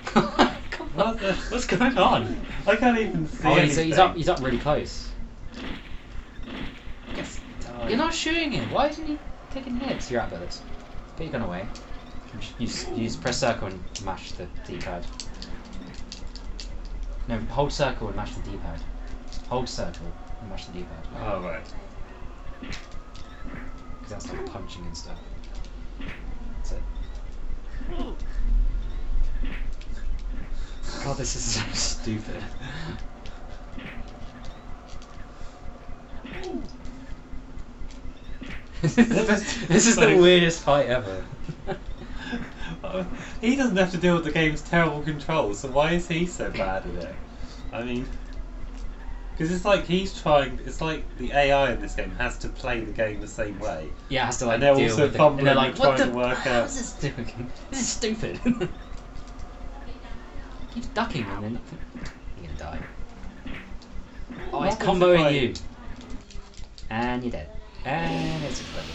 Speaker 1: Come on. What's going on?
Speaker 2: I can't even see
Speaker 1: Oh,
Speaker 2: anything.
Speaker 1: he's up really close. You're not shooting him. Why isn't he taking hits? You're outbirds. Put your gun away. Use press circle and mash the D-pad. No, hold circle and mash the D-pad. Hold circle and mash the D-pad.
Speaker 2: Oh, right.
Speaker 1: Because that's like punching and stuff. That's it. God, this is so stupid. This is the weirdest fight ever.
Speaker 2: He doesn't have to deal with the game's terrible controls, so why is he so bad at it? I mean, because it's like he's trying. It's like the AI in this game has to play the game the same way.
Speaker 1: Yeah, it has to like
Speaker 2: And they're
Speaker 1: deal
Speaker 2: also
Speaker 1: with it.
Speaker 2: fumbling
Speaker 1: And they're like,
Speaker 2: and
Speaker 1: what
Speaker 2: trying
Speaker 1: the?
Speaker 2: to work
Speaker 1: How
Speaker 2: out.
Speaker 1: is this doing? This is stupid. Keeps ducking and then you're gonna die. Oh, he's
Speaker 2: What was the
Speaker 1: comboing
Speaker 2: fight?
Speaker 1: you. And you're dead. And it's exploded.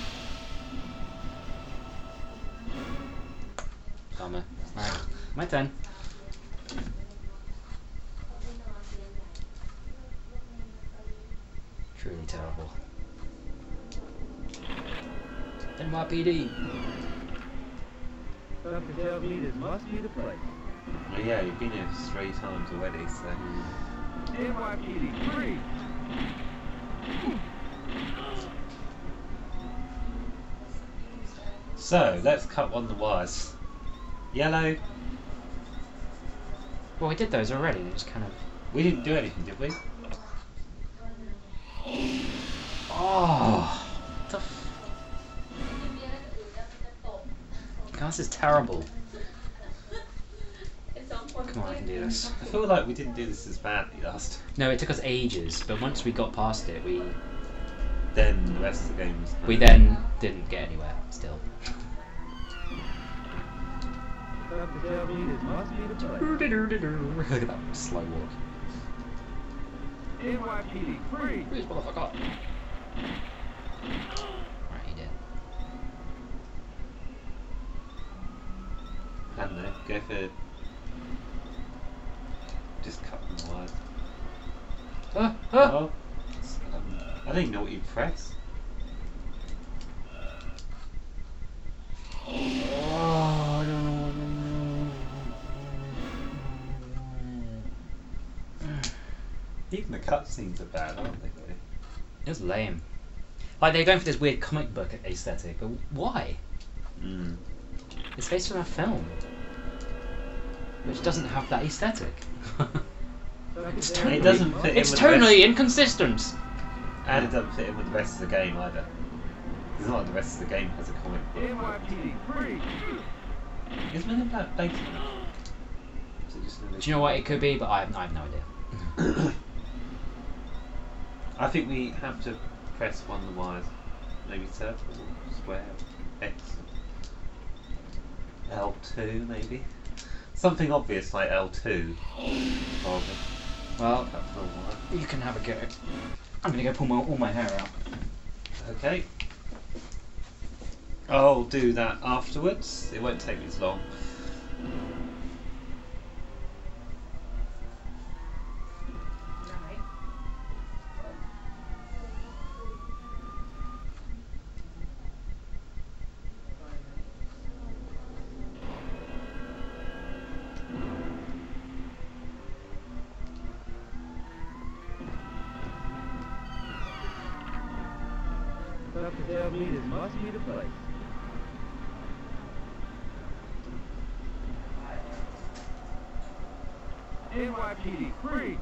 Speaker 1: Bummer. Right, my turn. Truly terrible. NYPD.
Speaker 7: Something tells me this must be the place.
Speaker 2: Well, yeah, you've been here 3 times already, so.
Speaker 7: NYPD, free!
Speaker 2: So, let's cut one of the wires. Yellow.
Speaker 1: Well, we did those already. They just kind of.
Speaker 2: We didn't do anything, did we?
Speaker 1: Oh. What the God, this is terrible. Come on, I can do this.
Speaker 2: I feel like we didn't do this as badly last.
Speaker 1: No, it took us ages, but once we got past it,
Speaker 2: Then the rest of the game was.
Speaker 1: we then didn't get anywhere. Still.
Speaker 7: Something tells me this must be the place.
Speaker 1: Look at that slow walk.
Speaker 7: NYPD, free!
Speaker 1: Who's motherfucker? Right, he did.
Speaker 2: I don't know, go for. Just cut the wires. Oh. I don't even know what you press.
Speaker 1: Oh, I don't know what
Speaker 2: Even the cutscenes are bad, aren't they? Really?
Speaker 1: It was lame. Like, they're going for this weird comic book aesthetic, but why? It's based on a film, which doesn't have that aesthetic. It's
Speaker 2: It doesn't fit in
Speaker 1: It's
Speaker 2: with the
Speaker 1: tonally
Speaker 2: rest,
Speaker 1: inconsistent.
Speaker 2: and it doesn't fit in with the rest of the game either. It's not like the rest of the game has a comic book.
Speaker 7: NYPD, free!
Speaker 2: Is Men in Black based on it? Is it just an
Speaker 1: Do you know what it could be? But I have no idea.
Speaker 2: I think we have to press one of the wires. Maybe circle, square, X, L2 maybe. Something obvious like L2. Probably.
Speaker 1: Well,
Speaker 2: Cut the wire.
Speaker 1: you can have a go. I'm gonna go pull all my hair out.
Speaker 2: Okay. I'll do that afterwards. It won't take me as long.
Speaker 7: Something tells me this must be the place. NYPD, free!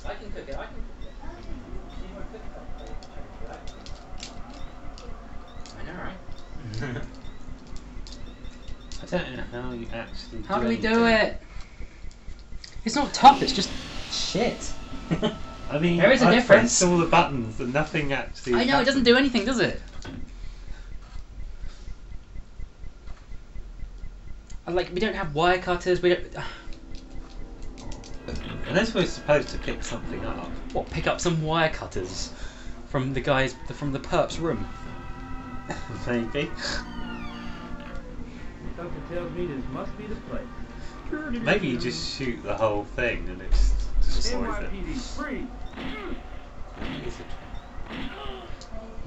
Speaker 1: I can cook it. I can cook it. You want to cook it? I know, right?
Speaker 2: I don't know how you actually.
Speaker 1: How do we do
Speaker 2: anything.
Speaker 1: it? It's not tough. It's just shit.
Speaker 2: I mean,
Speaker 1: There is a
Speaker 2: I
Speaker 1: difference.
Speaker 2: pressed all the buttons and nothing actually.
Speaker 1: I know it doesn't do anything, does it? Like, we don't have wire cutters. We don't.
Speaker 2: Unless we're supposed to pick something up.
Speaker 1: What? Pick up some wire cutters from the guys from the perp's room.
Speaker 2: Maybe.
Speaker 7: Something tells me this must be the place.
Speaker 2: Maybe you just shoot the whole thing and it just destroys it.
Speaker 7: NYPD, free!
Speaker 2: Maybe it's a-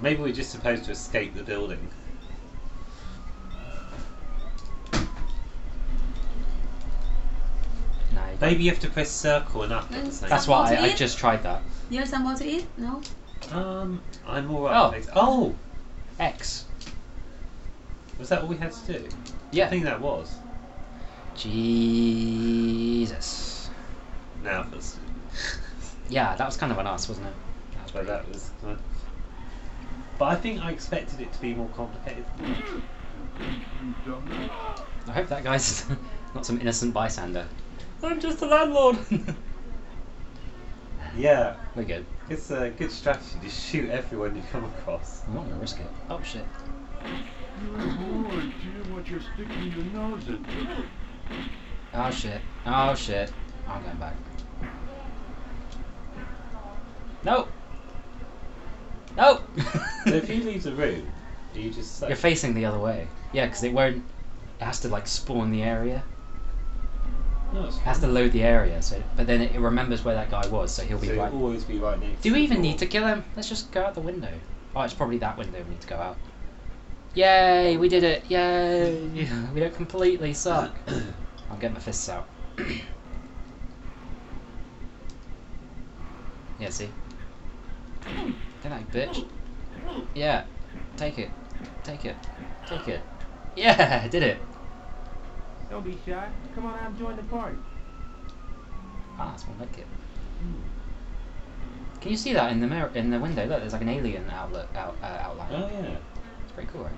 Speaker 2: Maybe we're just supposed to escape the building.
Speaker 1: No.
Speaker 2: Maybe you have to press circle and up at the same
Speaker 1: That's
Speaker 2: time.
Speaker 1: why
Speaker 3: Want to
Speaker 1: I
Speaker 3: eat?
Speaker 1: just tried that.
Speaker 3: You have some more to eat? No?
Speaker 2: I'm alright. Oh!
Speaker 1: X.
Speaker 2: Was that all we had to do? I
Speaker 1: Yeah.
Speaker 2: think that was.
Speaker 1: Jesus.
Speaker 2: Now that's.
Speaker 1: Yeah, that was kind of an ass, wasn't it? That was
Speaker 2: But that was. But I think I expected it to be more complicated.
Speaker 1: I hope that guy's not some innocent bystander. I'm just the landlord.
Speaker 2: Yeah,
Speaker 1: We're good.
Speaker 2: it's a good strategy to shoot everyone you come across.
Speaker 1: I'm not gonna risk it. Oh shit.
Speaker 7: Lord, Jim, what you're sticking your nose into.
Speaker 1: Oh shit. Oh shit. I'm going back. No. No.
Speaker 2: So if you leave the room, do you just
Speaker 1: You're facing the other way. Yeah, because it won't. It has to like spawn the area.
Speaker 2: No, it's
Speaker 1: It has to load the area. So, but then it remembers where that guy was, so he'll be
Speaker 2: so
Speaker 1: right.
Speaker 2: you'll always be right next
Speaker 1: Do
Speaker 2: to
Speaker 1: we
Speaker 2: the
Speaker 1: even
Speaker 2: door.
Speaker 1: need to kill him? Let's just go out the window. Oh, it's probably that window we need to go out. Yay, we did it! Yay! We don't completely suck. I'll get my fists out. Yeah, see? Get that, bitch. Yeah. Take it. Take it. Take it. Yeah, I did it.
Speaker 7: Don't be shy. Come on out and join the party.
Speaker 1: Ah, it's more like it. Can you see that in the mirror, in the window? Look, there's like an alien outline.
Speaker 2: Oh yeah.
Speaker 1: It's pretty cool, right?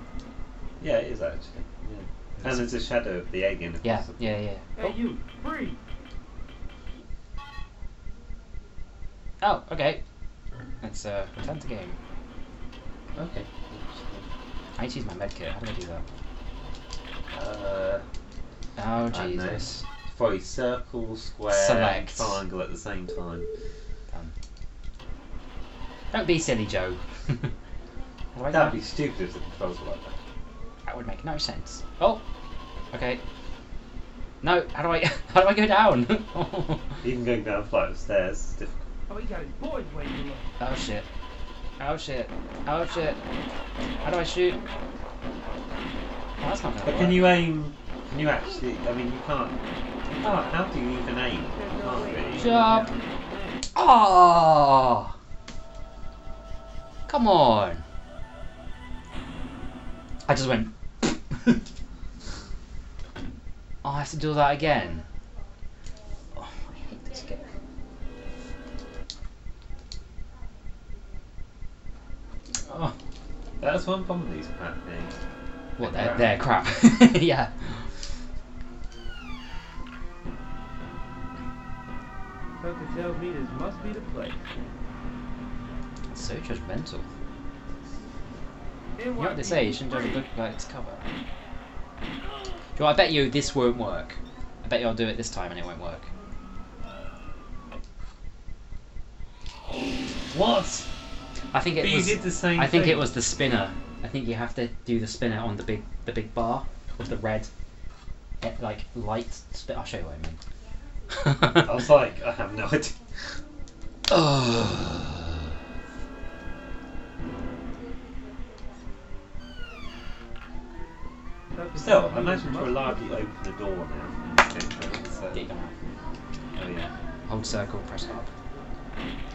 Speaker 2: Yeah, it is actually. Yeah. And there's a shadow of the alien across
Speaker 1: Yeah,
Speaker 2: the
Speaker 1: yeah, yeah.
Speaker 7: Hey, you, free.
Speaker 1: Oh, okay. Let's return to game.
Speaker 2: Okay.
Speaker 1: I need to use my medkit. How do I do that? Oh
Speaker 2: I don't know.
Speaker 1: Jesus.
Speaker 2: Probably circle, square,
Speaker 1: Select.
Speaker 2: triangle at the same time.
Speaker 1: Done. Don't be silly, Joe. How do I
Speaker 2: That'd
Speaker 1: go?
Speaker 2: be stupid if the controls were like that.
Speaker 1: That would make no sense. Oh, okay. No, how do I? How do I go down?
Speaker 2: Even going down a flight of stairs is difficult.
Speaker 7: Oh, he got his boys waiting to look.
Speaker 1: Oh shit. Oh shit. Oh shit. How do I shoot? Oh, that's not gonna
Speaker 2: But
Speaker 1: work.
Speaker 2: can you aim? Can you actually? I mean, you can't. Oh, how do you even aim? You can't really.
Speaker 1: Jump. Oh! Come on. I just went. Oh, I have to do that again. Oh, I hate this game. Oh,
Speaker 2: That's one problem with these crap things.
Speaker 1: what? They're crap. Yeah.
Speaker 7: Something tells me this must be the place.
Speaker 1: It's so judgmental. You know what they say, you shouldn't judge a book by its cover. Do you know what, I bet you this won't work. I bet you I'll do it this time and it won't work.
Speaker 2: What?
Speaker 1: I think it
Speaker 2: But
Speaker 1: was.
Speaker 2: you did the same
Speaker 1: I think
Speaker 2: thing.
Speaker 1: it was the spinner. I think you have to do the spinner on the big bar with the red, like light spin. I'll show you what I mean.
Speaker 2: I was like, I have no idea. Still, imagine to reliably open the door now. Okay, so,
Speaker 1: Get your gun out.
Speaker 2: oh yeah.
Speaker 1: Hold circle, press up.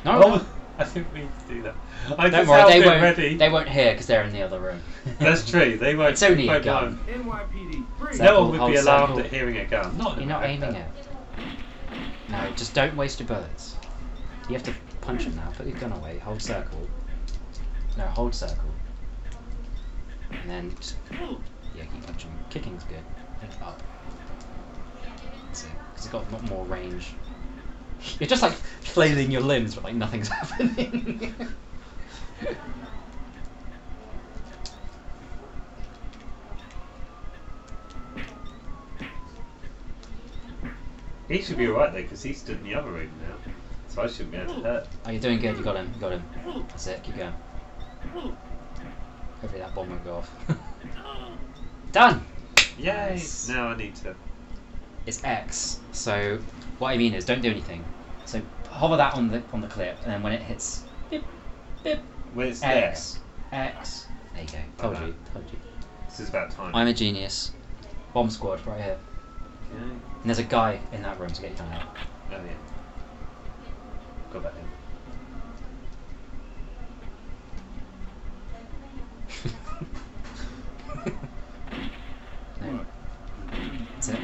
Speaker 1: No,
Speaker 2: Oh, I didn't mean to do that. I
Speaker 1: don't
Speaker 2: just
Speaker 1: worry,
Speaker 2: held
Speaker 1: they
Speaker 2: it
Speaker 1: won't.
Speaker 2: ready.
Speaker 1: They won't hear because they're in the other room.
Speaker 2: That's true. They won't.
Speaker 1: It's only a
Speaker 2: won't
Speaker 1: gun.
Speaker 2: mind.
Speaker 7: NYPD, free.
Speaker 1: Circle,
Speaker 2: No one would
Speaker 1: hold
Speaker 2: be alarmed
Speaker 1: circle.
Speaker 2: at hearing a gun. Not in
Speaker 1: You're not
Speaker 2: America.
Speaker 1: aiming it. No, just don't waste your bullets. You have to punch him now. Put your gun away. Hold circle. No, hold circle. And then just, yeah, keep punching. Kicking's good. And up. That's it. Because it's got a lot more range. You're just like flailing your limbs, but like nothing's happening.
Speaker 2: He should be alright though, because he stood in the other room now. So I shouldn't be able to hurt.
Speaker 1: Oh, you're doing good. You got him. You got him. That's it. Keep going. Hopefully that bomb won't go off. Done.
Speaker 2: Yay!
Speaker 1: Nice.
Speaker 2: Now I need to.
Speaker 1: It's X. So what I mean is, don't do anything. So hover that on the clip, and then when it hits, beep, beep,
Speaker 2: When it's
Speaker 1: X, X. There you go. Told
Speaker 2: Like
Speaker 1: you.
Speaker 2: that.
Speaker 1: Told you.
Speaker 2: there. This is about time.
Speaker 1: I'm a genius. Bomb squad right here.
Speaker 2: Okay.
Speaker 1: And there's a guy in that room to get you done out.
Speaker 2: Oh yeah. Go back in.
Speaker 1: No. That's it.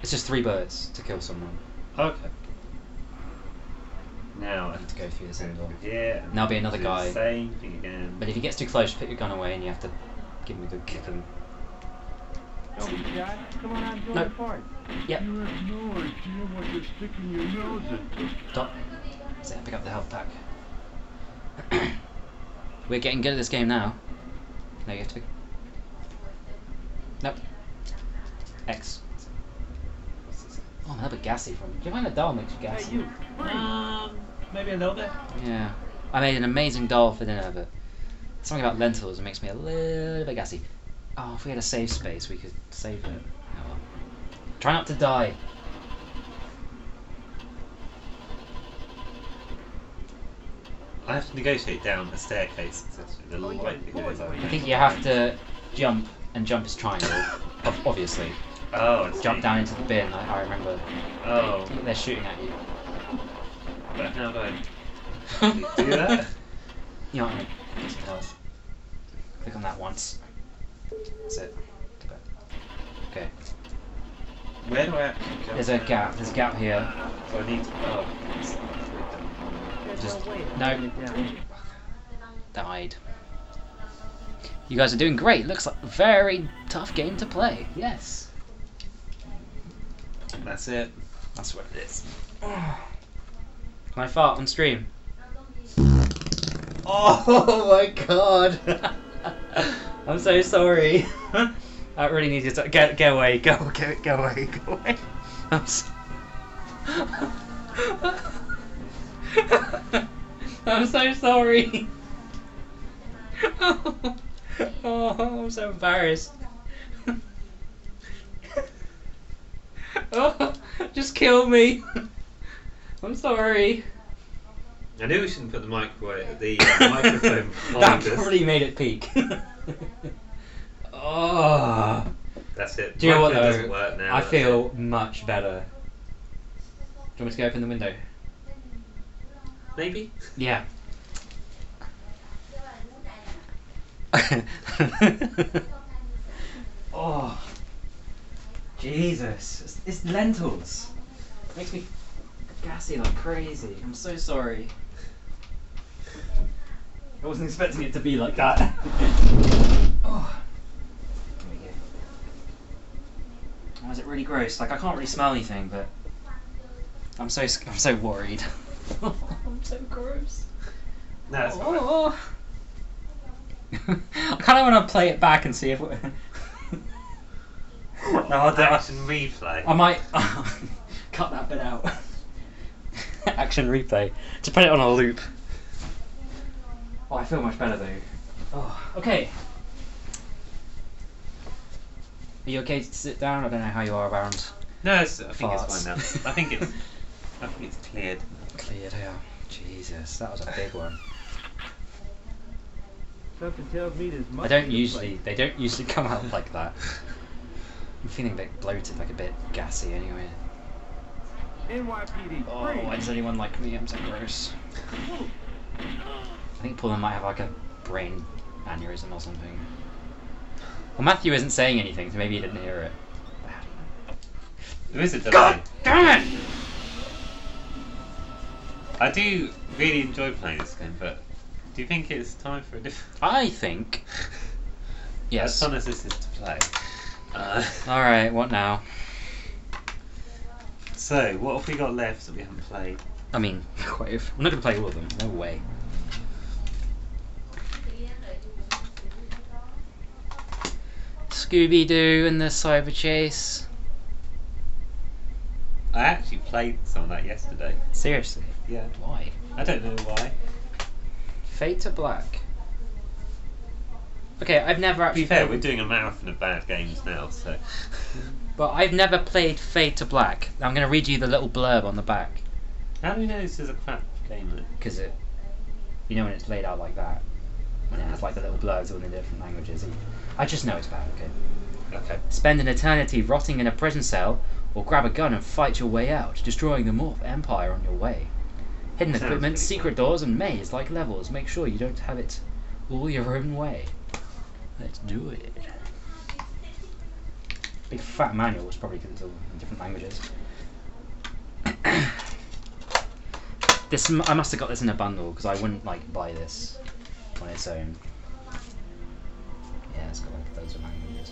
Speaker 1: It's just 3 birds to kill someone.
Speaker 2: Okay. Now I
Speaker 1: need to go through this end door.
Speaker 2: Yeah.
Speaker 1: And there'll be another guy.
Speaker 2: Same thing again.
Speaker 1: But if he gets too close, put your gun away and you have to give him a good kick and
Speaker 7: Don't be shy. Come on out and join
Speaker 1: No.
Speaker 7: the party.
Speaker 1: Yep.
Speaker 4: You have no idea what you're sticking your nose into.
Speaker 1: Stop. So pick up the health pack. We're getting good at this game now. No, you have to. Nope. X. Oh, I'm a little bit gassy from. Do you find a doll makes you gassy?
Speaker 7: Hey, you.
Speaker 2: Maybe a little bit.
Speaker 1: Yeah. I made an amazing doll for dinner, but something about lentils makes me a little bit gassy. Oh, if we had a save space, we could save it. Oh, well. Try not to die.
Speaker 2: I have to negotiate down a staircase. The
Speaker 7: Oh, yeah,
Speaker 2: likelihood is
Speaker 1: I think you have to jump, and jump is triangle, obviously.
Speaker 2: Oh, I see.
Speaker 1: Jump down into the bin, I remember.
Speaker 2: Oh,
Speaker 1: They're shooting at you.
Speaker 2: but how do I do that?
Speaker 1: You know what I mean? Get some health. Click on that once. That's it. Okay.
Speaker 2: Where do I actually go?
Speaker 1: There's a gap. There's a gap here.
Speaker 2: So I need to. Oh.
Speaker 7: There's
Speaker 1: Just-
Speaker 7: no way of
Speaker 1: no.
Speaker 7: holding it down.
Speaker 1: Died. You guys are doing great. Looks like a very tough game to play. Yes.
Speaker 2: That's it.
Speaker 1: That's what it is. Can I fart on stream? Oh my god! I'm so sorry. I really need you to get away. Go away. Go away. I'm so... I'm so sorry. Oh, I'm so embarrassed. Oh, just kill me. I'm sorry.
Speaker 2: I knew we shouldn't put the microwave, the microphone
Speaker 1: That
Speaker 2: behind us.
Speaker 1: probably made it peak. Oh.
Speaker 2: That's it.
Speaker 1: Do you know what
Speaker 2: Microphone
Speaker 1: though?
Speaker 2: doesn't work now.
Speaker 1: I
Speaker 2: does
Speaker 1: feel much better. Do you want me to go open the window?
Speaker 2: it? Maybe.
Speaker 1: Yeah. Oh. Jesus. It's lentils. Makes me gassy like crazy. I'm so sorry. I wasn't expecting it to be like that. Oh. There we go. Oh, is it really gross? Like I can't really smell anything, but I'm so worried. I'm so gross.
Speaker 2: No, it's fine.
Speaker 1: Oh. I kind of want to play it back and see if it... No, I'll do it.
Speaker 2: Action replay.
Speaker 1: I might cut that bit out. Action replay. To put it on a loop. Oh, I feel much better though. Oh, okay. Are you okay to sit down? I don't know how you are around.
Speaker 2: No, I think it's
Speaker 1: Farts.
Speaker 2: fine now. I think it's cleared.
Speaker 1: Cleared here. Jesus, that was a big one.
Speaker 7: Something tells me there's much
Speaker 1: They don't usually come out like that. I'm feeling a bit bloated, like a bit gassy anyway.
Speaker 7: NYPD.
Speaker 1: Oh,
Speaker 7: free.
Speaker 1: why does anyone like me? I'm so gross. I think Paul might have like a brain aneurysm or something. Well, Matthew isn't saying anything, so maybe he didn't hear it.
Speaker 2: There is a delay.
Speaker 1: God damn it!
Speaker 2: I do really enjoy playing this game, but do you think it's time for a different?
Speaker 1: I think. Yes.
Speaker 2: As fun as this is to play.
Speaker 1: Alright, what now?
Speaker 2: So, what have we got left that we haven't played?
Speaker 1: I mean, quite if. I'm not going to play all of them, no way. Scooby-Doo and the Cyber Chase.
Speaker 2: I actually played some of that yesterday.
Speaker 1: Seriously?
Speaker 2: Yeah.
Speaker 1: Why?
Speaker 2: I don't know why.
Speaker 1: Fade to Black. Okay, I've never
Speaker 2: To
Speaker 1: actually
Speaker 2: be fair,
Speaker 1: played,
Speaker 2: we're doing a marathon of bad games now, so.
Speaker 1: but I've never played Fade to Black. I'm going to read you the little blurb on the back.
Speaker 2: How do we know this is a crap game then?
Speaker 1: Because it, you know when it's laid out like that, when it has like the little blurbs all in different languages. I just know it's bad, okay?
Speaker 2: Okay.
Speaker 1: Spend an eternity rotting in a prison cell, or grab a gun and fight your way out, destroying the Morph Empire on your way. Hidden
Speaker 2: Sounds
Speaker 1: equipment,
Speaker 2: really
Speaker 1: secret doors, and maze like levels. Make sure you don't have it all your own way. Let's do it. Big fat manual, it's probably because it's all in different languages. This I must have got this in a bundle because I wouldn't like buy this on its own. Yeah, it's got like loads of languages.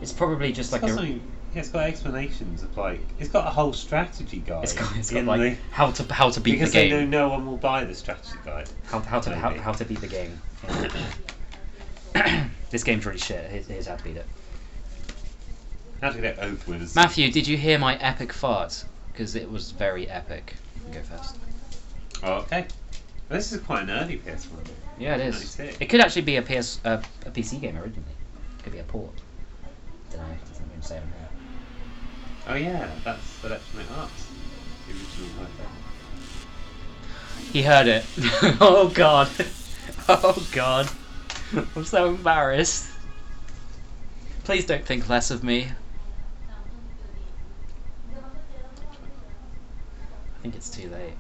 Speaker 1: It's probably just
Speaker 2: It's
Speaker 1: like
Speaker 2: got something. Yeah, it's got explanations of like. It's got a whole strategy guide.
Speaker 1: it's got
Speaker 2: in
Speaker 1: like how to beat
Speaker 2: because
Speaker 1: the game.
Speaker 2: they know no one will buy the strategy guide.
Speaker 1: How to beat the game. Yeah. This game's really shit. Here's how to beat it.
Speaker 2: How to get it over with.
Speaker 1: Matthew, did you hear my epic fart? Because it was very epic. You go first.
Speaker 2: Oh, okay. Well, this is quite an early PS1.
Speaker 1: Yeah, it is.
Speaker 2: 96.
Speaker 1: It could actually be a PC game originally. It could be a port. Don't know. There's nothing to say on here.
Speaker 2: Oh yeah, that's Electronic Arts. The original like
Speaker 1: He heard it. Oh god. Oh god. I'm so embarrassed. Please don't think less of me. I think it's too late.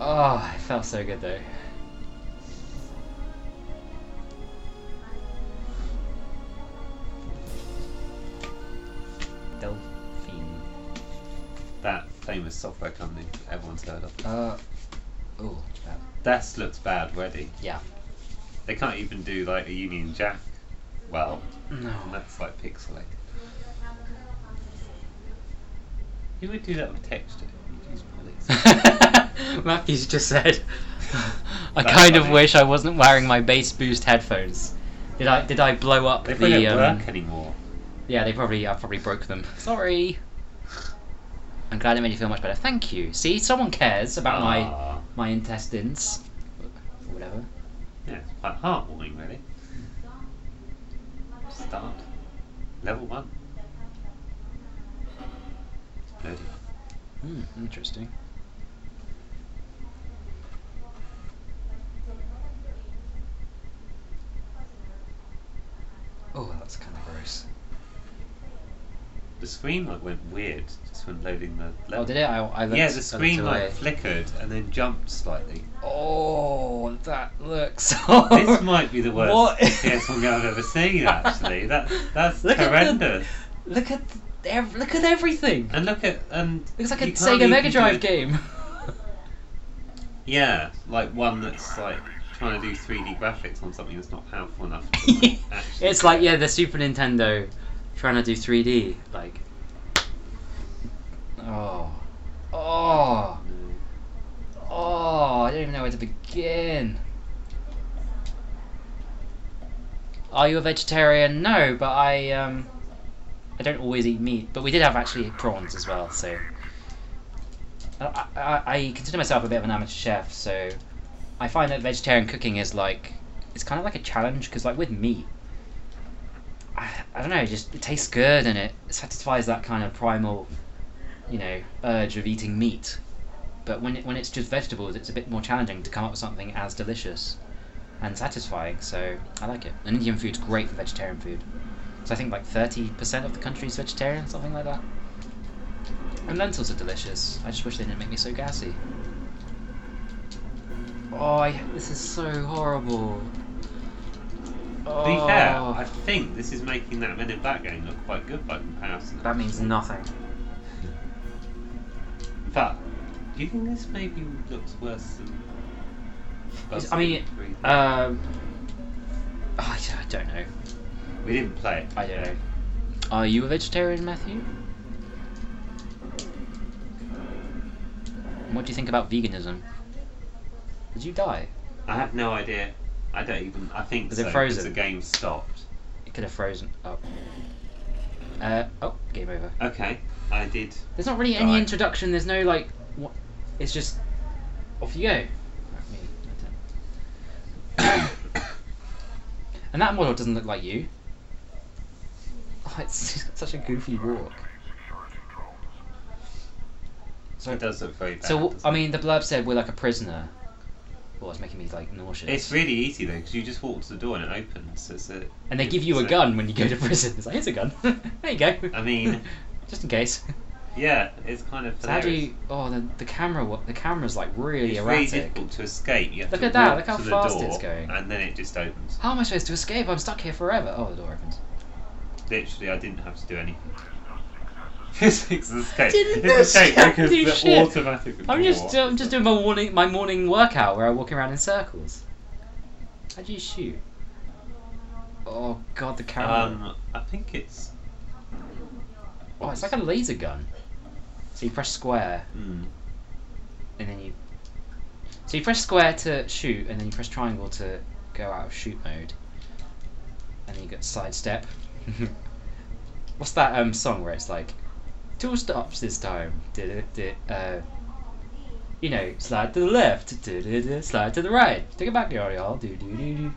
Speaker 1: Oh, it felt so good though. Delphine.
Speaker 2: that famous software company everyone's heard of.
Speaker 1: Oh, bad.
Speaker 2: That looks bad already.
Speaker 1: Yeah.
Speaker 2: They can't even do like a Union Jack well.
Speaker 1: No.
Speaker 2: And that's like pixelated. Who would do that with texture? You'd use polys.
Speaker 1: Matthew's just said, I
Speaker 2: That's
Speaker 1: kind of
Speaker 2: funny.
Speaker 1: wish I wasn't wearing my bass boost headphones. Did I blow up
Speaker 2: They
Speaker 1: the
Speaker 2: probably don't work anymore.
Speaker 1: Yeah, I probably broke them. Sorry. I'm glad it made you feel much better. Thank you. See, someone cares about
Speaker 2: Aw.
Speaker 1: my intestines. Or whatever.
Speaker 2: Yeah, it's quite heartwarming really. Start. Level 1. Loading.
Speaker 1: Interesting. Oh, that's kind of gross.
Speaker 2: The screen like went weird just when loading the level.
Speaker 1: Oh, did it? I looked
Speaker 2: Yeah,
Speaker 1: a
Speaker 2: the
Speaker 1: little
Speaker 2: screen like
Speaker 1: away.
Speaker 2: flickered and then jumped slightly.
Speaker 1: Oh, that looks.
Speaker 2: This might be the worst
Speaker 1: What?
Speaker 2: PS1 game I've ever seen. Actually, that's
Speaker 1: Look at
Speaker 2: horrendous.
Speaker 1: Look at everything.
Speaker 2: And look at
Speaker 1: Looks like a
Speaker 2: you can't
Speaker 1: Sega
Speaker 2: even
Speaker 1: Mega
Speaker 2: do
Speaker 1: Drive
Speaker 2: it-
Speaker 1: game.
Speaker 2: Yeah, like one that's like trying to do 3D graphics on something that's not powerful enough. To, like, actually
Speaker 1: It's like the Super Nintendo trying to do 3D. Like, oh, I don't even know where to begin. Are you a vegetarian? No, but I don't always eat meat. But we did have actually prawns as well, so. I consider myself a bit of an amateur chef, so I find that vegetarian cooking is like, it's kind of like a challenge, because like with meat, I don't know, it tastes good and it satisfies that kind of primal, urge of eating meat. But when it's just vegetables, it's a bit more challenging to come up with something as delicious and satisfying, so I like it. And Indian food's great for vegetarian food. So I think like 30% of the country is vegetarian, something like that. And lentils are delicious. I just wish they didn't make me so gassy. Oh, this is so horrible.
Speaker 2: To be fair, I think this is making that Men in Black game look quite good by comparison.
Speaker 1: That means nothing.
Speaker 2: But do you think this maybe looks worse than?
Speaker 1: I mean, I don't know.
Speaker 2: we didn't play it.
Speaker 1: I don't know. Are you a vegetarian, Matthew? What do you think about veganism? Did you die?
Speaker 2: I have no idea. I don't even. I think
Speaker 1: Was it
Speaker 2: so,
Speaker 1: frozen?
Speaker 2: because the game stopped.
Speaker 1: It could have frozen. Oh. Game over.
Speaker 2: Okay, I did.
Speaker 1: There's not really any
Speaker 2: Right.
Speaker 1: introduction. There's no like. What? It's just off you go. And that model doesn't look like you. Oh, it's such a goofy walk. So
Speaker 2: It does look very bad.
Speaker 1: So
Speaker 2: doesn't
Speaker 1: I
Speaker 2: it?
Speaker 1: mean, the blurb said we're like a prisoner. Well, it's making me like nauseous.
Speaker 2: It's really easy though, because you just walk to the door and it opens.
Speaker 1: And they give you a
Speaker 2: so-
Speaker 1: gun when you go to prison. It's like, here's a gun. There you go.
Speaker 2: I mean,
Speaker 1: Just in case.
Speaker 2: yeah, it's kind of.
Speaker 1: So how do
Speaker 2: hilarious.
Speaker 1: you? Oh, the camera. The camera's like really
Speaker 2: It's really
Speaker 1: erratic.
Speaker 2: difficult to escape. You have
Speaker 1: Look
Speaker 2: to
Speaker 1: at that,
Speaker 2: walk
Speaker 1: look how
Speaker 2: to the
Speaker 1: fast
Speaker 2: door,
Speaker 1: it's going.
Speaker 2: and then it just opens.
Speaker 1: How am I supposed to escape? I'm stuck here forever. Oh, the door opens.
Speaker 2: Literally, I didn't have to do anything. Physics escape.
Speaker 1: Didn't
Speaker 2: It's escape
Speaker 1: escape,
Speaker 2: because
Speaker 1: do
Speaker 2: the
Speaker 1: shit.
Speaker 2: automatic.
Speaker 1: I'm just doing my morning workout where I walk around in circles. How do you shoot? Oh god, the camera.
Speaker 2: I think it's.
Speaker 1: Oh, it's like a laser gun. So you press square,
Speaker 2: Hmm.
Speaker 1: and then you. So you press square to shoot, and then you press triangle to go out of shoot mode. And then you get sidestep. What's that song where it's like, 2 stops this time? You know, slide to the left, slide to the right. Take it back, y'all. 2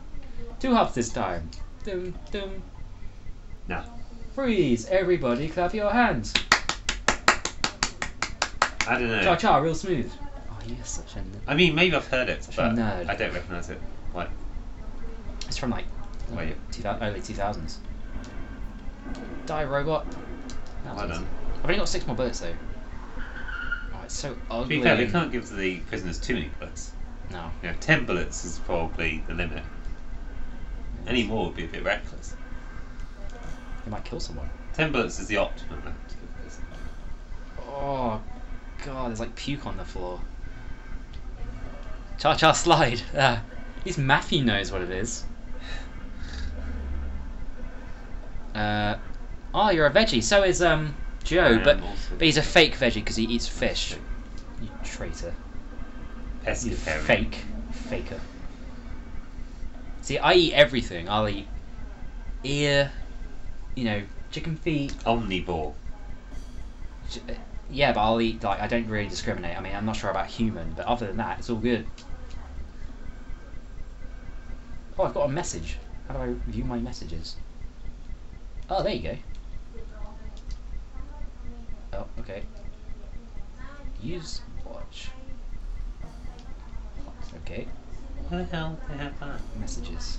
Speaker 1: hops this time. Dum dum.
Speaker 2: No.
Speaker 1: Freeze! Everybody, clap your hands.
Speaker 2: I don't know.
Speaker 1: Cha cha, real smooth. Oh, you're such a.
Speaker 2: I mean, maybe I've heard it,
Speaker 1: Such a
Speaker 2: but
Speaker 1: nerd.
Speaker 2: I don't recognise it. Like,
Speaker 1: It's from like
Speaker 2: Wait.
Speaker 1: early 2000s. Die, robot. That was
Speaker 2: well
Speaker 1: easy.
Speaker 2: done.
Speaker 1: I've only got 6 more bullets though. Oh, it's so
Speaker 2: To
Speaker 1: ugly.
Speaker 2: be fair, they can't give the prisoners too many bullets.
Speaker 1: No.
Speaker 2: 10 bullets is probably the limit. Any more would be a bit reckless.
Speaker 1: They might kill someone.
Speaker 2: 10 bullets is the optimum amount to give this.
Speaker 1: Oh god, there's like puke on the floor. Cha cha slide. At least Matthew knows what it is. Oh, you're a veggie. So is Joe,
Speaker 2: I
Speaker 1: but
Speaker 2: am also-
Speaker 1: he's a fake veggie because he eats fish. You traitor. You
Speaker 2: Pescatarian.
Speaker 1: faker. See, I eat everything. I'll eat ear, chicken feet.
Speaker 2: Omnivore.
Speaker 1: Yeah, but I'll eat, like, I don't really discriminate. I mean, I'm not sure about human, but other than that, it's all good. Oh, I've got a message. How do I view my messages? Oh, there you go. Oh, okay. Use watch. Okay,
Speaker 2: Where the hell did they have that?
Speaker 1: messages.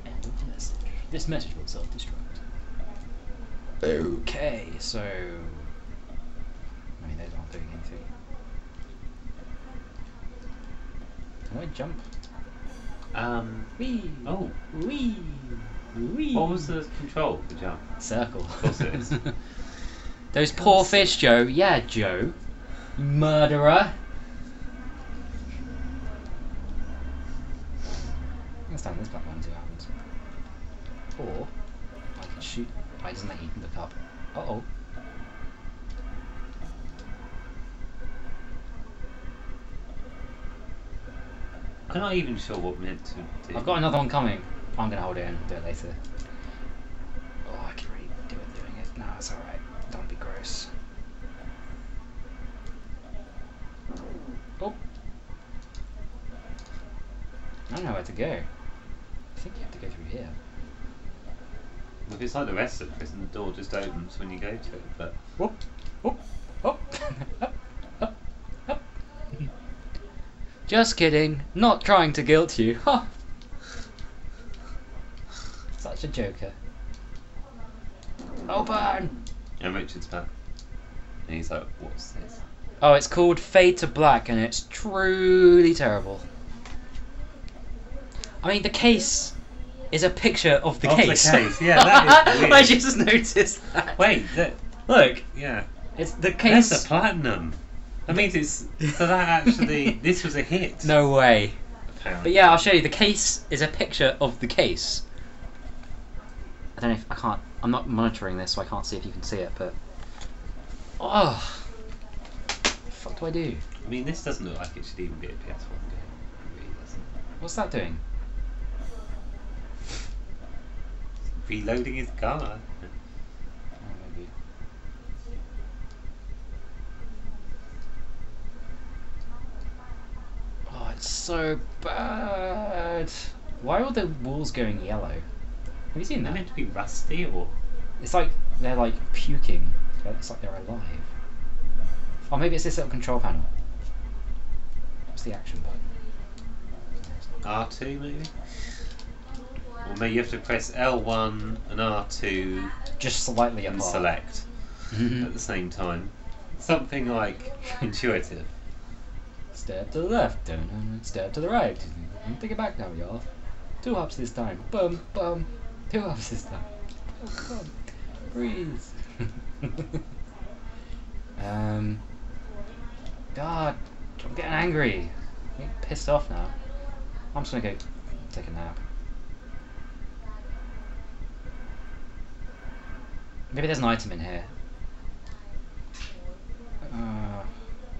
Speaker 1: End of the message. This message will self-destruct. Okay, so... I mean, those aren't doing anything. Can I jump? Wee!
Speaker 2: Oh,
Speaker 1: Wee! Wee!
Speaker 2: what was the control for jump?
Speaker 1: Circle.
Speaker 2: Of course it is.
Speaker 1: Those poor fish, Joe. Yeah, Joe. You murderer. Let's stand this platform and see what happens. Or I can shoot. Why doesn't let you look up? Uh-oh.
Speaker 2: I'm not even sure what meant to do.
Speaker 1: I've got another one coming. I'm gonna hold it and do it later. Oh, I can really do it doing it. No, it's alright. Don't be gross. Oh. I don't know where to go. I think you have to go through here.
Speaker 2: If it's like the rest of the prison, the door just opens when you go to it, but...
Speaker 1: Whoop, whoop, whoop, up, up, up. Just kidding. Not trying to guilt you. Huh. Such a joker. Open!
Speaker 2: And Richard's back. And he's like, what's this?
Speaker 1: Oh, it's called Fade to Black, and it's truly terrible. I mean, the case is a picture of the
Speaker 2: Of the
Speaker 1: case.
Speaker 2: case, yeah, that is weird.
Speaker 1: I just noticed that.
Speaker 2: Wait,
Speaker 1: Look,
Speaker 2: yeah.
Speaker 1: it's the
Speaker 2: That's
Speaker 1: case.
Speaker 2: a platinum. That means it's... So that actually... This was a hit.
Speaker 1: No way.
Speaker 2: Apparently.
Speaker 1: But yeah, I'll show you. The case is a picture of the case. I don't know if I can't. I'm not monitoring this, so I can't see if you can see it. But oh, what the fuck do I do?
Speaker 2: I mean, this doesn't look like it should even be a PS1 game. It really doesn't.
Speaker 1: What's that doing?
Speaker 2: Reloading his gun.
Speaker 1: Oh, maybe. Oh, it's so bad. Why are all the walls going yellow? Have you seen
Speaker 2: They're
Speaker 1: that?
Speaker 2: meant to be rusty or...
Speaker 1: It's like they're like puking. It's like they're alive. Oh, maybe it's this little control panel. What's the action button?
Speaker 2: R2 maybe? Or maybe you have to press L1 and R2
Speaker 1: Just slightly
Speaker 2: and
Speaker 1: apart.
Speaker 2: select at the same time. Something like intuitive.
Speaker 1: Step to the left, step to the right. Take it back now, y'all. 2 ups this time. Bum, bum. 2 ups this time. Bum, bum. Breathe. God, I'm getting angry. I'm getting pissed off now. I'm just gonna go take a nap. Maybe there's an item in here. I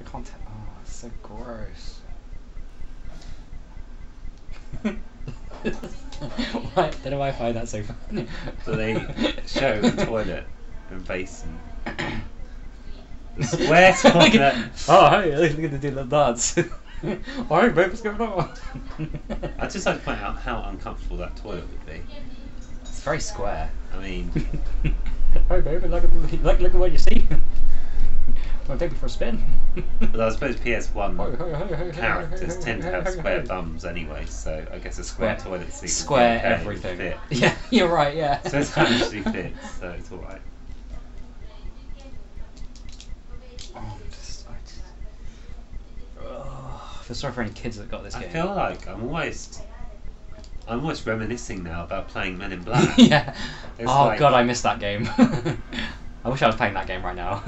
Speaker 1: can't tell. Oh, it's so gross. Why? Don't know why I find that so funny.
Speaker 2: So they show the toilet and basin. The square toilet.
Speaker 1: Oh, hey, look at the little dance. Alright, babe, what's going on?
Speaker 2: I'd just like to point out how uncomfortable that toilet would be.
Speaker 1: It's very square.
Speaker 2: I mean,
Speaker 1: Hey, babe, look at what you see. Want to take me for a spin?
Speaker 2: but I suppose PS1 characters tend to have square bums anyway, so I guess a square toilet seat would
Speaker 1: Square
Speaker 2: be okay,
Speaker 1: everything.
Speaker 2: would fit.
Speaker 1: Yeah, you're right, yeah.
Speaker 2: So it actually fits, so it's alright.
Speaker 1: I feel sorry for any kids that got this
Speaker 2: I
Speaker 1: game.
Speaker 2: feel like I'm almost reminiscing now about playing Men in Black.
Speaker 1: Yeah.
Speaker 2: It's
Speaker 1: Oh
Speaker 2: like-
Speaker 1: god, I missed that game. I wish I was playing that game right now.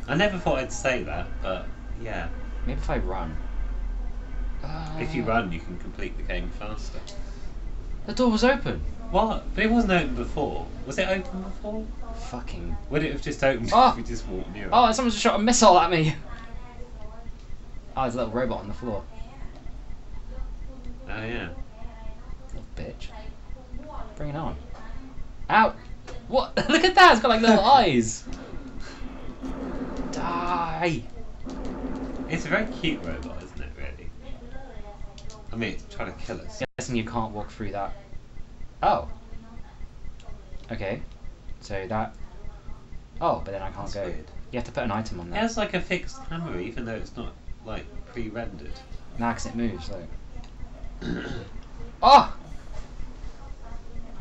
Speaker 2: I never thought I'd say that, but yeah.
Speaker 1: Maybe if I run.
Speaker 2: If you run, you can complete the game faster.
Speaker 1: The door was open.
Speaker 2: What? But it wasn't open before. Was it open before?
Speaker 1: Fucking.
Speaker 2: Would it have just opened
Speaker 1: Oh.
Speaker 2: if we just walked near it?
Speaker 1: Oh, someone just shot a missile at me. Oh, there's a little robot on the floor.
Speaker 2: Oh yeah.
Speaker 1: Little bitch. Bring it on. Ow! What? Look at that! It's got like little eyes. Die!
Speaker 2: It's a very cute robot, isn't it, really? I mean, it's trying to kill us.
Speaker 1: Guessing you can't walk through that. Oh. Okay. So that. Oh, but then I can't
Speaker 2: That's
Speaker 1: go.
Speaker 2: weird.
Speaker 1: You have to put an item on
Speaker 2: It
Speaker 1: there.
Speaker 2: has like a fixed camera, even though it's not like pre-rendered.
Speaker 1: Nah, 'cause it moves. Look. Oh!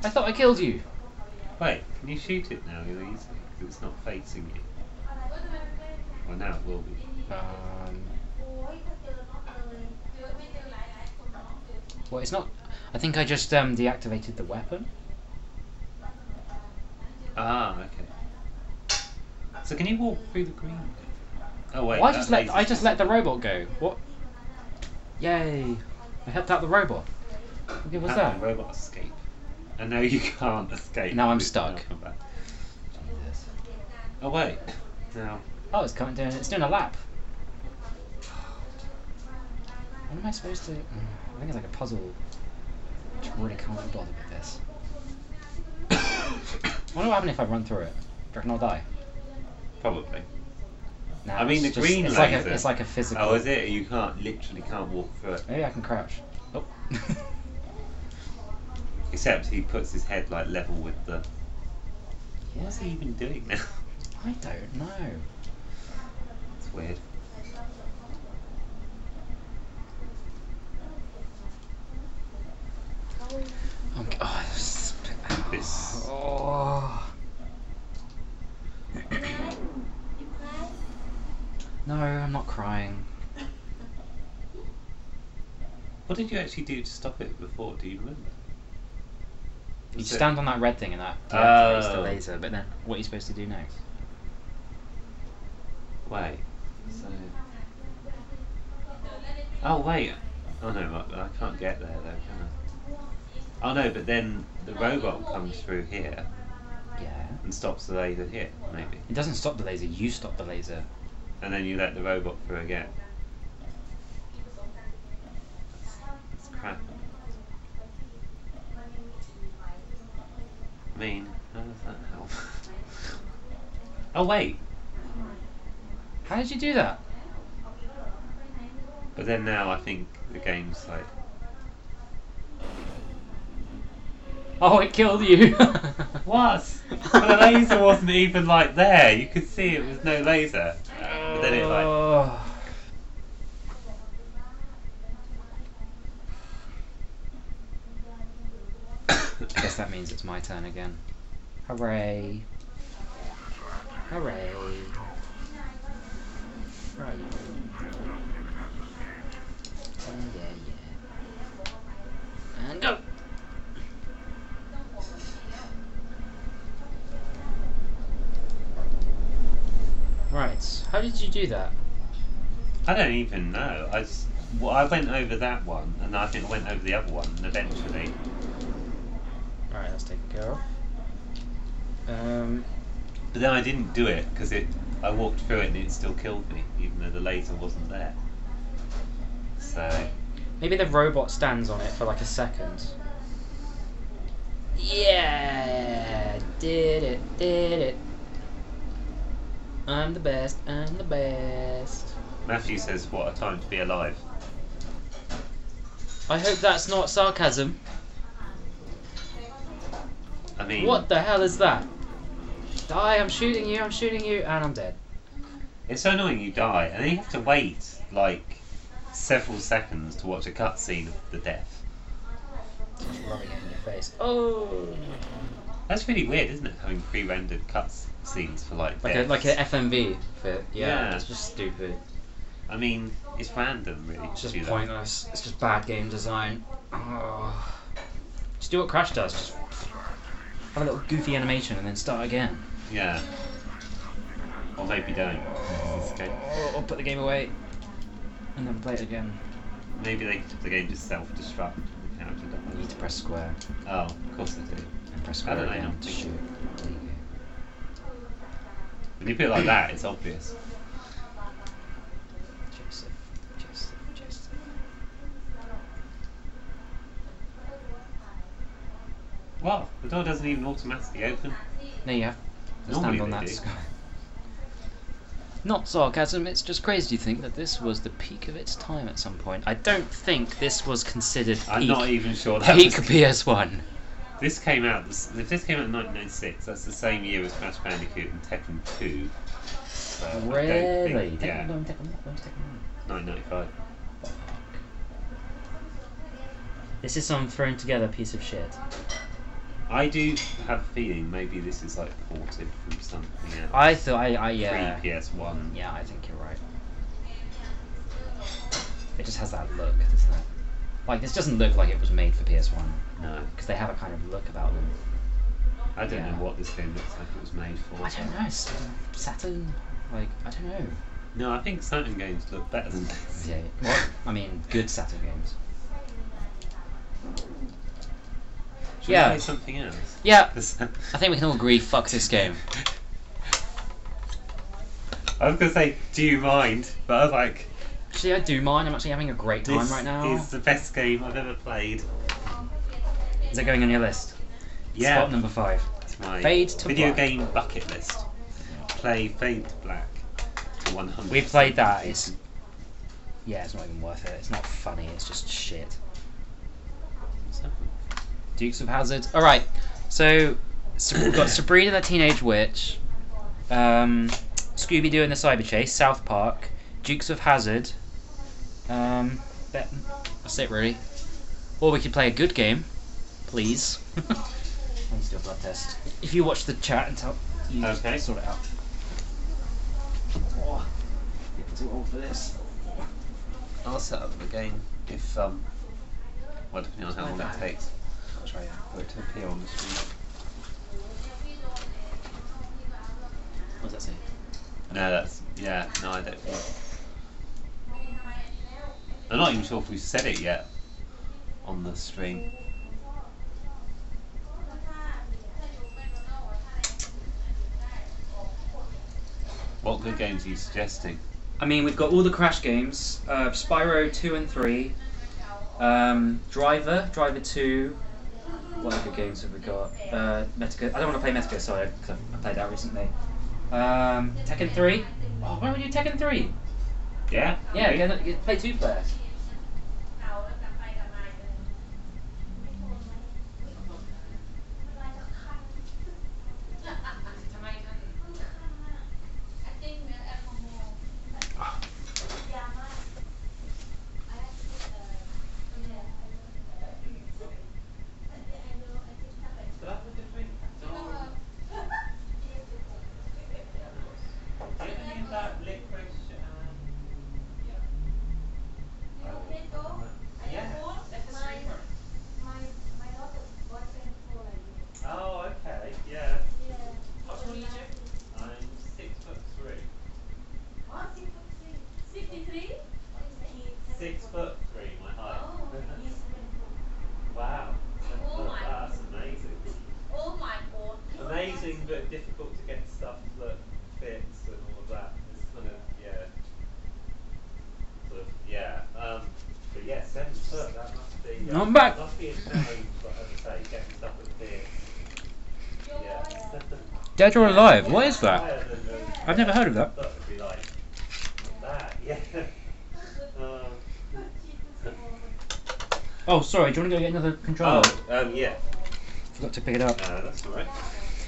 Speaker 1: I thought I killed you.
Speaker 2: Wait, can you shoot it now really easily? Because it's not facing you. Well, now it will be.
Speaker 1: Well, it's not. I think I just deactivated the weapon.
Speaker 2: Ah, okay. So can you walk through the green bit? Oh wait.
Speaker 1: Well, I
Speaker 2: that
Speaker 1: just let
Speaker 2: laser's
Speaker 1: the robot go. What? Yay! I helped out the robot. What good was
Speaker 2: How
Speaker 1: that?
Speaker 2: can the robot escape? And no, you can't escape.
Speaker 1: Now I'm
Speaker 2: It's
Speaker 1: stuck.
Speaker 2: now come back.
Speaker 1: Jesus.
Speaker 2: Oh wait. Now.
Speaker 1: Oh, it's coming down. It's doing a lap. What am I supposed to? I think it's like a puzzle. I just really can't be bothered with this. I wonder what happens if I run through it. Do you reckon I'll die?
Speaker 2: Probably.
Speaker 1: Nah,
Speaker 2: I mean,
Speaker 1: it's
Speaker 2: the
Speaker 1: just-
Speaker 2: green
Speaker 1: it's
Speaker 2: laser.
Speaker 1: like a physical.
Speaker 2: Oh, is it? You literally can't walk through it.
Speaker 1: Maybe I can crouch. Oh.
Speaker 2: Except he puts his head like level with the. What's he even doing now?
Speaker 1: I don't know.
Speaker 2: It's weird.
Speaker 1: Oh,
Speaker 2: This.
Speaker 1: Oh. No, I'm not crying.
Speaker 2: What did you actually do to stop it before? Do you remember?
Speaker 1: You
Speaker 2: Was it-
Speaker 1: stand on that red thing and that deactivates the
Speaker 2: Oh.
Speaker 1: laser, but then what are you supposed to do next?
Speaker 2: Wait. So. Oh wait. Oh no, I can't get there though, can I? Oh no, but then the robot comes through here
Speaker 1: Yeah.
Speaker 2: and stops the laser here, maybe.
Speaker 1: It doesn't stop the laser, you stop the laser.
Speaker 2: And then you let the robot through again. That's crap. I mean, how does that help? Oh wait,
Speaker 1: How did you do that?
Speaker 2: but then now I think the game's like.
Speaker 1: Oh, it killed you!
Speaker 2: What? But the laser wasn't even like there. You could see it was no laser. But then it like.
Speaker 1: Oh. I guess that means it's my turn again. Hooray! Hooray! Right. Oh, yeah, yeah. How did you do that?
Speaker 2: I don't even know. I went over that one, and I think I went over the other one, and eventually.
Speaker 1: Alright, that's taken care of.
Speaker 2: But then I didn't do it because I walked through it and it still killed me, even though the laser wasn't there. So
Speaker 1: Maybe the robot stands on it for like a second. Yeah! Did it. I'm the best.
Speaker 2: Matthew says, "What a time to be alive."
Speaker 1: I hope that's not sarcasm.
Speaker 2: I mean,
Speaker 1: What the hell is that? Die, I'm shooting you, and I'm dead.
Speaker 2: it's so annoying you die, and then you have to wait like several seconds to watch a cutscene of the death.
Speaker 1: Just rubbing it in your face. Oh!
Speaker 2: That's really weird, isn't it? Having pre-rendered cutscenes for like
Speaker 1: Like
Speaker 2: deaths.
Speaker 1: an FMV fit. Yeah,
Speaker 2: Yeah.
Speaker 1: it's just stupid.
Speaker 2: I mean, it's random, really.
Speaker 1: It's
Speaker 2: to
Speaker 1: just
Speaker 2: do that.
Speaker 1: pointless. It's just bad game design. Oh. Just do what Crash does. Just have a little goofy animation and then start again.
Speaker 2: Yeah. Or maybe don't. This game.
Speaker 1: Or put the game away and then play it again.
Speaker 2: Maybe the game just self-destruct. The character
Speaker 1: You
Speaker 2: dies.
Speaker 1: need to press square
Speaker 2: Oh, of course I do.
Speaker 1: and press
Speaker 2: How
Speaker 1: square
Speaker 2: did I
Speaker 1: again
Speaker 2: not
Speaker 1: to
Speaker 2: think
Speaker 1: shoot.
Speaker 2: of
Speaker 1: There you go.
Speaker 2: When you put it like that, it's obvious.
Speaker 1: Joseph.
Speaker 2: Well, the door doesn't even automatically open.
Speaker 1: No, you have to
Speaker 2: Normally
Speaker 1: stand on
Speaker 2: they
Speaker 1: that
Speaker 2: do.
Speaker 1: square. Not sarcasm, it's just crazy to think that this was the peak of its time at some point. I don't think this was considered peak,
Speaker 2: I'm not even sure that
Speaker 1: peak
Speaker 2: was...
Speaker 1: PS1.
Speaker 2: This came out. If this came out in 1996, that's the same year as Crash Bandicoot and Tekken 2. So I don't
Speaker 1: Really?
Speaker 2: think, yeah,
Speaker 1: Tekken 1.
Speaker 2: 1995.
Speaker 1: This is some thrown together piece of shit.
Speaker 2: I do have a feeling maybe this is like ported from something else.
Speaker 1: I thought, yeah.
Speaker 2: Pre-PS1.
Speaker 1: Yeah, I think you're right. It just has that look, doesn't it? Like, this doesn't look like it was made for PS1.
Speaker 2: No.
Speaker 1: Because they have a kind of look about them.
Speaker 2: I don't
Speaker 1: Yeah.
Speaker 2: know what this game looks like it was made for.
Speaker 1: I don't know, Saturn? Like, I don't know.
Speaker 2: No, I think Saturn games look better than this.
Speaker 1: Yeah, well, I mean, good Saturn games.
Speaker 2: Should
Speaker 1: Yeah.
Speaker 2: we play something else?
Speaker 1: Yeah,
Speaker 2: 'Cause
Speaker 1: I think we can all agree, fuck this game.
Speaker 2: I was gonna say, do you mind? But I was like,
Speaker 1: Actually, I do mind, I'm actually having a great time
Speaker 2: this
Speaker 1: right now.
Speaker 2: is the best game I've ever played.
Speaker 1: Is it going on your list?
Speaker 2: Yeah.
Speaker 1: Spot number 5.
Speaker 2: It's my
Speaker 1: Fade to
Speaker 2: video
Speaker 1: Black.
Speaker 2: game bucket list. Play Fade to Black to 100.
Speaker 1: We played that, it's not even worth it. It's not funny, it's just shit. Dukes of Hazzard. Alright, so we've got Sabrina the Teenage Witch, Scooby-Doo and the Cyber Chase, South Park, Dukes of Hazzard. That's it really. Or we could play a good game, please. Let's do a blood test. If you watch the chat and tell you
Speaker 2: Okay.
Speaker 1: sort it out. Oh, getting too old for this.
Speaker 2: I'll set up the game if well, depending on how long that takes
Speaker 1: I'll try that.
Speaker 2: for it to appear on the screen.
Speaker 1: What does that say?
Speaker 2: No, I don't think. I'm not even sure if we've said it yet on the stream. What good games are you suggesting?
Speaker 1: I mean, we've got all the Crash games, Spyro 2 and 3, Driver 2, what other games have we got? Metal, I don't want to play Metal Gear Solid because I played that recently. Tekken 3? Oh, why don't we do Tekken 3?
Speaker 2: Yeah?
Speaker 1: Yeah,
Speaker 2: Okay.
Speaker 1: play 2 player.
Speaker 2: bit difficult to get stuff that fits and all of that. It's kind of But yeah, 7 foot. That must be.
Speaker 1: I'm back.
Speaker 2: Must be a challenge, but as I say, getting stuff that fits. Yeah.
Speaker 1: Dead or Alive? What is that?
Speaker 2: Higher than the-
Speaker 1: I've never heard of that.
Speaker 2: That would be like that. Yeah.
Speaker 1: Oh, sorry. Do you want to go get another controller?
Speaker 2: Yeah.
Speaker 1: Forgot to pick it up.
Speaker 2: That's alright.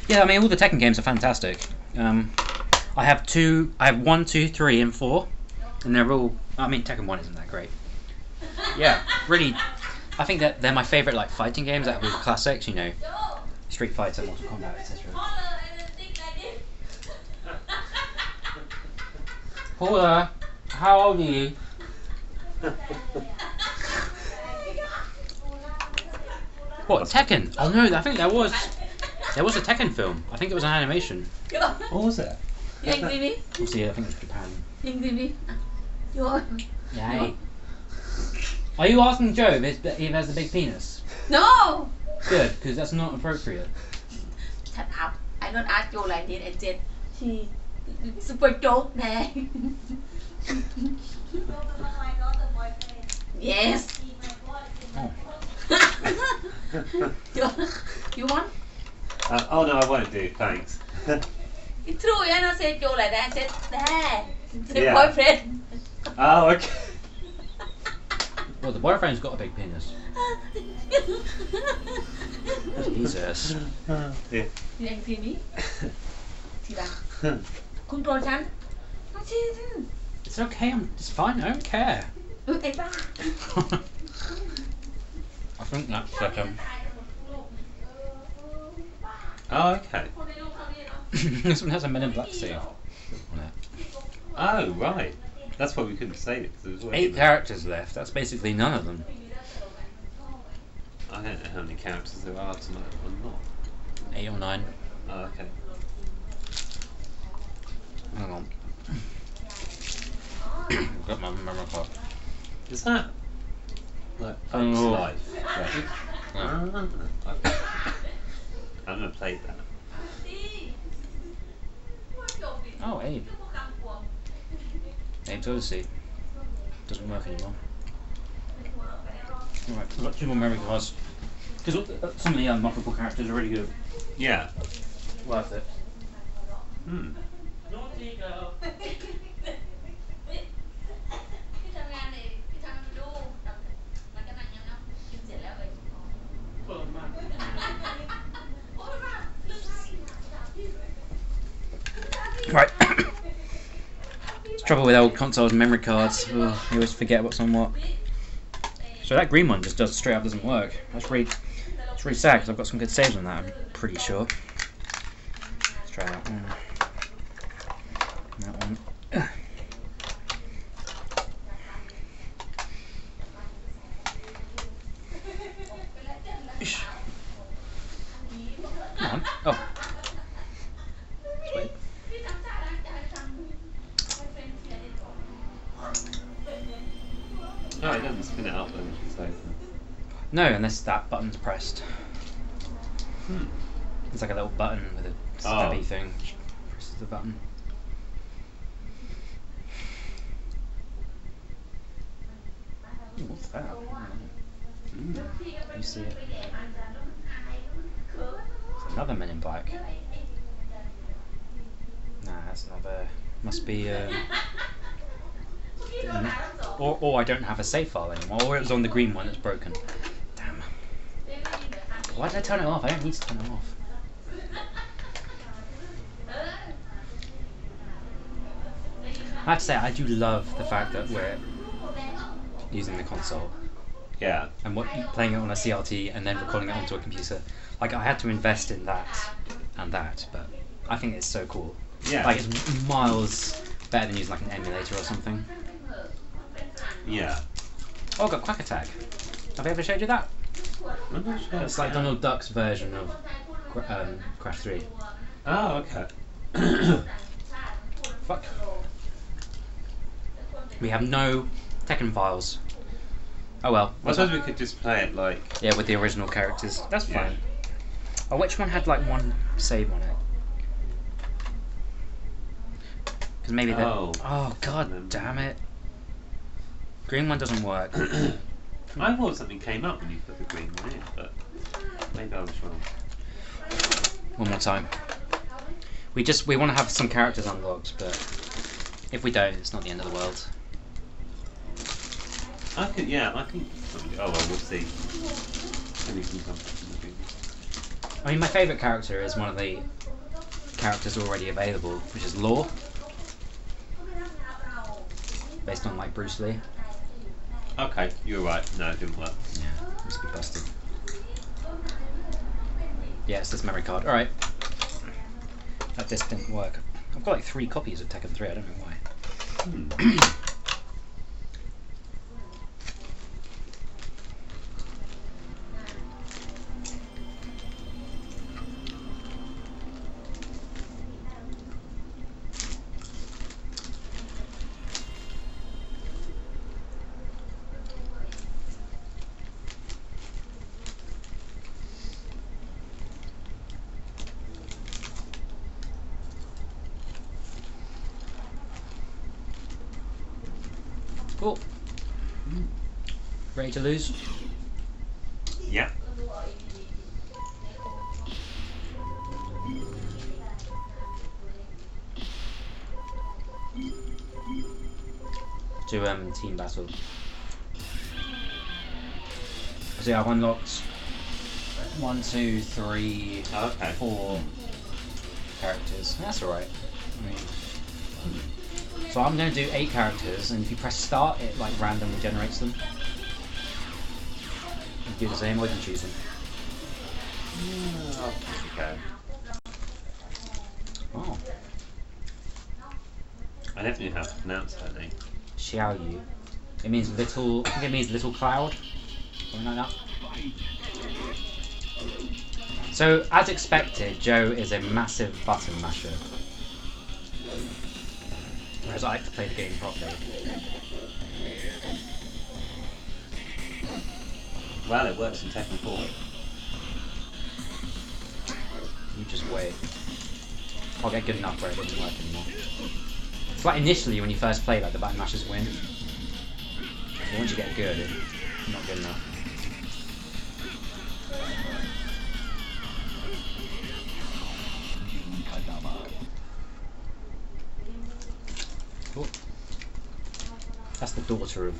Speaker 1: Yeah, I mean all the Tekken games are fantastic. I have 1, 2, 3, and 4, and they're all. I mean Tekken 1 isn't that great. Yeah, really. I think that they're my favourite like fighting games out of all the classics. You know, Street Fighter, Mortal Kombat, etc. Paula, how old are you? What, Tekken? Oh no, I think there was a Tekken film. I think it was an animation.
Speaker 2: What was it?
Speaker 1: Obviously, I think it was Japan.
Speaker 3: Vô.
Speaker 1: Yay. Are you asking Joe if he has a big penis?
Speaker 3: No.
Speaker 1: Good, because that's not appropriate.
Speaker 3: Shut up. I don't ask you like this. I said she super joke nè. Yes.
Speaker 1: Oh.
Speaker 3: You want?
Speaker 2: Oh no, I won't do. Thanks.
Speaker 3: It's true. I don't say joke like that. I said there. The
Speaker 2: Yeah.
Speaker 3: boyfriend.
Speaker 2: Oh, okay.
Speaker 1: Well, the boyfriend's got a big penis. Jesus.
Speaker 2: Yeah.
Speaker 3: ทีแรงทีนี้ทีดังคุณโกรธฉันมาชิ
Speaker 1: It's okay, it's fine, I don't care.
Speaker 3: ไอ้บ้า
Speaker 1: I think that's like
Speaker 2: Oh, okay.
Speaker 1: this one has a Men in Black scene on it.
Speaker 2: Oh, right. That's why we couldn't save it, because it was working.
Speaker 1: 8 characters left, that's basically none of them.
Speaker 2: I don't know how many characters there are tonight or not.
Speaker 1: 8 or 9.
Speaker 2: Oh, okay.
Speaker 1: Hang on. I've got my memory card.
Speaker 2: Is that like Punk's Life? Okay. I've never played that.
Speaker 1: Oh, Abe. Abe's Odyssey. Doesn't work anymore. Alright, I've got 2 more memory cards. Because some of the unlockable characters are really good.
Speaker 2: Yeah.
Speaker 1: Worth it.
Speaker 2: Hmm.
Speaker 1: Right. It's trouble with old consoles and memory cards. Ugh, you always forget what's on what. So that green one just straight up doesn't work. It's really sad because I've got some good saves on that, I'm pretty sure. Let's try that one. That one. Come on. Oh. Let's wait.
Speaker 2: No, it doesn't spin it up then, which is open.
Speaker 1: No, unless that button's pressed.
Speaker 2: Hmm.
Speaker 1: It's like a little button with a stabby thing. Presses the button. Ooh, what's that? You see it? It's another Men in Black. Nah, that's another. Must be. Or I don't have a save file anymore, or it was on the green one that's broken. Damn. Why did I turn it off? I don't need to turn it off. I have to say, I do love the fact that we're using the console
Speaker 2: Yeah.
Speaker 1: and playing it on a CRT and then recording it onto a computer. Like, I had to invest in that and that, but I think it's so cool.
Speaker 2: Yeah.
Speaker 1: Like, it's miles better than using like an emulator or something.
Speaker 2: Yeah.
Speaker 1: Oh, I got Quack Attack. Have I ever showed you that?
Speaker 2: I'm not sure.
Speaker 1: It's like Donald Duck's version of Crash 3.
Speaker 2: Oh, okay.
Speaker 1: Fuck. We have no Tekken files. Oh well.
Speaker 2: I suppose we could just play it like.
Speaker 1: Yeah, with the original characters. That's
Speaker 2: Yeah.
Speaker 1: fine. Oh, which one had like one save on it? Because maybe the...
Speaker 2: Oh.
Speaker 1: Oh, god damn it. Green one doesn't work.
Speaker 2: I thought something came up when you put the green one in, but maybe I was wrong.
Speaker 1: One more time. We want to have some characters unlocked, but if we don't, it's not the end of the world.
Speaker 2: I think. Oh well, we'll see. Anything comes from the green.
Speaker 1: I mean, my favourite character is one of the characters already available, which is Law. Based on, like, Bruce Lee.
Speaker 2: Okay, you're right. No, it didn't work.
Speaker 1: Yeah, must be busted. Yeah, it's this memory card. Alright. That disc didn't work. I've got like 3 copies of Tekken 3, I don't know why. Cool. Ready to lose?
Speaker 2: Yeah.
Speaker 1: To team battle. So yeah, I've unlocked 1, 2, 3,
Speaker 2: Oh, okay.
Speaker 1: 4 characters. That's alright. I mean, so I'm going to do 8 characters, and if you press start, it like randomly generates them. You do the same, or you can choose them.
Speaker 2: Okay.
Speaker 1: Oh,
Speaker 2: I never knew how to pronounce her name.
Speaker 1: Xiao Yu. It means little. I think it means little cloud. Something like that. So, as expected, Joe is a massive button masher. Whereas I like to play the game properly.
Speaker 2: Well, it works in Tekken 4.
Speaker 1: You just wait. I'll get good enough where it doesn't work anymore. It's like initially when you first play, like the button mashers win. But once you get good, it's not good enough. Cool. That's the daughter of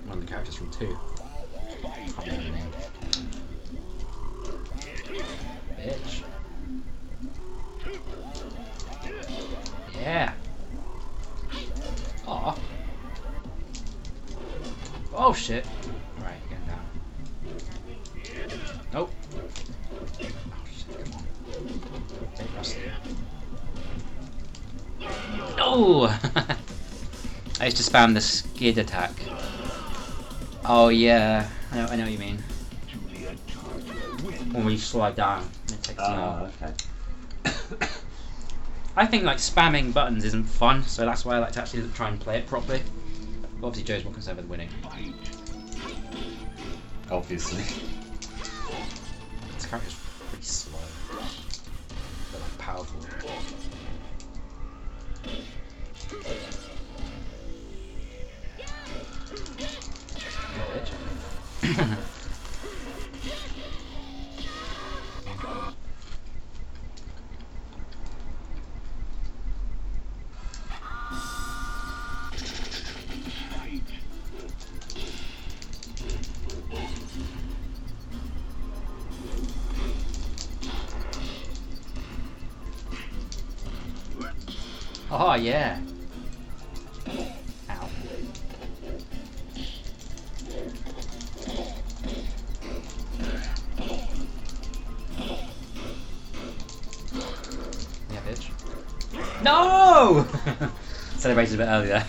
Speaker 1: one of the characters from 2. Bitch. Yeah. Aw. Oh shit. Alright, getting down. Nope. Oh shit, come on. Take Rusty. Oh! I used to spam the skid attack. Oh yeah, I know what you mean. When we slide down, it takes them out.
Speaker 2: Okay.
Speaker 1: I think like spamming buttons isn't fun, so that's why I like to actually try and play it properly. But obviously Joe's more concerned with winning.
Speaker 2: Obviously.
Speaker 1: This character's pretty slow, but like powerful. Bitch. Oh yeah. Ow. Yeah, bitch. No! Celebrated a bit earlier.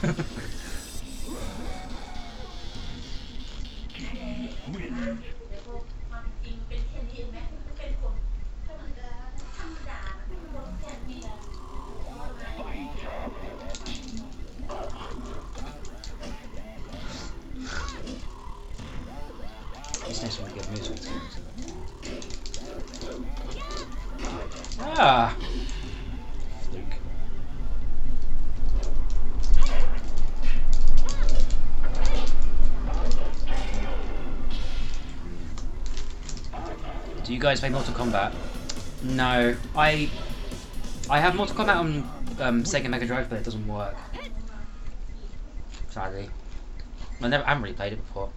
Speaker 1: Ah! Fluke. Do you guys play Mortal Kombat? No, I have Mortal Kombat on Sega Mega Drive, but it doesn't work. Sadly, I haven't really played it before.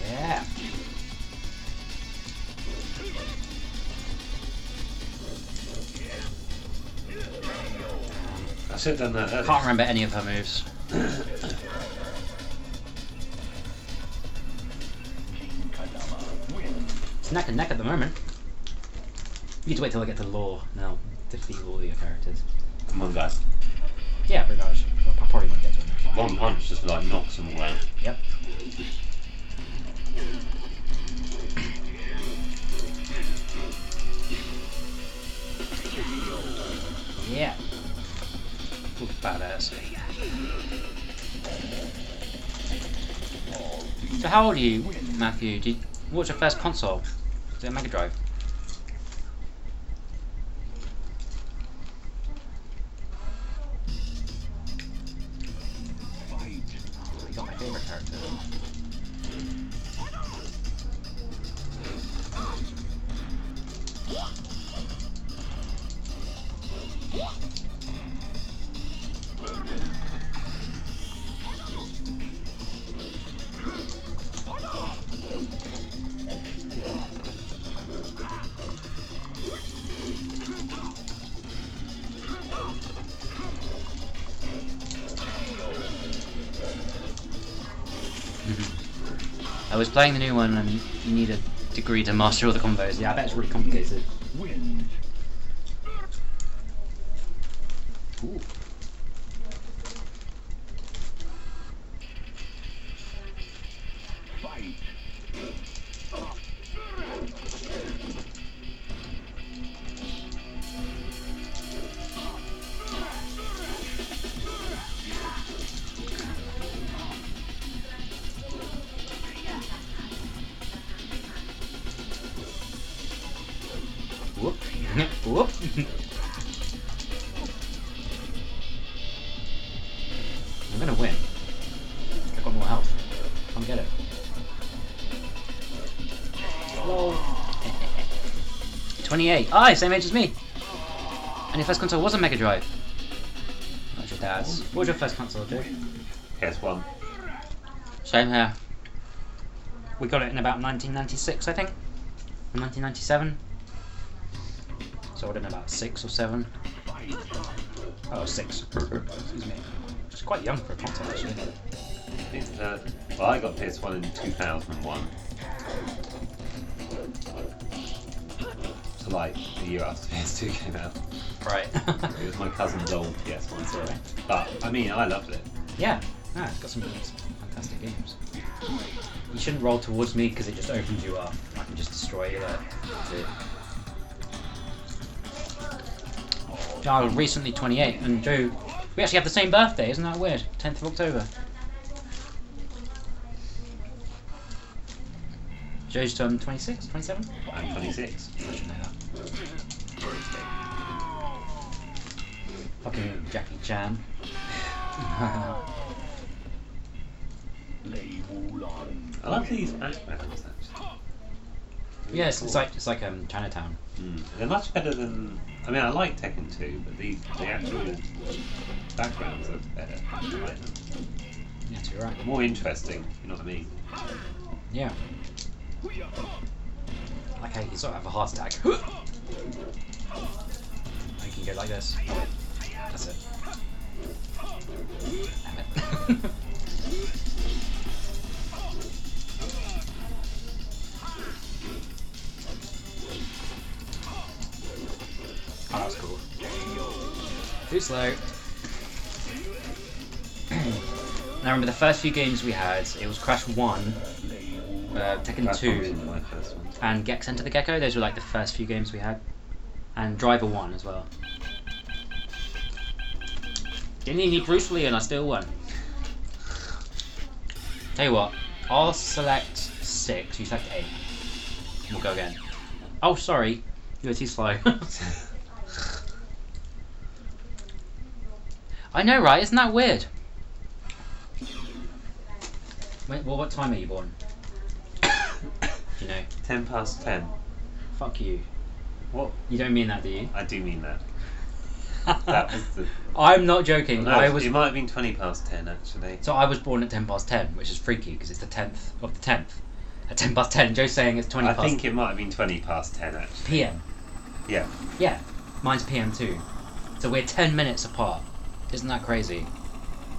Speaker 1: Yeah.
Speaker 2: I should have done that earlier.
Speaker 1: Can't remember any of her moves. It's neck and neck at the moment. You need to wait till I get to lore, and I'll defeat all your characters.
Speaker 2: Come on, guys.
Speaker 1: Yeah, pretty much. I probably won't get to it.
Speaker 2: One punch just like knocks them all out.
Speaker 1: Yep. Yeah. Ooh, badass. So how old are you, Matthew? What's your first console? Is it a Mega Drive? You got my favourite character. I was playing the new one and you need a degree to master all the combos. Yeah, I bet it's really complicated. Ooh. Whoop. Whoop. I'm gonna win. I've got more health. Come get it. Lol. 28. Ah, same age as me. And your first console was a Mega Drive. That's your dad's. What was your first console, Joe?
Speaker 2: PS1.
Speaker 1: Same here. We got it in about 1996, I think. Or 1997. So I would have been about 6 or 7. Oh, 6. Excuse me. It's quite young for a console, actually.
Speaker 2: Well, I got PS1 in 2001. So like the year after PS2 came out.
Speaker 1: Right.
Speaker 2: It was my cousin's old PS1, sorry. But I mean, I loved it.
Speaker 1: Yeah. Ah, it's got some fantastic games. You shouldn't roll towards me because it just opens you up. I can just destroy you there. That's it. I was recently 28, and Joe, we actually have the same birthday, isn't that weird? 10th of October. Joe's 26, 27?
Speaker 2: I'm 26.
Speaker 1: I should know that. Fucking Jackie Chan.
Speaker 2: I love these backgrounds actually.
Speaker 1: Yeah, it's like Chinatown.
Speaker 2: They're much better than. I mean, I like Tekken 2, but the actual backgrounds are better. I like them.
Speaker 1: Yes, you're right.
Speaker 2: More interesting. You know what I mean?
Speaker 1: Yeah. Like how you can sort of have a heart attack. I can go like this. That's it. Damn it. Oh, that was cool. Too slow. Now remember the first few games we had, it was Crash 1, Tekken 2,
Speaker 2: My first one.
Speaker 1: and Gex Enter the Gecko. Those were like the first few games we had. And Driver 1 as well. Didn't even need Bruce Lee and I still won. Tell you what, I'll select 6, you select 8. And we'll go again. Oh, sorry. You were too slow. I know, right? Isn't that weird? Wait, well, what time are you born? Do you know?
Speaker 2: 10 past 10.
Speaker 1: Fuck you.
Speaker 2: What?
Speaker 1: You don't mean that, do you?
Speaker 2: I do mean that. That was the...
Speaker 1: I'm not joking.
Speaker 2: No, it might have been 20 past 10 actually.
Speaker 1: So I was born at 10 past 10, which is freaky because it's the 10th of the 10th. At 10 past 10, Joe's saying it's 20
Speaker 2: I
Speaker 1: past
Speaker 2: think it might have been 20 past 10 actually.
Speaker 1: PM.
Speaker 2: Yeah.
Speaker 1: Yeah, mine's PM too. So we're 10 minutes apart. Isn't that crazy?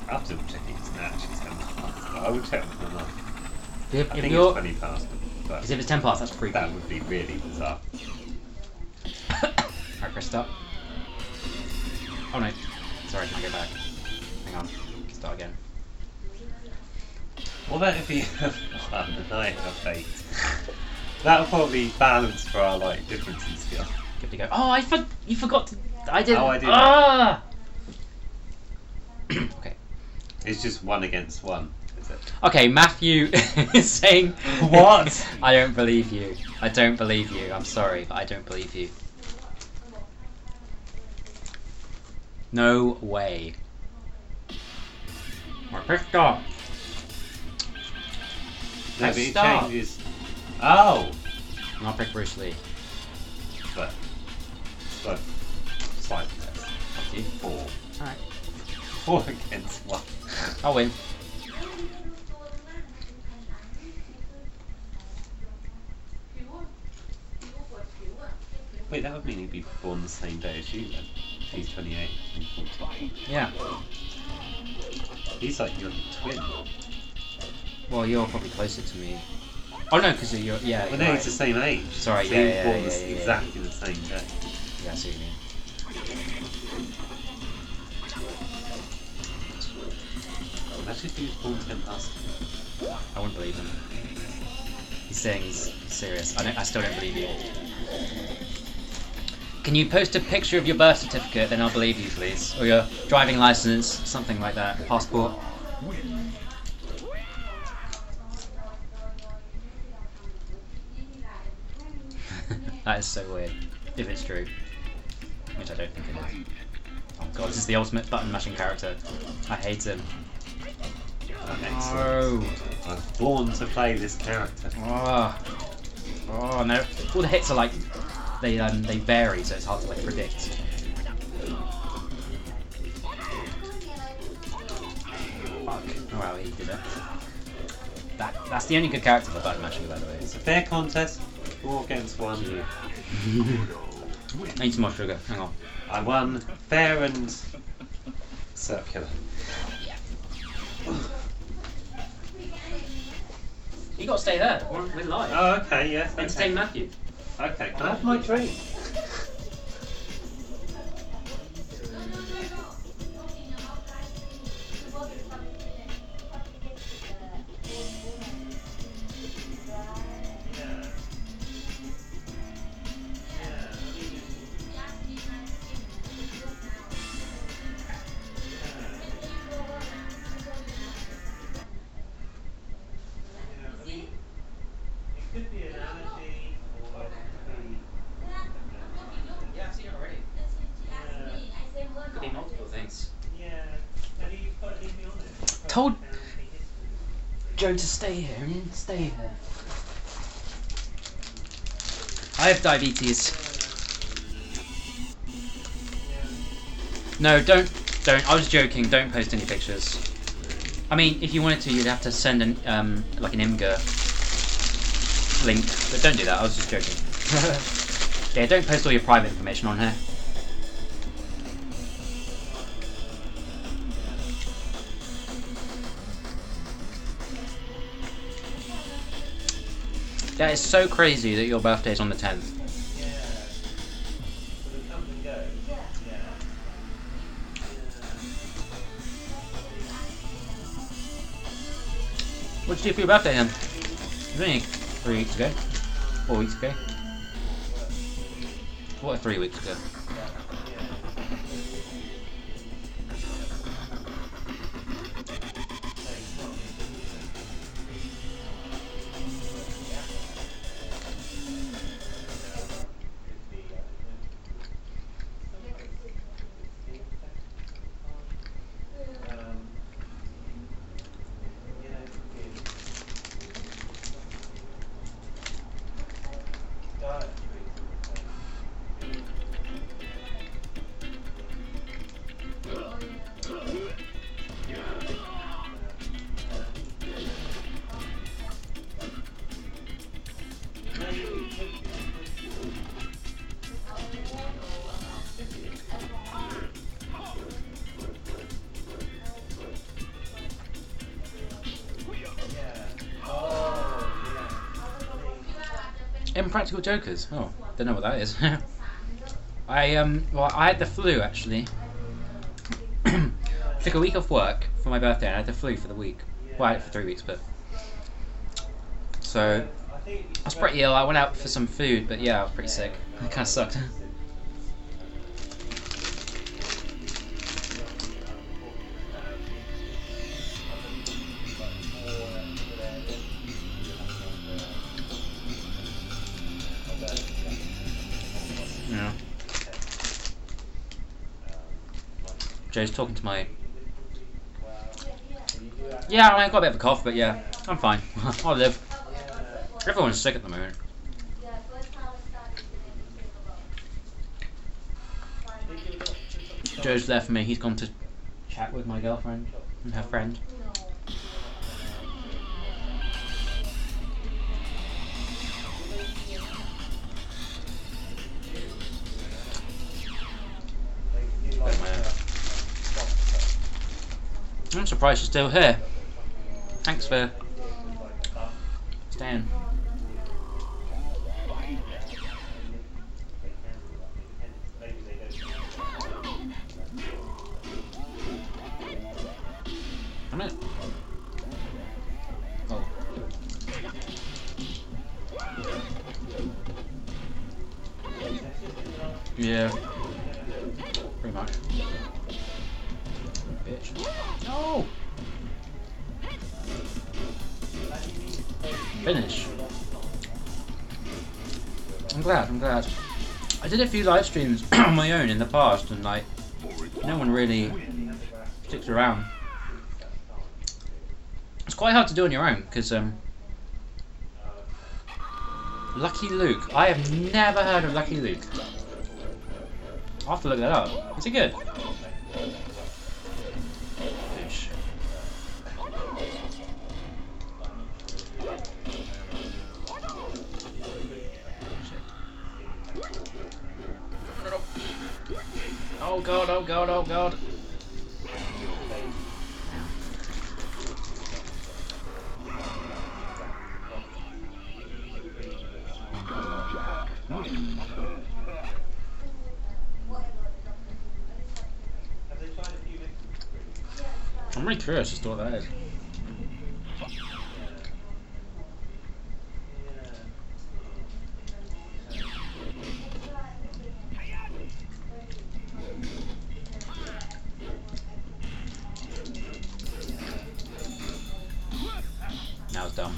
Speaker 2: I have to check it. It's actually 10 past. I will check with my mum.
Speaker 1: If,
Speaker 2: I
Speaker 1: if
Speaker 2: think
Speaker 1: you're,
Speaker 2: it's 20 past. But
Speaker 1: because if it's 10 past, that's freaky.
Speaker 2: that would be really bizarre.
Speaker 1: Alright, press start. Oh no. Sorry, can I go back? Hang on. Start again.
Speaker 2: What about if you have the night of fate? That would probably balance for our like difference in skill.
Speaker 1: Good to go. Oh, you forgot to. I didn't.
Speaker 2: Oh, I didn't.
Speaker 1: Ah! Okay.
Speaker 2: It's just 1 against 1, is it?
Speaker 1: Okay, Matthew is saying.
Speaker 2: What?
Speaker 1: I don't believe you. I don't believe you. I'm sorry, but I don't believe you. No way. Or press start.
Speaker 2: No,
Speaker 1: Press
Speaker 2: but it
Speaker 1: start.
Speaker 2: changes. Oh!
Speaker 1: And I'll pick Bruce Lee.
Speaker 2: But. So. Slightly less.
Speaker 1: Fuck you.
Speaker 2: 4.
Speaker 1: Alright.
Speaker 2: 4 against 1.
Speaker 1: I'll win.
Speaker 2: Wait, that would mean he'd be born the same day as you then. He's 28 and 40.
Speaker 1: Yeah.
Speaker 2: He's like your twin.
Speaker 1: Well, you're probably closer to me. Oh no, because you're. Yeah.
Speaker 2: Well,
Speaker 1: you're
Speaker 2: no,
Speaker 1: right.
Speaker 2: he's the same age.
Speaker 1: Sorry,
Speaker 2: so
Speaker 1: yeah,
Speaker 2: he was
Speaker 1: yeah,
Speaker 2: born
Speaker 1: yeah, yeah,
Speaker 2: exactly the same day.
Speaker 1: Yeah, I see what you mean.
Speaker 2: Imagine if he was born 10 past 10.
Speaker 1: I wouldn't believe him. He's saying he's serious. I still don't believe you. Can you post a picture of your birth certificate? Then I'll believe you, please. Or your driving license, something like that. Passport. That is so weird. If it's true. Which I don't think it is. Oh god, this is the ultimate button mashing character. I hate him.
Speaker 2: Excellent. I was born to play this character.
Speaker 1: Oh. Oh no. All the hits are like they vary, so it's hard to like predict. Fuck. Oh wow, he did it. That's the only good character for button mashing, by the way.
Speaker 2: It's a fair contest. 4 against 1.
Speaker 1: I need some more sugar. Hang on.
Speaker 2: I won fair and circular.
Speaker 1: You got to stay there. We're live.
Speaker 2: Oh, okay, yes.
Speaker 1: Entertain Matthew.
Speaker 2: Okay, can I have my drink?
Speaker 1: Yeah, I've seen it already. Could be multiple things. Told Joe to stay here. He didn't stay here. I have diabetes. No, don't. I was joking. Don't post any pictures. I mean, if you wanted to, you'd have to send an like an Imgur link, but don't do that. I was just joking. Yeah, don't post all your private information on here. That is so crazy that your birthday is on the 10th. What did you do for your birthday then? It was only 3 weeks ago. 4 weeks ago. What, 3 weeks ago? Impractical Jokers. Oh, don't know what that is. Well, I had the flu actually. Took a week off work for my birthday and I had the flu for the week. Well, I had it for 3 weeks, but so I was pretty ill. I went out for some food, but yeah, I was pretty sick. It kind of sucked. Yeah. Joe's talking to my. Yeah, I got a bit of a cough, but yeah, I'm fine. I'll live. Everyone's sick at the moment. Joe's there for me. He's gone to chat with my girlfriend and her friend. I'm surprised you're still here. Thanks for staying. I'm it. Oh. Yeah. Pretty much. Bitch. No! Finish. I'm glad. I did a few live streams on my own in the past and like no one really sticks around. It's quite hard to do on your own because Lucky Luke. I have never heard of Lucky Luke. I'll have to look that up. Is it good? Fish. Oh god, oh god, oh god. I'm really curious as to what that is. Now it's done.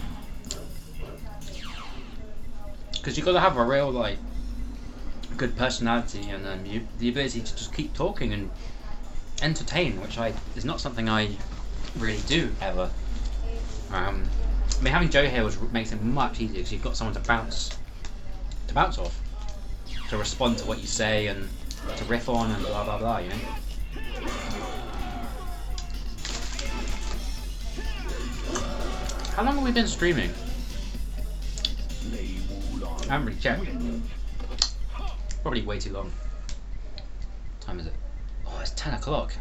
Speaker 1: Because you've got to have a real like good personality and the ability to just keep talking and entertain, which is not something I really do ever. I mean, having Joe here makes it much easier because you've got someone to bounce off, to respond to what you say and to riff on and blah blah blah. You know. How long have we been streaming? I haven't really checked. Probably way too long. What time is it? Oh, it's 10 o'clock.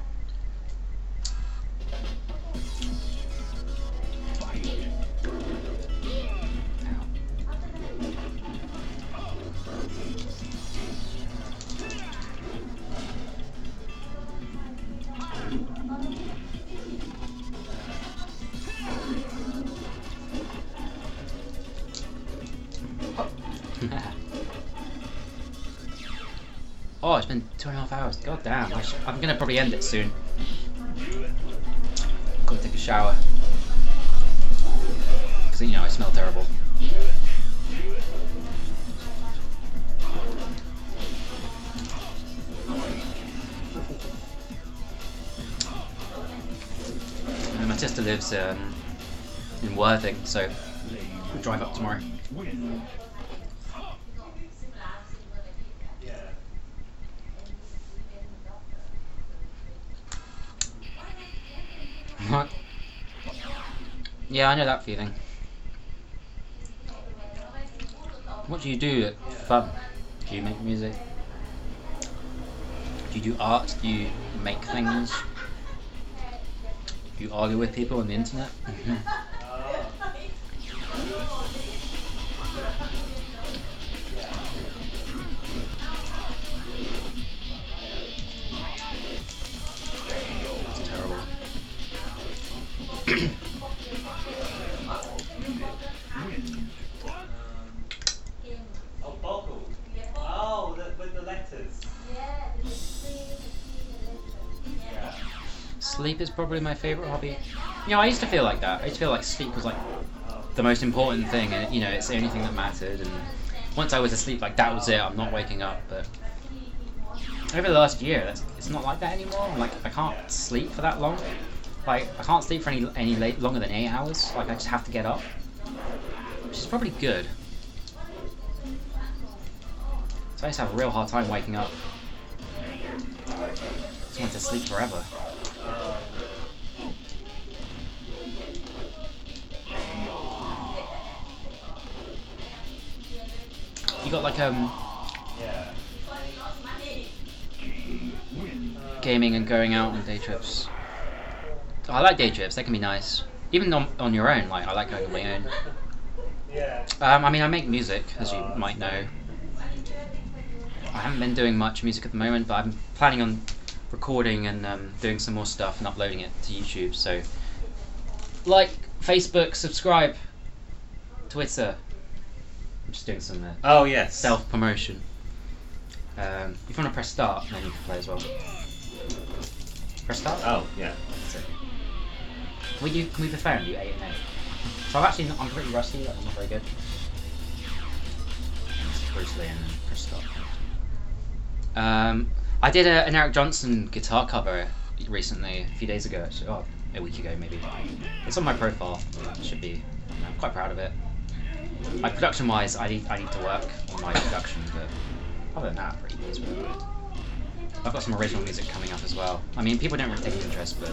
Speaker 1: Oh, it's been 2.5 hours. God damn. I'm gonna probably end it soon. Gotta take a shower. Because, you know, I smell terrible. And my sister lives in Worthing, so we'll drive up tomorrow. What? Yeah, I know that feeling. What do you do for fun? Do you make music? Do you do art? Do you make things? Do you argue with people on the internet?
Speaker 2: Oh, Boggle. Oh, with the letters. Yeah.
Speaker 1: Sleep is probably my favourite hobby. You know, I used to feel like that. I used to feel like sleep was like the most important thing, and you know, it's the only thing that mattered. And once I was asleep, like that was it. I'm not waking up. But over the last year, it's not like that anymore. Like I can't sleep for that long. Like I can't sleep for any longer than 8 hours. Like I just have to get up, which is probably good. So I used to have a real hard time waking up. Just wanted to sleep forever. You got like gaming and going out on day trips. I like day trips. They can be nice, even on your own. Like I like going on my own.
Speaker 2: Yeah.
Speaker 1: I mean, I make music, as you might know. I haven't been doing much music at the moment, but I'm planning on recording and doing some more stuff and uploading it to YouTube. So, like, Facebook, subscribe, Twitter. I'm just doing some
Speaker 2: Oh yes.
Speaker 1: self-promotion. If you want to press start, then you can play as well. Press start?
Speaker 2: Oh yeah.
Speaker 1: That's it. Can we be fair and do 8 and 8? So I'm pretty rusty, like I'm not very good. Bruce Lee and then press start. I did an Eric Johnson guitar cover recently, a few days ago actually, oh, a week ago maybe. It's on my profile, it should be, I'm quite proud of it. Like production wise, I need to work on my production, but other than that, I'm pretty pleased with it. I've got some original music coming up as well. I mean, people don't really take interest, but...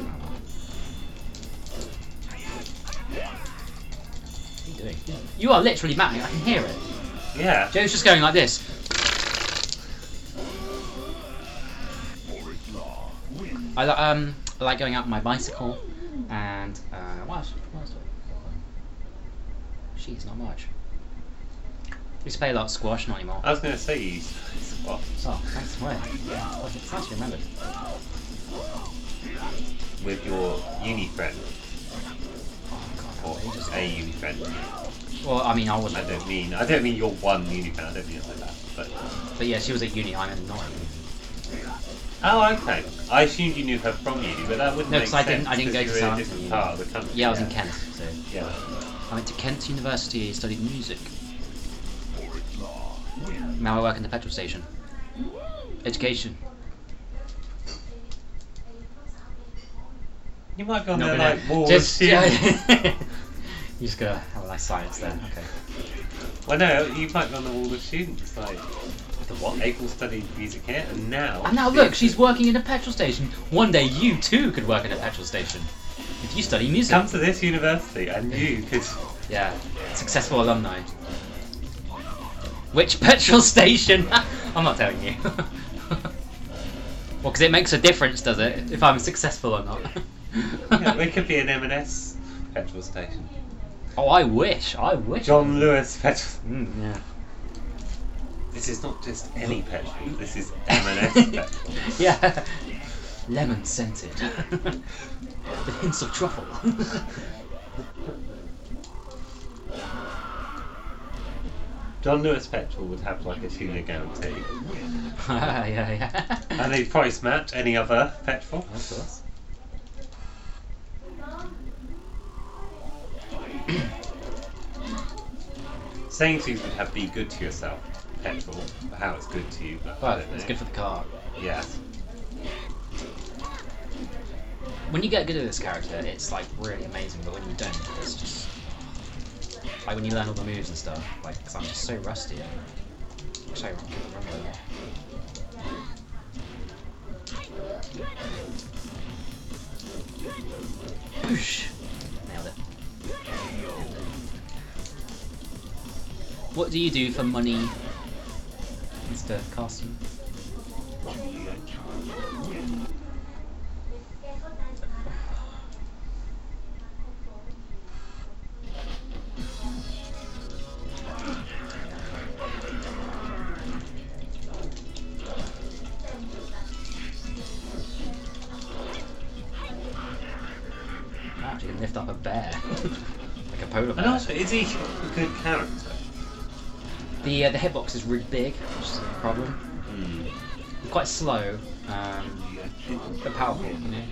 Speaker 1: What are you doing? You are literally mapping, I can hear it.
Speaker 2: Yeah.
Speaker 1: Joe's just going like this. I like going out on my bicycle, and what else? Jeez, not much. We used to play a lot of squash, not anymore.
Speaker 2: I was going to say you used to play squash.
Speaker 1: Oh, thanks for it. It's nice you remembered.
Speaker 2: With your uni friend.
Speaker 1: Oh
Speaker 2: Or
Speaker 1: God,
Speaker 2: a uni friend.
Speaker 1: well, I mean, I wasn't.
Speaker 2: I don't mean your one uni friend. I don't mean it like that.
Speaker 1: But yeah, she was at uni. I'm not at uni.
Speaker 2: Oh, okay. I assumed you knew her from uni, but that wouldn't
Speaker 1: No,
Speaker 2: make
Speaker 1: 'cause I
Speaker 2: sense.
Speaker 1: didn't go to
Speaker 2: because you were in a
Speaker 1: Southampton
Speaker 2: different
Speaker 1: uni.
Speaker 2: part of the country.
Speaker 1: Yeah, I was in Kent. So
Speaker 2: Yeah.
Speaker 1: I went to Kent University, studied music. Now I work in the petrol station. Education.
Speaker 2: You might be on
Speaker 1: Not
Speaker 2: there
Speaker 1: gonna-
Speaker 2: like wall
Speaker 1: just,
Speaker 2: of
Speaker 1: yeah.
Speaker 2: students.
Speaker 1: You just gotta have a nice silence then. Okay.
Speaker 2: Well, no, you might be on the wall of students. Like,
Speaker 1: The what?
Speaker 2: April studied music here, and now.
Speaker 1: And now look, she's working in a petrol station. One day you too could work in a petrol station if you study music.
Speaker 2: Come to this university, and you could.
Speaker 1: Yeah, successful alumni. Which petrol station? I'm not telling you. Well, because it makes a difference, does it? If I'm successful or not.
Speaker 2: Yeah, it could be an M&S petrol station.
Speaker 1: Oh, I wish. I wish.
Speaker 2: John Lewis petrol.
Speaker 1: Yeah.
Speaker 2: This is not just any petrol. This is M&S petrol.
Speaker 1: Yeah. Lemon scented. With hints of truffle.
Speaker 2: John Lewis petrol would have like a tuna guarantee,
Speaker 1: Yeah.
Speaker 2: and they'd price match any other petrol.
Speaker 1: Of course.
Speaker 2: Sainsbury's would have be good to yourself petrol for how it's good to you, but I
Speaker 1: But
Speaker 2: don't know.
Speaker 1: it's good for the car.
Speaker 2: Yeah.
Speaker 1: When you get good at this character, it's like really amazing. But when you don't, it's just like when you learn all the moves and stuff. Like, because I'm just so rusty. I wish I could remember. Boosh! Nailed it. What do you do for money, Mr. Carson? Actually, lift lift up a bear, like a polar
Speaker 2: And
Speaker 1: bear.
Speaker 2: also, is he a good character?
Speaker 1: The hitbox is really big, which is a problem.
Speaker 2: Hmm.
Speaker 1: Quite slow, but powerful. You know.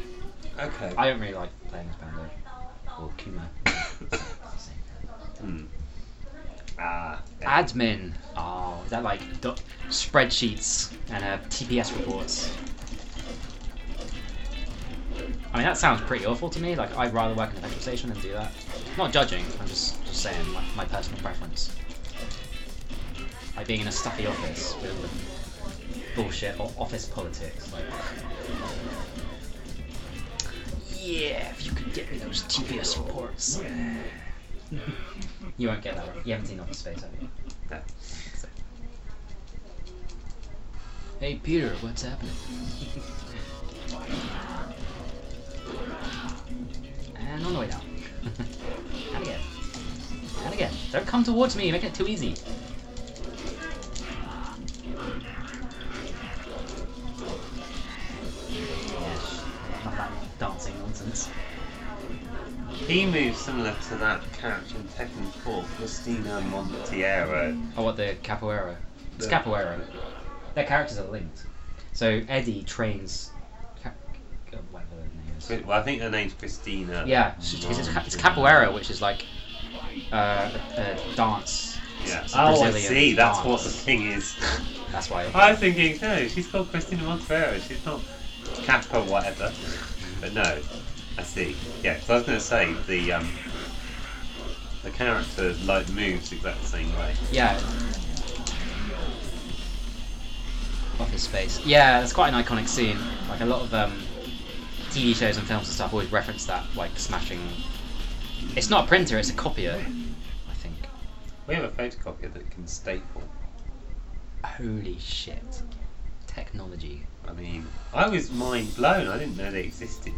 Speaker 2: Okay.
Speaker 1: I don't really like playing as Panda or Kuma.
Speaker 2: Hmm. Ah.
Speaker 1: Admin. Oh, is that like spreadsheets and TPS reports? I mean, that sounds pretty awful to me. Like, I'd rather work in a petrol station than do that. Not judging. I'm just saying my personal preference. Like being in a stuffy office with all the bullshit office politics. Like, yeah, if you could get me those TPS reports. You won't get that. You haven't seen Office Space, have you?
Speaker 2: No.
Speaker 1: So. Hey Peter, what's happening? And on the way down. And again. And again. Don't come towards me, you're making it too easy. Yes. Not that dancing nonsense.
Speaker 2: He moves similar to that character in Tekken 4, Christina Monteiro.
Speaker 1: Oh, what, the Capoeira? It's
Speaker 2: The-
Speaker 1: Capoeira. Their characters are linked. So Eddie trains. Whatever her name is.
Speaker 2: Well, I think her name's Christina.
Speaker 1: Yeah, it's Capoeira, which is like a dance.
Speaker 2: Yeah.
Speaker 1: It's a
Speaker 2: Oh, I
Speaker 1: Brazilian
Speaker 2: see. That's
Speaker 1: dance.
Speaker 2: what the thing is.
Speaker 1: That's why.
Speaker 2: I was thinking, no, she's called Christina Monteiro. She's not Kappa whatever. But no, I see. Yeah, so I was going to say the character like moves exactly the same way.
Speaker 1: Yeah. Office Space. Yeah, that's quite an iconic scene. Like a lot of TV shows and films and stuff always reference that, like smashing. It's not a printer; it's a copier. I think.
Speaker 2: We have a photocopier that can staple.
Speaker 1: Holy shit! Technology.
Speaker 2: I mean, I was mind blown. I didn't know they existed.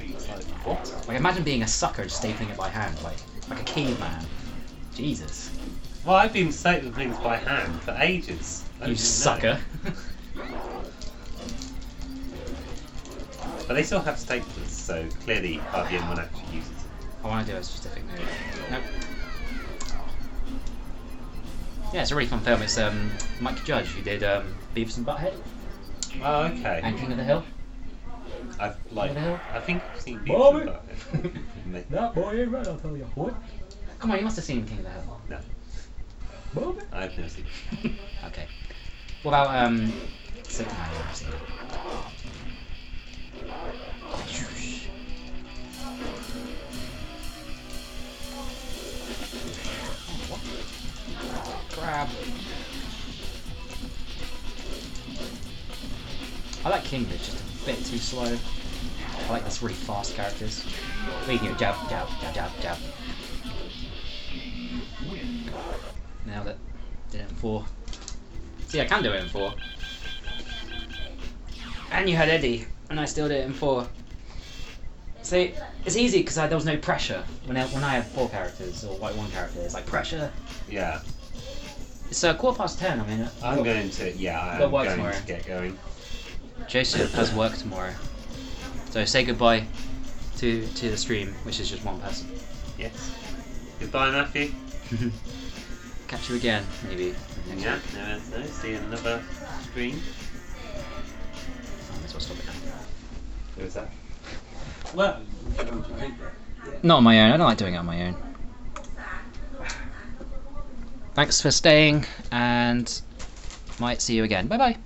Speaker 2: It's like, what?
Speaker 1: Like imagine being a sucker just stapling it by hand, like a caveman. Jesus.
Speaker 2: Well, I've been stapling things by hand for ages. I
Speaker 1: You
Speaker 2: didn't know.
Speaker 1: sucker.
Speaker 2: But they still have staplers, so clearly hardly anyone actually uses it.
Speaker 1: I want to do a specific note. Nope. Yeah, it's a really fun film. It's Mike Judge who did Beavis and Butthead
Speaker 2: Oh, okay.
Speaker 1: and King of the Hill.
Speaker 2: I've like,
Speaker 1: King of the Hill.
Speaker 2: I think I've seen
Speaker 1: Bobby.
Speaker 2: Beavis and Butthead.
Speaker 1: That boy ain't right, I'll tell you what. Come on, you must have seen King of the Hill.
Speaker 2: No,
Speaker 1: Bobby.
Speaker 2: I've never seen it.
Speaker 1: Okay. What about Silk Man? I've seen it. Grab. I like King, but it's just a bit too slow. I like this really fast characters. We can go jab, jab, jab, jab, jab. Nailed it. Did it in 4. See, I can do it in 4. And you had Eddie, and I still did it in 4. See, it's easy because there was no pressure. When I had 4 characters, or like 1 character, it's like pressure.
Speaker 2: Yeah,
Speaker 1: It's 10:15, I mean.
Speaker 2: I'm going to. Yeah,
Speaker 1: Got
Speaker 2: I'm
Speaker 1: work
Speaker 2: going
Speaker 1: tomorrow.
Speaker 2: to get going.
Speaker 1: Joseph has work tomorrow. So say goodbye to the stream, which is just 1 person.
Speaker 2: Yes. Goodbye, Matthew.
Speaker 1: Catch you again, maybe. next
Speaker 2: Yeah.
Speaker 1: week.
Speaker 2: No. See you in another stream.
Speaker 1: I might as well stop it now.
Speaker 2: Who was that? Well.
Speaker 1: Not on my own. I don't like doing it on my own. Thanks for staying, and might see you again. Bye bye.